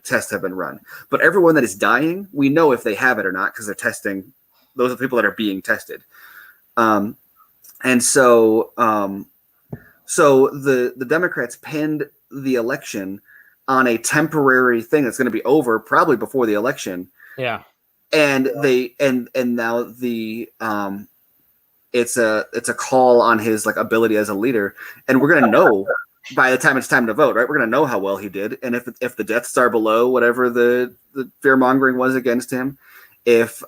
tests have been run. But everyone that is dying, we know if they have it or not because they're testing. Those are the people that are being tested. And so the Democrats pinned the election on a temporary thing that's going to be over probably before the election. Yeah. And now it's a call on his like ability as a leader, and we're going to know by the time it's time to vote, right? We're going to know how well he did, and if the deaths are below whatever the fear mongering was against him, if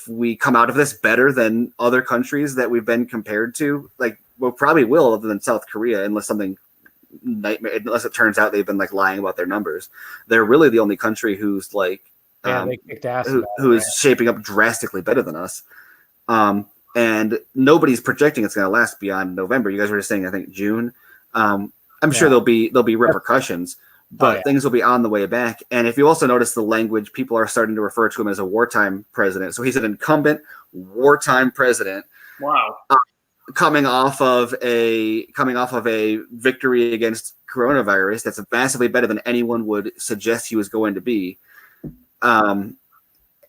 we come out of this better than other countries that we've been compared to, like we probably will, other than South Korea, unless it turns out they've been like lying about their numbers. They're really the only country who's like They kicked ass. Who is shaping up drastically better than us. And nobody's projecting it's going to last beyond November. You guys were just saying, I think June. I'm sure there'll be repercussions, but things will be on the way back. And if you also notice the language, people are starting to refer to him as a wartime president. So he's an incumbent wartime president. Wow. Coming off of a victory against coronavirus that's massively better than anyone would suggest he was going to be. I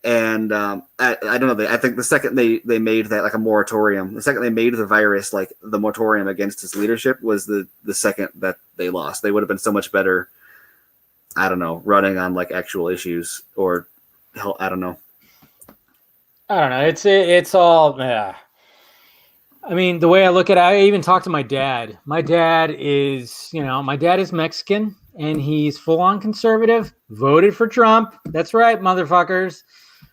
don't know. I think the second they made that like a moratorium, the second they made the virus like the moratorium against his leadership was the second that they lost. They would have been so much better. I don't know, running on like actual issues or I don't know. It's all. I mean, the way I look at it, I even talked to my dad. My dad is Mexican and he's full on conservative. Voted for Trump. That's right, motherfuckers.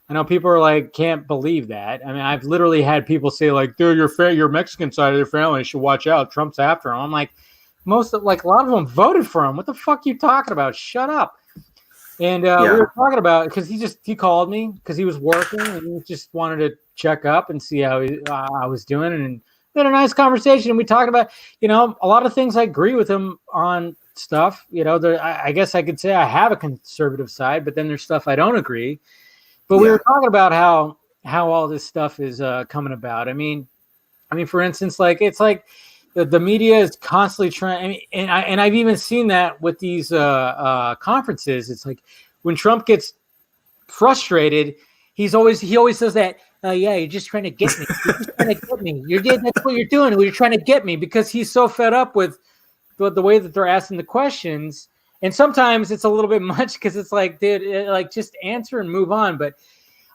I know people are like, can't believe that. I mean, I've literally had people say like, dude, your Mexican side of the family should watch out. Trump's after him. I'm like, a lot of them voted for him. What the fuck are you talking about? Shut up. And we were talking about because he called me because he was working and he just wanted to check up and see how I was doing. And we had a nice conversation. And we talked about, a lot of things I agree with him on stuff. I guess I could say I have a conservative side, but then there's stuff I don't agree. But we were talking about how all this stuff is coming about. I mean, for instance, like it's like the media is constantly trying. And I've even seen that with these conferences. It's like when Trump gets frustrated, he always says that. You're just trying to get me. You're just trying to get me. That's what you're doing. You're trying to get me because he's so fed up with the way that they're asking the questions. And sometimes it's a little bit much because it's like, dude, like just answer and move on. But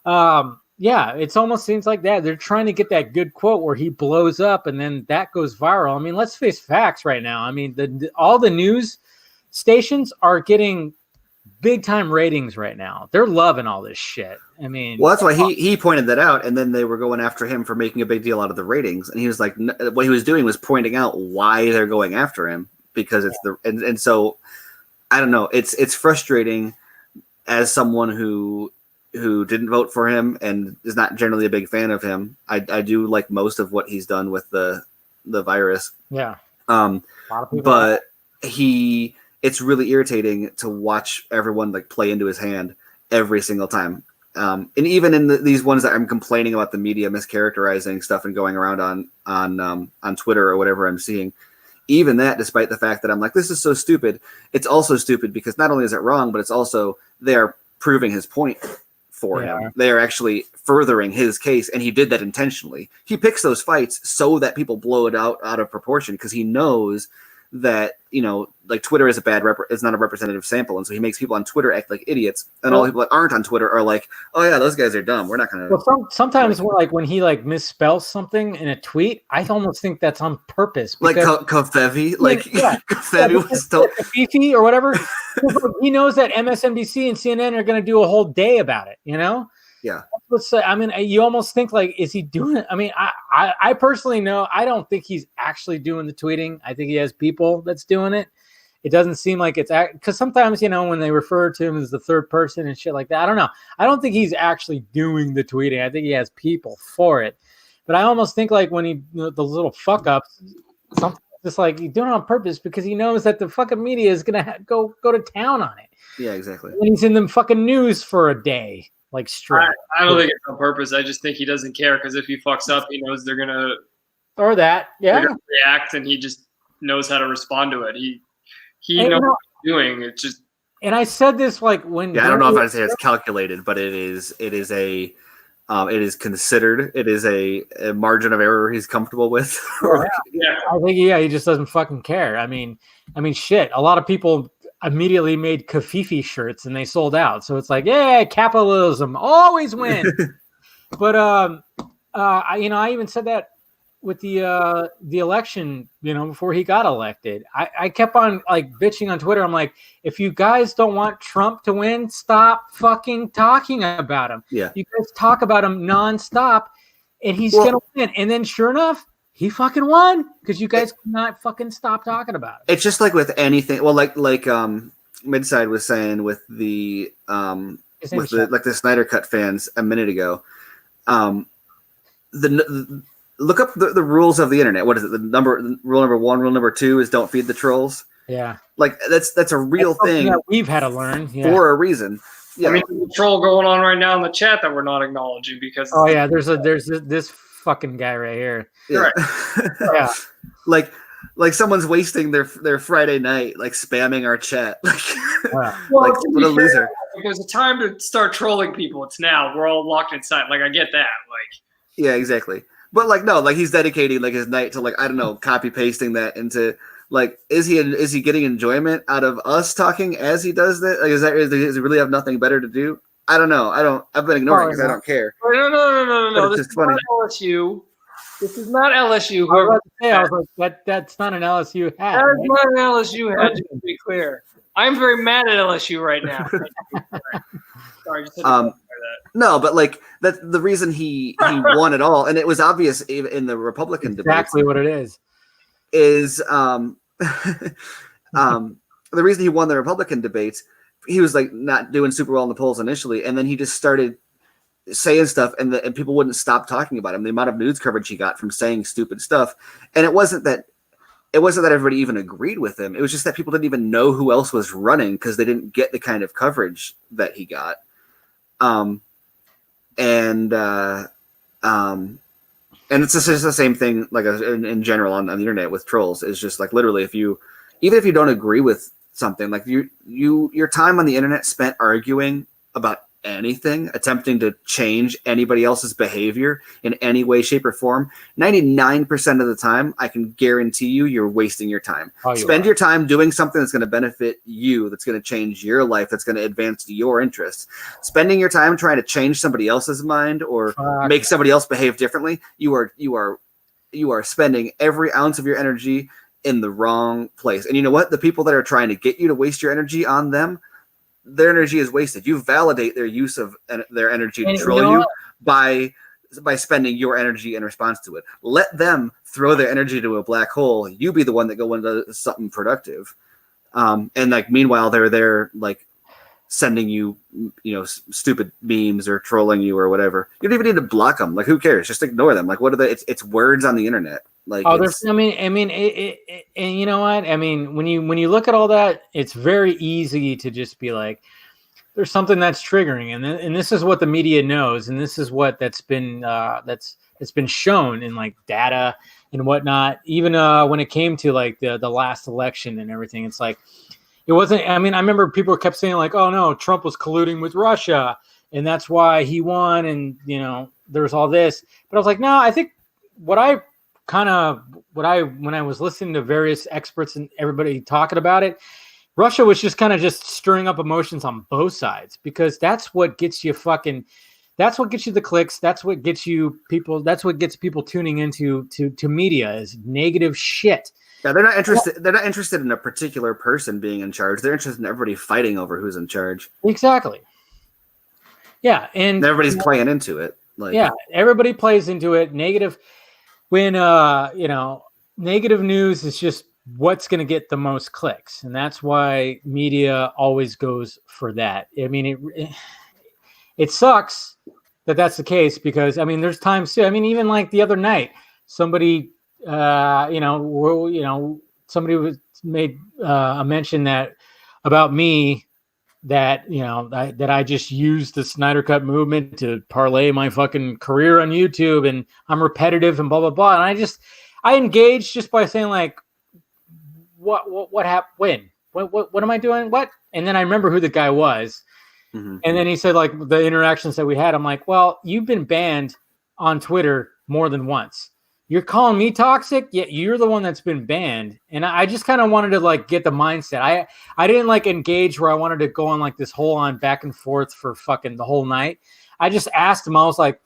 it almost seems like that. They're trying to get that good quote where he blows up and then that goes viral. I mean, let's face facts right now. I mean, all the news stations are getting big time ratings right now. They're loving all this shit. I mean, well, that's why he pointed that out, and then they were going after him for making a big deal out of the ratings. And he was like, what he was doing was pointing out why they're going after him because it's and so I don't know. It's frustrating as someone who didn't vote for him and is not generally a big fan of him. I do like most of what he's done with the virus. Yeah. A lot of people but it's really irritating to watch everyone like play into his hand every single time. And even in these ones that I'm complaining about the media mischaracterizing stuff and going around on Twitter or whatever I'm seeing, even that, despite the fact that I'm like, this is so stupid, it's also stupid because not only is it wrong, but it's also they are proving his point for him. They are actually furthering his case, and he did that intentionally. He picks those fights so that people blow it out of proportion because he knows that like Twitter is it's not a representative sample, and so he makes people on Twitter act like idiots, and all the people that aren't on Twitter are like, oh yeah, those guys are dumb, we're not gonna. Well, sometimes when he like misspells something in a tweet, I almost think that's on purpose. Like Kofevi, Kofevi was still Fifi or whatever. He knows that MSNBC and CNN are going to do a whole day about it. Yeah. I mean, you almost think like, is he doing it? I mean, I personally know, I don't think he's actually doing the tweeting. I think he has people that's doing it. It doesn't seem like it's because sometimes, when they refer to him as the third person and shit like that, I don't know. I don't think he's actually doing the tweeting. I think he has people for it. But I almost think like when he, those little fuck ups, sometimes it's like he's doing it on purpose because he knows that the fucking media is going to go to town on it. Yeah, exactly. When he's in the fucking news for a day. Like straight. I don't think it's on purpose. I just think he doesn't care because if he fucks up, he knows they're gonna react, and he just knows how to respond to it. He knows what he's doing. It's just. And I said this like when. Yeah, I don't know if I'd say it's calculated, but it is considered. It is a margin of error he's comfortable with. Yeah. I think he just doesn't fucking care. I mean, shit. A lot of people immediately made Kafifi shirts and they sold out. So it's like, yeah, capitalism always wins. But I even said that with the election, before he got elected. I kept on like bitching on Twitter. I'm like, if you guys don't want Trump to win, stop fucking talking about him. Yeah. You guys talk about him nonstop and he's gonna win. And then sure enough, he fucking won because you guys cannot fucking stop talking about it. It's just like with anything. Well, like Midside was saying with the is with the Snyder Cut fans a minute ago. Look up the rules of the internet. What is it? Rule number 1, rule number 2 is don't feed the trolls. Yeah, like that's a real thing that we've had to learn for a reason. Yeah, I mean, there's a troll going on right now in the chat that we're not acknowledging because. Oh yeah, there's this fucking guy right here. Yeah, Yeah. Like someone's wasting their Friday night, like spamming our chat. Like, Yeah. like what a loser. There's a time to start trolling people. It's now. We're all locked inside. Like I get that. Like. Yeah, exactly. But like no, like he's dedicating like his night to like I don't know, copy pasting that into like is he getting enjoyment out of us talking as he does that? Like does he really have nothing better to do? I don't know. I've been ignoring because I don't care. No. It's This just is funny. not LSU. This is not LSU. I was like, that's not an LSU hat. That is Right? not an LSU hat, just to be clear. I'm very mad at LSU right now. Sorry, just had to clarify that. No, but like that's the reason he won it all, and it was obvious in the Republican Exactly what it is. Is the reason he won the Republican debates. He was like not doing super well in the polls initially, and then he just started saying stuff, and people wouldn't stop talking about him. The amount of news coverage he got from saying stupid stuff, and it wasn't that everybody even agreed with him. It was just that people didn't even know who else was running because they didn't get the kind of coverage that he got. And it's just the same thing like in general on the internet with trolls. Is just like literally even if you don't agree with something, like your time on the internet spent arguing about anything, attempting to change anybody else's behavior in any way, shape, or form, 99% of the time, I can guarantee you're wasting your time. Spend your time doing something that's going to benefit you, that's going to change your life, that's going to advance your interests. Spending your time trying to change somebody else's mind or make somebody else behave differently, you are spending every ounce of your energy in the wrong place. And you know what? The people that are trying to get you to waste your energy on them, their energy is wasted. You validate their use of their energy to troll you by spending your energy in response to it. Let them throw their energy to a black hole. You be the one that go into something productive. And like meanwhile, they're there like sending you, stupid memes or trolling you or whatever. You don't even need to block them. Like who cares? Just ignore them. Like what are they? It's words on the internet. Like and you know what? I mean, when you look at all that, it's very easy to just be like, there's something that's triggering, and this is what the media knows, and this is what that's been shown in like data and whatnot. Even when it came to like the last election and everything, it's like it wasn't. I mean, I remember people kept saying like, oh no, Trump was colluding with Russia, and that's why he won, and there was all this. But I was like, no, I think when I was listening to various experts and everybody talking about it, Russia was just kind of just stirring up emotions on both sides, because that's what gets you that's what gets you the clicks. That's what gets you people. That's what gets people tuning into to media is negative shit. Yeah, they're not interested. They're not interested in a particular person being in charge. They're interested in everybody fighting over who's in charge. Exactly. Yeah, and everybody's playing into it. Like, yeah, everybody plays into it. Negative. When negative news is just what's going to get the most clicks, and that's why media always goes for that. I mean, it sucks that that's the case, because I mean, there's times too. I mean, even like the other night, somebody somebody made a mention that about me, that that I just used the Snyder Cut movement to parlay my fucking career on YouTube, and I'm repetitive and blah blah blah. And I engaged just by saying like, what happened? What am I doing? What? And then I remember who the guy was, and then he said like the interactions that we had. I'm like, well, you've been banned on Twitter more than once. You're calling me toxic, yet you're the one that's been banned. And I just kind of wanted to like get the mindset. I didn't like engage where I wanted to go on like this whole on back and forth for fucking the whole night. I just asked him, I was like,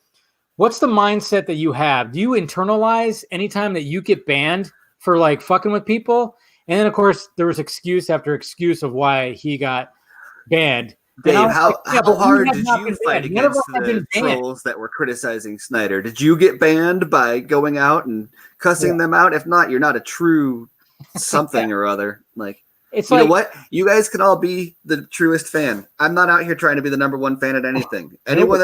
what's the mindset that you have? Do you internalize anytime that you get banned for like fucking with people? And then of course there was excuse after excuse of why he got banned. Dave, how hard did you fight against the trolls that were criticizing Snyder? Did you get banned by going out and cussing them out? If not, you're not a true something or other. Like, It's You like, know what? You guys can all be the truest fan. I'm not out here trying to be the number one fan at anything. Anyone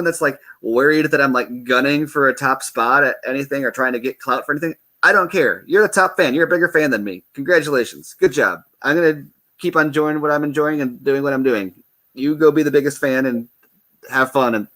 that's like worried that I'm like gunning for a top spot at anything or trying to get clout for anything, I don't care. You're the top fan. You're a bigger fan than me. Congratulations. Good job. I'm gonna keep on enjoying what I'm enjoying and doing what I'm doing. You go be the biggest fan and have fun and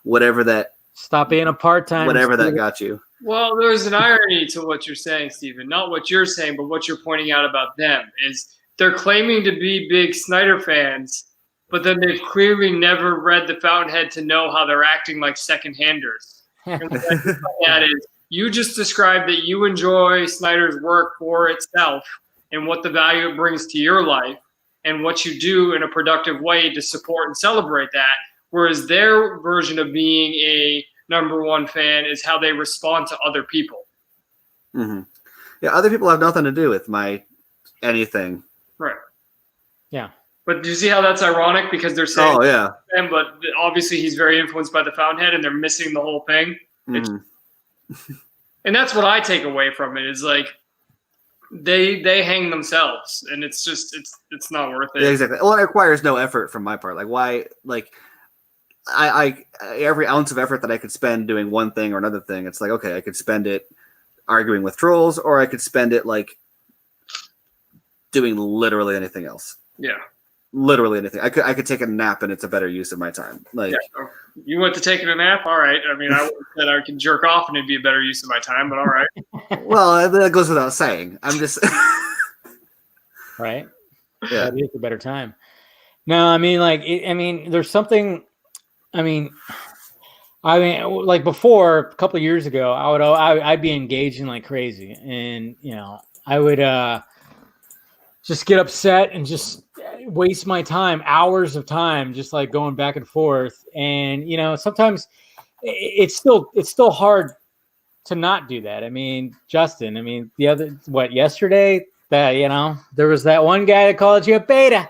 whatever that stop being a part-time. Whatever that got you. Well, there's an irony to what you're saying, Stephen. Not what you're saying, but what you're pointing out about them is they're claiming to be big Snyder fans, but then they've clearly never read the Fountainhead to know how they're acting like second-handers. And what I mean by that is you just described that you enjoy Snyder's work for itself and what the value it brings to your life and what you do in a productive way to support and celebrate that, whereas their version of being a number one fan is how they respond to other people. Mm-hmm. Yeah, other people have nothing to do with my anything. Right. Yeah. But do you see how that's ironic? Because they're saying, oh, yeah. But obviously he's very influenced by the Fountainhead and they're missing the whole thing. Mm-hmm. And that's what I take away from it is like they hang themselves and it's just, it's not worth it. Yeah, exactly. Well, it requires no effort from my part. Like why, like, I every ounce of effort that I could spend doing one thing or another thing, it's like, okay, I could spend it arguing with trolls, or I could spend it like doing literally anything else. Yeah. Literally anything. I could take a nap and it's a better use of my time. Like you went to taking a nap? All right. I mean, I would have said I can jerk off and it'd be a better use of my time, but all right. Well, that goes without saying. I'm just right. Yeah. That is a better time. No, I mean, like, there's something. I mean, like before a couple of years ago, I'd be engaging like crazy, and I would just get upset and just waste my time, hours of time, just like going back and forth. And sometimes it's still hard to not do that. I mean, Justin, yesterday that there was that one guy that called you a beta,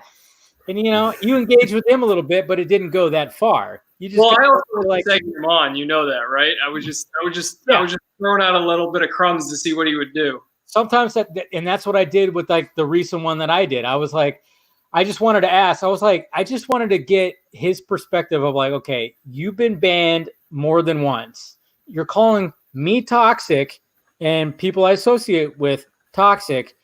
and you engaged with him a little bit, but it didn't go that far. You just I also was taking him on, that, right? I was just throwing out a little bit of crumbs to see what he would do. Sometimes that's what I did with like the recent one that I did. I was like, I just wanted to ask. I just wanted to get his perspective of like, okay, you've been banned more than once. You're calling me toxic and people I associate with toxic.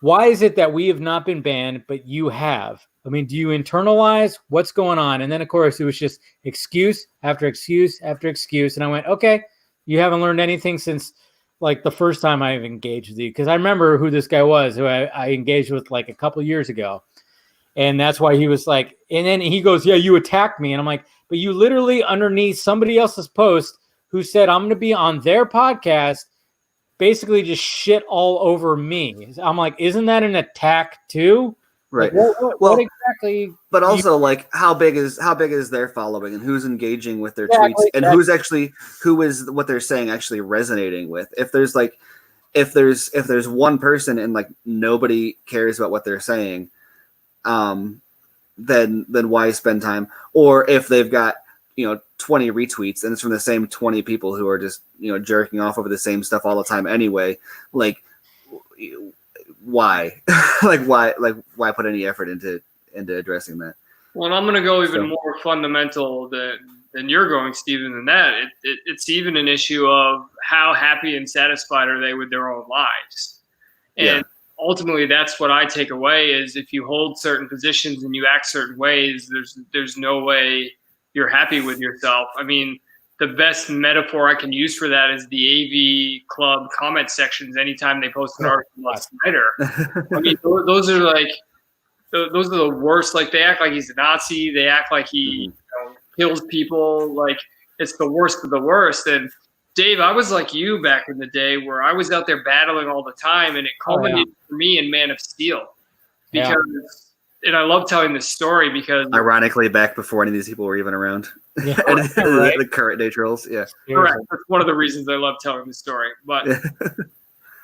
Why is it that we have not been banned, but you have? I mean, do you internalize what's going on? And then, of course, it was just excuse after excuse after excuse. And I went, okay, you haven't learned anything since like the first time I've engaged with you. Because I remember who this guy was, who I engaged with like a couple of years ago. And that's why he was like, and then he goes, yeah, you attacked me. And I'm like, but you literally underneath somebody else's post who said, I'm going to be on their podcast, basically just shit all over me. I'm like, isn't that an attack too? Right. Like, what exactly? But also, like, how big is their following, and who's engaging with their tweets, and who is what they're saying actually resonating with? If there's one person and like nobody cares about what they're saying, then why spend time? Or if they've got 20 retweets and it's from the same 20 people who are just jerking off over the same stuff all the time anyway, like. Why? why put any effort into addressing that? Well, and I'm going to go even more fundamental than you're going, Stephen, than that. It's even an issue of how happy and satisfied are they with their own lives. And ultimately, that's what I take away is if you hold certain positions and you act certain ways, there's no way you're happy with yourself. I mean, the best metaphor I can use for that is the AV Club comment sections anytime they post an article about Snyder. I mean, those are the worst. Like, they act like he's a Nazi. They act like he kills people. Like, it's the worst of the worst. And, Dave, I was like you back in the day where I was out there battling all the time, and it culminated for me in Man of Steel. Because and I love telling this story because ironically back before any of these people were even around. Yeah, the current day trolls. Yeah. Correct. That's one of the reasons I love telling the story. But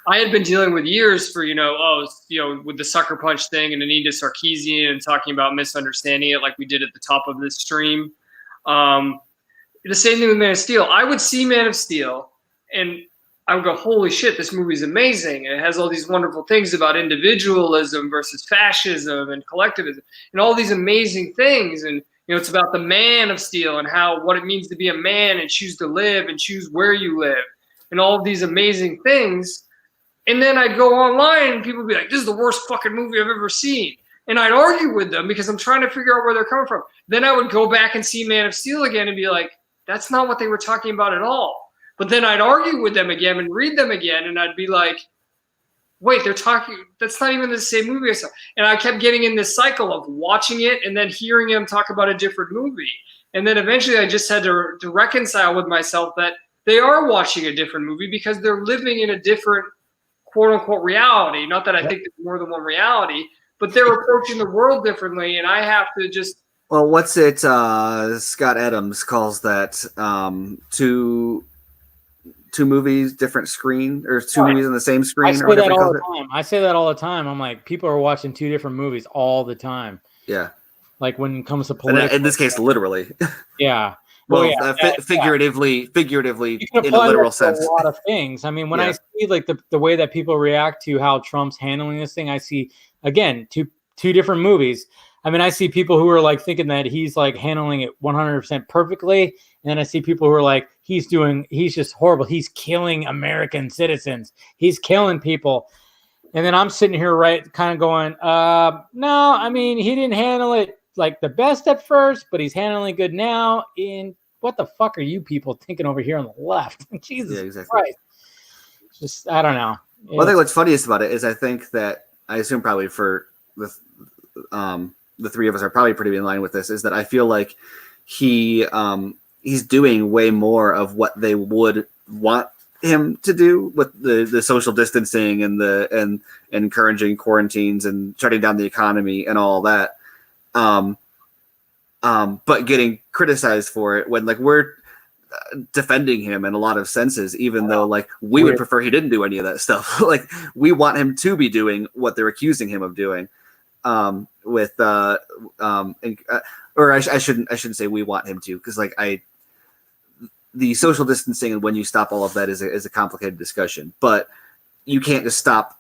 I had been dealing with years for, with the sucker punch thing and Anita Sarkeesian and talking about misunderstanding it like we did at the top of this stream. The same thing with Man of Steel. I would see Man of Steel and I would go, holy shit, this movie's amazing. And it has all these wonderful things about individualism versus fascism and collectivism and all these amazing things. And, it's about the Man of Steel and what it means to be a man and choose to live and choose where you live and all of these amazing things. And then I'd go online and people would be like, this is the worst fucking movie I've ever seen. And I'd argue with them because I'm trying to figure out where they're coming from. Then I would go back and see Man of Steel again and be like, that's not what they were talking about at all. But then I'd argue with them again and read them again, and I'd be like, wait, they're talking, that's not even the same movie I saw. And I kept getting in this cycle of watching it and then hearing them talk about a different movie. And then eventually I just had to reconcile with myself that they are watching a different movie because they're living in a different quote unquote reality. Not that I think there's more than one reality, but they're approaching the world differently. And I have to just, well, what's it? Scott Adams calls that two movies, different screen, or two movies on the same screen. I say that all the time. I say that all the time. I'm like, people are watching two different movies all the time. Yeah. Like when it comes to political. In this case, literally. Yeah. Well, figuratively, in a literal sense. A lot of things. I mean, when I see like the way that people react to how Trump's handling this thing, I see again two different movies. I mean, I see people who are like thinking that he's like handling it 100% perfectly, and then I see people who are like, he's just horrible. He's killing American citizens. He's killing people. And then I'm sitting here kind of going, no, I mean, he didn't handle it like the best at first, but he's handling good now. And what the fuck are you people thinking over here on the left? Jesus Christ. Just, I don't know. Well, I think what's funniest about it is I think that, I assume probably for the three of us are probably pretty in line with this, is that I feel like he's doing way more of what they would want him to do with the social distancing and encouraging quarantines and shutting down the economy and all that. But getting criticized for it when like we're defending him in a lot of senses, even though like we would prefer he didn't do any of that stuff. Like we want him to be doing what they're accusing him of doing. Or I shouldn't say we want him to, because like the social distancing and when you stop all of that is a complicated discussion, but you can't just stop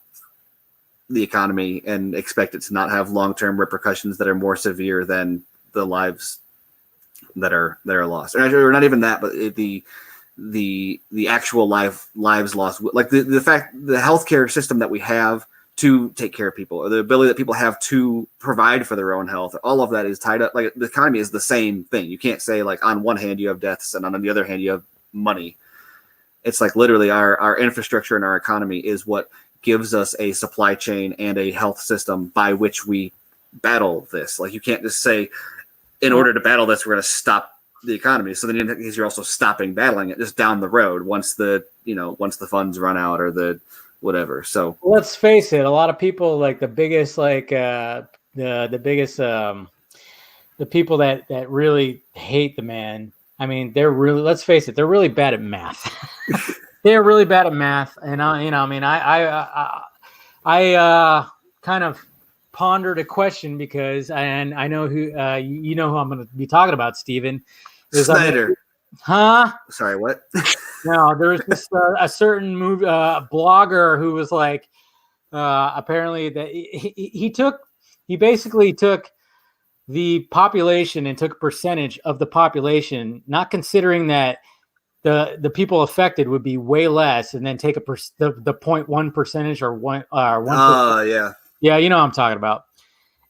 the economy and expect it to not have long-term repercussions that are more severe than the lives that are lost, or not even that, but the actual lives lost, like the fact the healthcare system that we have to take care of people, or the ability that people have to provide for their own health, all of that is tied up. Like the economy is the same thing. You can't say like on one hand you have deaths and on the other hand you have money. It's like literally our infrastructure and our economy is what gives us a supply chain and a health system by which we battle this. Like you can't just say, in order to battle this, we're going to stop the economy. So then you're also stopping battling it just down the road once the funds run out or the whatever. So let's face it, a lot of people like the biggest the people that really hate the man. I mean, let's face it, they're really bad at math. They're really bad at math, and I kind of pondered a question because I know who you know who I'm going to be talking about, Steven. Snyder. Huh? Sorry, what? No, there was this a certain blogger who was like, apparently that he basically took the population and took a percentage of the population, not considering that the people affected would be way less, and then take the 0.1 percentage or 1. Yeah. Yeah, you know what I'm talking about.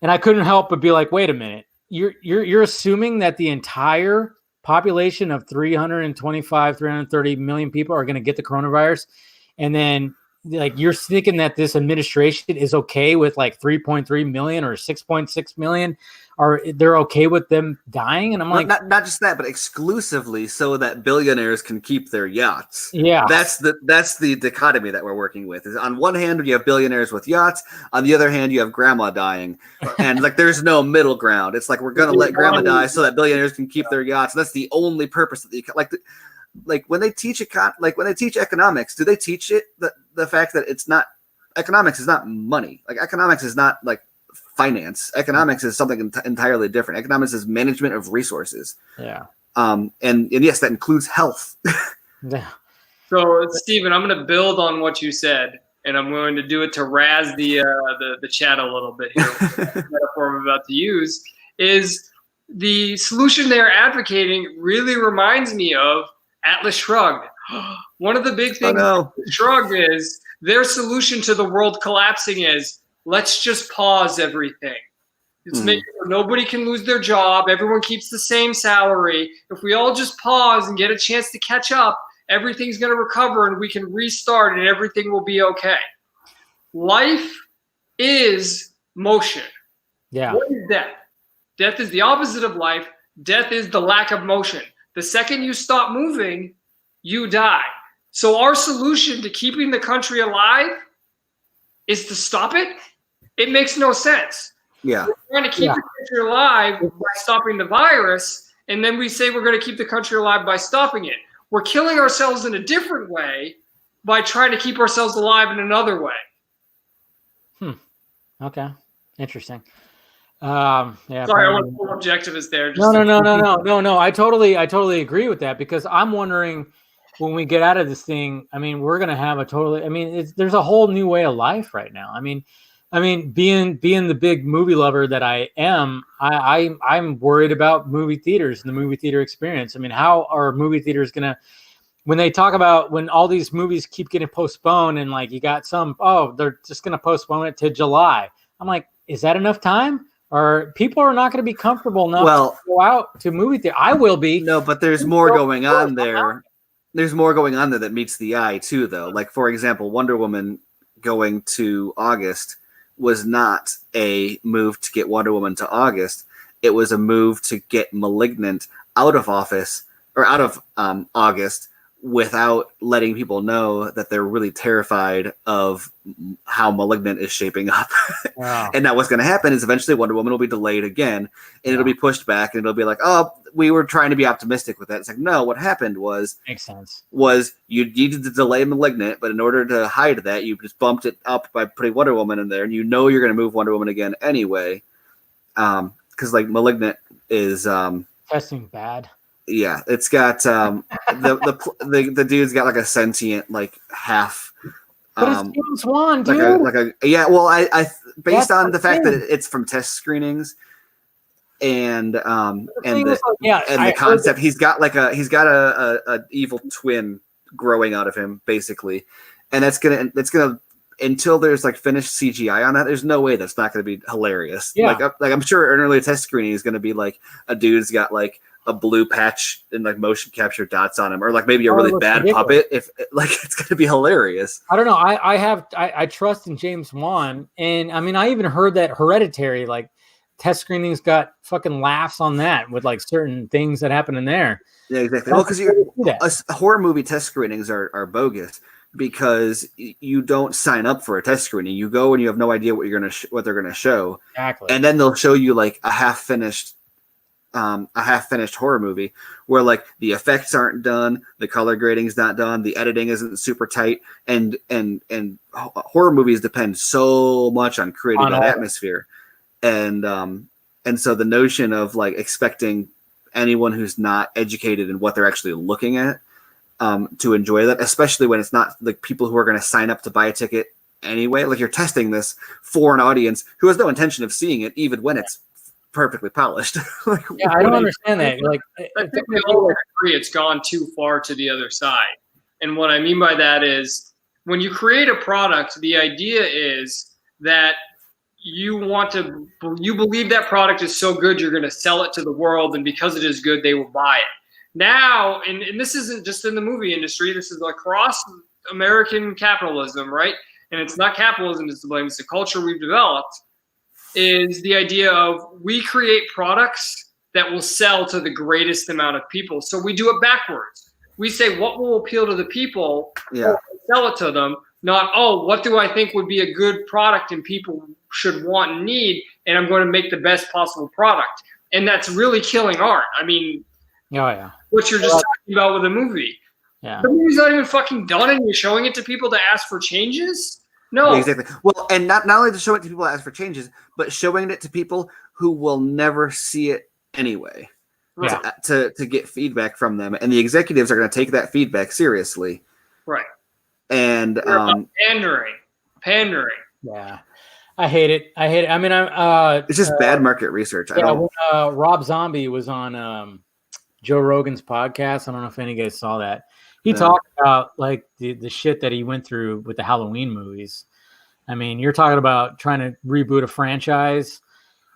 And I couldn't help but be like, wait a minute, you're assuming that the entire population of 330 million people are going to get the coronavirus, and then like you're thinking that this administration is okay with like 3.3 million or 6.6 million, or they're okay with them dying. And I'm like, not just that, but exclusively so that billionaires can keep their yachts. Yeah, that's the dichotomy that we're working with. Is on one hand you have billionaires with yachts, on the other hand you have grandma dying, and like there's no middle ground. It's like we're gonna let grandma die so that billionaires can keep their yachts. That's the only purpose of like when they teach economics, do they teach it the fact that it's not economics is not money? Like economics is not like finance. Economics is something entirely different. Economics is management of resources. Yeah. And yes, that includes health. Yeah. So, Stephen, I'm going to build on what you said, and I'm going to do it to razz the chat a little bit here. The metaphor I'm about to use is the solution they're advocating really reminds me of Atlas Shrugged. One of the big things Atlas Shrugged is their solution to the world collapsing is let's just pause everything. It's making sure nobody can lose their job. Everyone keeps the same salary. If we all just pause and get a chance to catch up, everything's going to recover and we can restart and everything will be okay. Life is motion. Yeah. What is death? Death is the opposite of life. Death is the lack of motion. The second you stop moving, you die. So our solution to keeping the country alive is to stop it? It makes no sense. Yeah. We're trying to keep the country alive by stopping the virus, and then we say we're going to keep the country alive by stopping it. We're killing ourselves in a different way by trying to keep ourselves alive in another way. Okay. Interesting. Yeah. Sorry, I want full objectivist there. No. I totally agree with that, because I'm wondering when we get out of this thing, I mean, we're going to have there's a whole new way of life right now. I mean, being the big movie lover that I am, I'm worried about movie theaters and the movie theater experience. I mean, how are movie theaters going to, when they talk about when all these movies keep getting postponed and like you got some, they're just going to postpone it to July. I'm like, is that enough time? Or people are not going to be comfortable enough to go out to movie theater. I will be. No, but there's more going on there. There's more going on there that meets the eye too, though. Like, for example, Wonder Woman going to August was not a move to get Wonder Woman to August. It was a move to get Malignant out of office or out of August without letting people know that they're really terrified of how Malignant is shaping up. Wow. And now what's going to happen is eventually Wonder Woman will be delayed again, and it'll be pushed back, and it'll be like, oh, we were trying to be optimistic with that. It's like, no, what happened was you needed to delay Malignant, but in order to hide that, you just bumped it up by putting Wonder Woman in there, and you know you're going to move Wonder Woman again anyway. Because like Malignant is testing bad. Yeah, it's got the dude's got like a sentient like half. But it's James Wan, dude. Well, I based on the fact that it's from test screenings, and the concept, he's got a evil twin growing out of him basically, and that's gonna until there's like finished CGI on that, there's no way that's not gonna be hilarious. Yeah. Like I'm sure an early test screening is gonna be like a dude's got like a blue patch and like motion capture dots on him, or like maybe a really bad puppet. If like it's gonna be hilarious. I don't know. I trust in James Wan, and I mean I even heard that Hereditary like test screenings got fucking laughs on that with like certain things that happen in there. Yeah, exactly. Well, because horror movie test screenings are bogus because you don't sign up for a test screening. You go and you have no idea what what they're gonna show. Exactly. And then they'll show you like a half finished horror movie where like the effects aren't done, the color grading's not done, the editing isn't super tight, and horror movies depend so much on creating that atmosphere, and so the notion of like expecting anyone who's not educated in what they're actually looking at to enjoy that, especially when it's not like people who are going to sign up to buy a ticket anyway, like you're testing this for an audience who has no intention of seeing it even when it's perfectly polished. Like, I don't understand that. Like, I think we all agree it's gone too far to the other side. And what I mean by that is when you create a product, the idea is that you believe that product is so good, you're going to sell it to the world. And because it is good, they will buy it. Now, and this isn't just in the movie industry, this is across American capitalism, right? And it's not capitalism that's to blame, it's the culture we've developed. Is the idea of we create products that will sell to the greatest amount of people. So we do it backwards. We say what will appeal to the people, sell it to them, not, what do I think would be a good product and people should want and need, and I'm going to make the best possible product. And that's really killing art. I mean, what you're just talking about with a movie. Yeah. The movie's not even fucking done and you're showing it to people to ask for changes? No. Yeah, exactly. Well, and not only to show it to people that ask for changes, but showing it to people who will never see it anyway, to get feedback from them. And the executives are going to take that feedback seriously. Right. And pandering. Yeah, I hate it. I mean, I'm it's just bad market research. yeah. When Rob Zombie was on Joe Rogan's podcast, I don't know if any of you guys saw that. He talked about like the shit that he went through with the Halloween movies. I mean, you're talking about trying to reboot a franchise.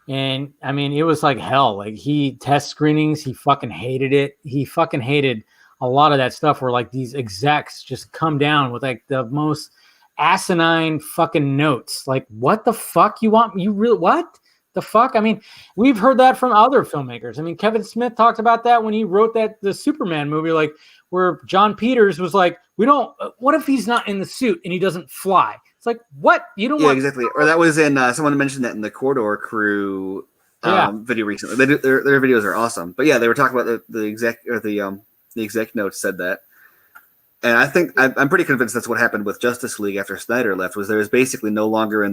And I mean, it was like hell. Like test screenings, he fucking hated it. He fucking hated a lot of that stuff where like these execs just come down with like the most asinine fucking notes. Like, what the fuck you want? You really, what the fuck? I mean, we've heard that from other filmmakers. I mean, Kevin Smith talked about that when he wrote the Superman movie, like where John Peters was like, what if he's not in the suit and he doesn't fly? It's like, what? You don't want exactly. Or that was in someone mentioned that in the Corridor Crew video recently. Their videos are awesome. But yeah, they were talking about the exec or the exec notes said that. And I think I'm pretty convinced that's what happened with Justice League after Snyder left. Was there was basically no longer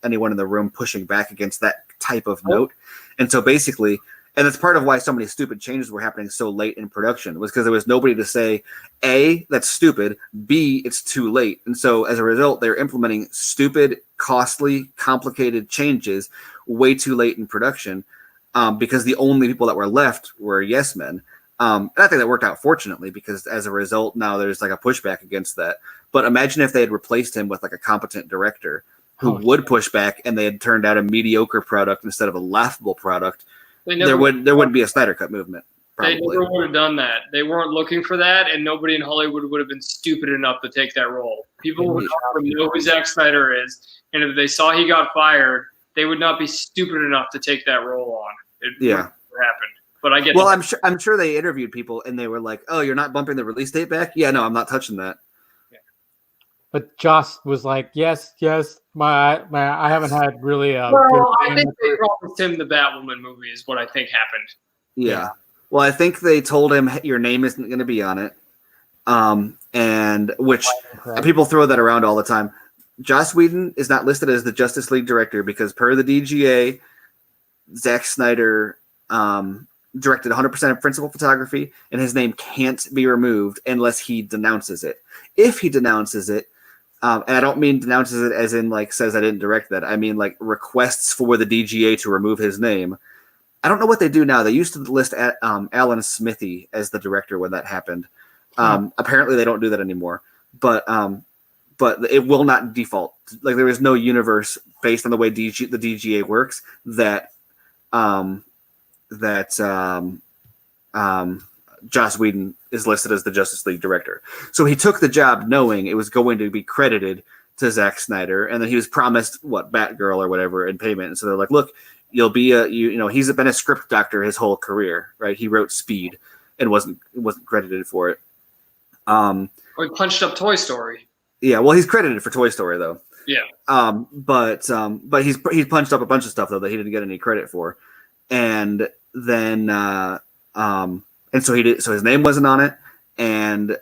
anyone in the room pushing back against that type of note, and so basically, and that's part of why so many stupid changes were happening so late in production was because there was nobody to say, A, that's stupid, B, it's too late, and so as a result, they're implementing stupid, costly, complicated changes way too late in production, because the only people that were left were yes men. And I think that worked out fortunately because as a result, now there's like a pushback against that. But imagine if they had replaced him with like a competent director who would push back and they had turned out a mediocre product instead of a laughable product. There wouldn't be a Snyder Cut movement. Probably. They never would have done that. They weren't looking for that, and nobody in Hollywood would have been stupid enough to take that role. People would know who Zack Snyder is, and if they saw he got fired, they would not be stupid enough to take that role on. It never happened. But I get. Well, I'm sure they interviewed people and they were like, "Oh, you're not bumping the release date back?" Yeah, no, I'm not touching that. Yeah. But Joss was like, "Yes, I haven't had really." I think they promised him the Batwoman movie is what I think happened. Yeah. Well, I think they told him your name isn't going to be on it, and which people throw that around all the time. Joss Whedon is not listed as the Justice League director because per the DGA, Zack Snyder directed 100% of principal photography, and his name can't be removed unless he denounces it. If he denounces it, and I don't mean denounces it as in like says I didn't direct that. I mean like requests for the DGA to remove his name. I don't know what they do now. They used to list Alan Smithy as the director when that happened. Apparently they don't do that anymore. But it will not default. Like there is no universe based on the way the DGA works that Joss Whedon is listed as the Justice League director. So he took the job knowing it was going to be credited to Zack Snyder, and then he was promised Batgirl or whatever in payment. And so they're like, "Look, you'll be he's been a script doctor his whole career, right? He wrote Speed and wasn't credited for it." He punched up Toy Story. Yeah, well, he's credited for Toy Story though. Yeah. But he's punched up a bunch of stuff though that he didn't get any credit for. And then and so he did, so his name wasn't on it, and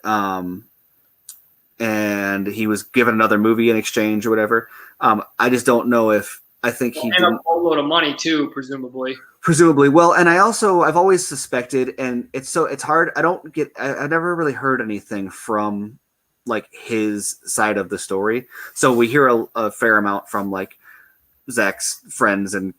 he was given another movie in exchange or whatever. I just don't know if I think he and a whole load of money too, presumably. Well, and I've always suspected, and it's hard. I've never really heard anything from like his side of the story. So we hear a fair amount from like Zach's friends and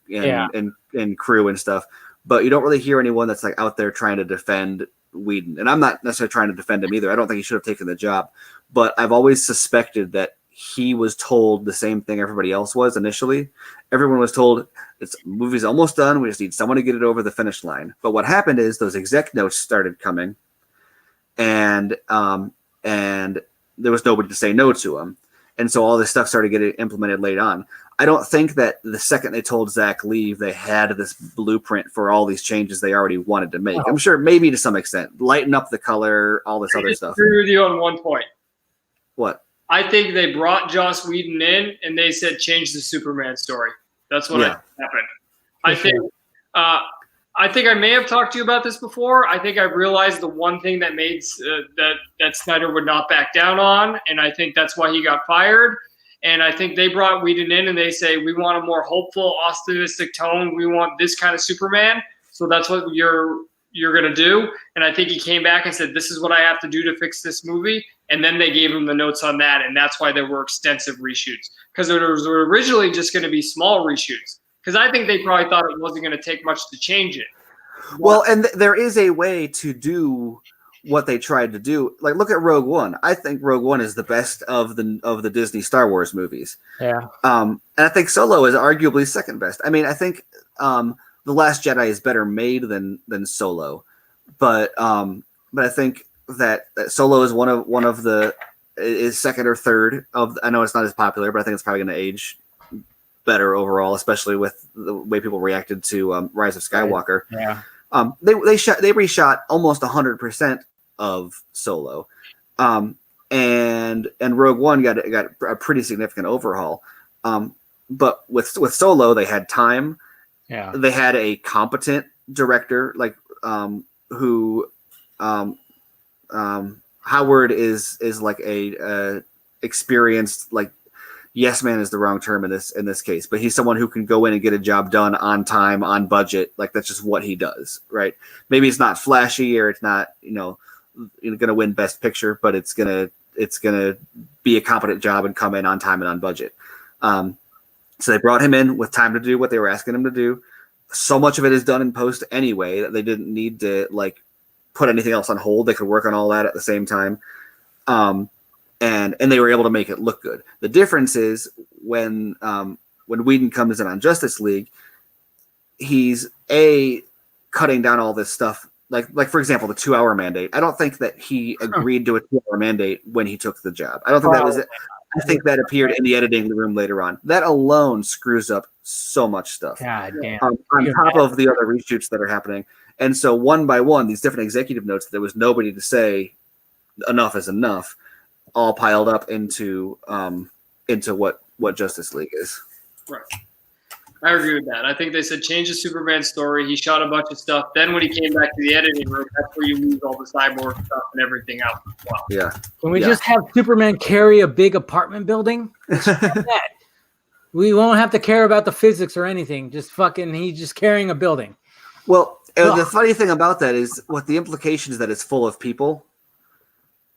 crew and stuff, but you don't really hear anyone that's like out there trying to defend Whedon. And I'm not necessarily trying to defend him either. I don't think he should have taken the job, but I've always suspected that he was told the same thing everybody else was initially. Everyone was told this movie's almost done. We just need someone to get it over the finish line. But what happened is those exec notes started coming, and there was nobody to say no to him. And so all this stuff started getting implemented late on. I don't think that the second they told Zach leave, they had this blueprint for all these changes they already wanted to make. I'm sure maybe to some extent, lighten up the color, all this other stuff. I agree with you on one point. What? I think they brought Joss Whedon in and they said change the Superman story. That's what happened. I think I may have talked to you about this before. I think I realized the one thing that made that Snyder would not back down on, and I think that's why he got fired. And I think they brought Whedon in and they say, we want a more hopeful, optimistic tone. We want this kind of Superman. So that's what you're you're going to do. And I think he came back and said, this is what I have to do to fix this movie. And then they gave him the notes on that. And that's why there were extensive reshoots, because it was originally just going to be small reshoots. Because I think they probably thought it wasn't going to take much to change it. Well, and there is a way to do what they tried to do. Like, look at Rogue One. I think Rogue One is the best of the Disney Star Wars movies. Yeah. And I think Solo is arguably second best. I mean, I think The Last Jedi is better made than Solo, but I think that Solo is one of the is second or third of. I know it's not as popular, but I think it's probably going to age better overall, especially with the way people reacted to Rise of Skywalker. Yeah. They reshot almost 100% of Solo, and Rogue One got a pretty significant overhaul. But with Solo, they had time. Yeah. They had a competent director, like who Howard is like a experienced, like, yes man is the wrong term in this case, but he's someone who can go in and get a job done on time, on budget. Like, that's just what he does, right? Maybe it's not flashy or it's not, going to win Best Picture, but it's gonna be a competent job and come in on time and on budget. So they brought him in with time to do what they were asking him to do. So much of it is done in post anyway that they didn't need to like put anything else on hold. They could work on all that at the same time. And they were able to make it look good. The difference is when Whedon comes in on Justice League, he's cutting down all this stuff. Like for example, the 2-hour mandate. I don't think that he agreed to a 2-hour mandate when he took the job. I don't think that was it. I think that appeared in the editing room later on. That alone screws up so much stuff. God damn. On top of the other reshoots that are happening. And so one by one, these different executive notes, there was nobody to say enough is enough, all piled up into what Justice League is. Right. I agree with that. I think they said change the Superman story. He shot a bunch of stuff. Then when he came back to the editing room, that's where you lose all the cyborg stuff and everything else as well. Yeah. Can we just have Superman carry a big apartment building? We won't have to care about the physics or anything. Just he's just carrying a building. Well, the funny thing about that is what the implication is that it's full of people,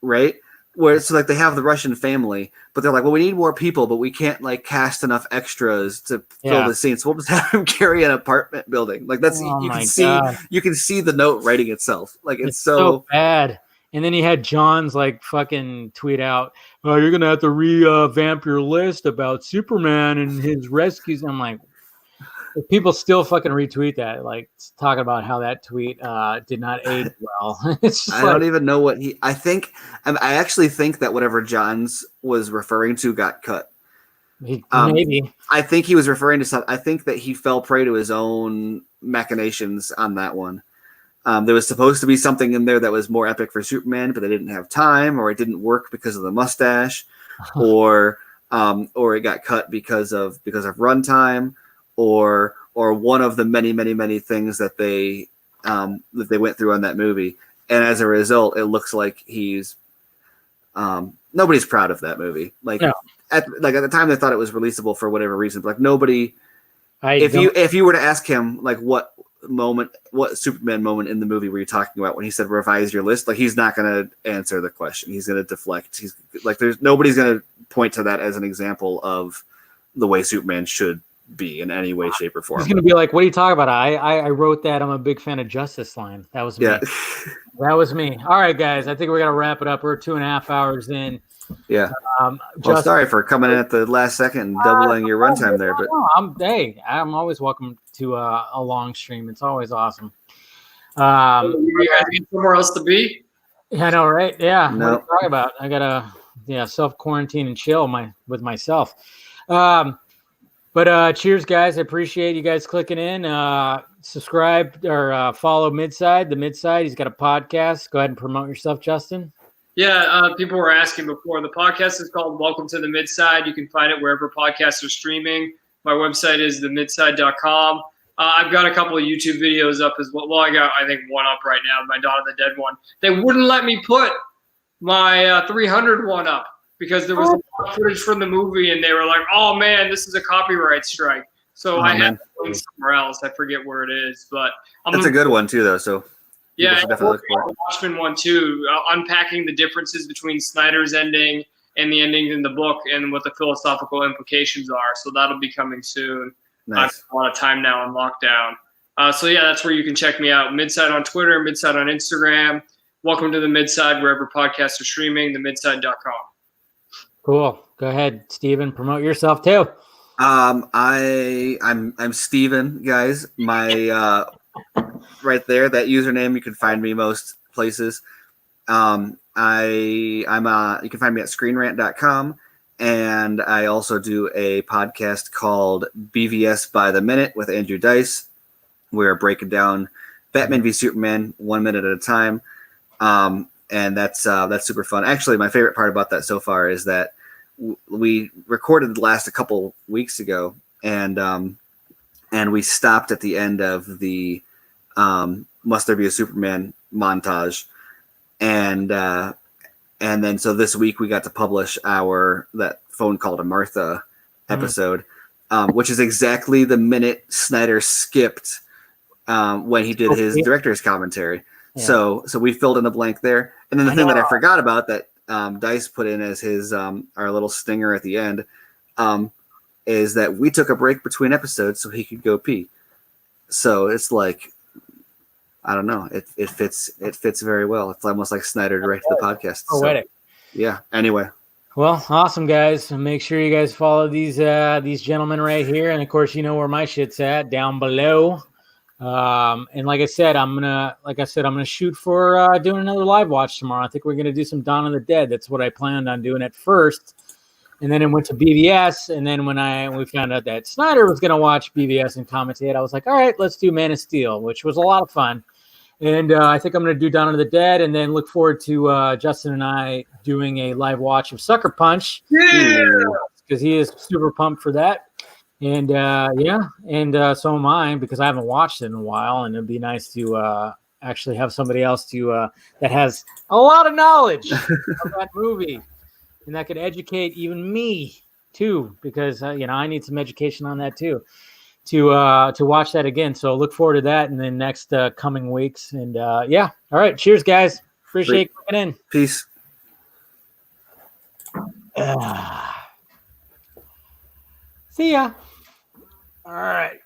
right? Where it's like they have the Russian family, but they're like, well, we need more people, but we can't like cast enough extras to fill the scene. So we'll just have him carry an apartment building. Like that's you can see the note writing itself. Like it's so bad. And then he had John's like fucking tweet out, "Oh, you're gonna have to revamp your list about Superman and his rescues." I'm like, people still fucking retweet that, like talking about how that tweet did not age well. I don't even know what I actually think that whatever Johns was referring to got cut. Maybe. I think he was referring to something. I think that he fell prey to his own machinations on that one. There was supposed to be something in there that was more epic for Superman, but they didn't have time, or it didn't work because of the mustache, or it got cut because of runtime. Or one of the many things that they went through on that movie, and as a result, it looks like he's nobody's proud of that movie. Like at the time, they thought it was releasable for whatever reason. But like nobody, if you were to ask him like what Superman moment in the movie were you talking about when he said revise your list, like he's not going to answer the question. He's going to deflect. He's like nobody's going to point to that as an example of the way Superman should be in any way, shape, or form. He's gonna be like, "What are you talking about? I wrote that. I'm a big fan of Justice line. That was me. That was me." All right, guys. I think we're gonna wrap it up. We're 2.5 hours in. Yeah. Well, sorry for coming in at the last second and doubling your runtime there, but I'm always welcome to a long stream. It's always awesome. You guys need somewhere else to be? Yeah, I know, right? Yeah. No. What are you talking about? I gotta self quarantine and chill with myself. But cheers, guys. I appreciate you guys clicking in. Subscribe or follow Midside. The Midside, he's got a podcast. Go ahead and promote yourself, Justin. Yeah, people were asking before. The podcast is called Welcome to the Midside. You can find it wherever podcasts are streaming. My website is themidside.com. I've got a couple of YouTube videos up as well. Well, I got, I think, one up right now, my Dawn of the Dead one. They wouldn't let me put my 300 one up, because there was a lot of footage from the movie, and they were like, "Oh man, this is a copyright strike." So I had to go somewhere else. I forget where it is, but that's a good one too, though. So Yeah, should definitely look for it. the Watchmen one too, unpacking the differences between Snyder's ending and the endings in the book and what the philosophical implications are. So that'll be coming soon. Nice. A lot of time now in lockdown. So yeah, that's where you can check me out. Midside on Twitter, Midside on Instagram. Welcome to the Midside, wherever podcasts are streaming, themidside.com. Cool. Go ahead, Steven. Promote yourself too. I'm Steven, guys. My right there, that username, you can find me most places. You can find me at screenrant.com, and I also do a podcast called BVS by the Minute with Andrew Dice. We're breaking down Batman v Superman 1 minute at a time. And that's super fun. Actually, my favorite part about that so far is that we recorded the last a couple weeks ago, and we stopped at the end of the Must There Be a Superman montage, and then so this week we got to publish that Phone Call to Martha episode, which is exactly the minute Snyder skipped when he did his director's commentary. Yeah. So we filled in the blank there. And then the thing that I forgot about that Dice put in as his our little stinger at the end is that we took a break between episodes so he could go pee. So it's like, I don't know, it fits very well. It's almost like Snyder directed the podcast. Poetic. So, yeah. Anyway. Well, awesome, guys. Make sure you guys follow these gentlemen right here, and of course, you know where my shit's at, down below. And like I said, I'm gonna shoot for doing another live watch tomorrow. I think we're gonna do some Dawn of the Dead. That's what I planned on doing at first, and then it went to BVS. And then when we found out that Snyder was gonna watch BVS and commentate, I was like, all right, let's do Man of Steel, which was a lot of fun. And I think I'm gonna do Dawn of the Dead, and then look forward to Justin and I doing a live watch of Sucker Punch. Yeah, because he is super pumped for that. And so am I, because I haven't watched it in a while, and it'd be nice to actually have somebody else to that has a lot of knowledge of that movie, and that could educate even me too, because I need some education on that too, to watch that again. So look forward to that in the next coming weeks. And all right, cheers, guys. Appreciate coming in. Peace. See ya. All right.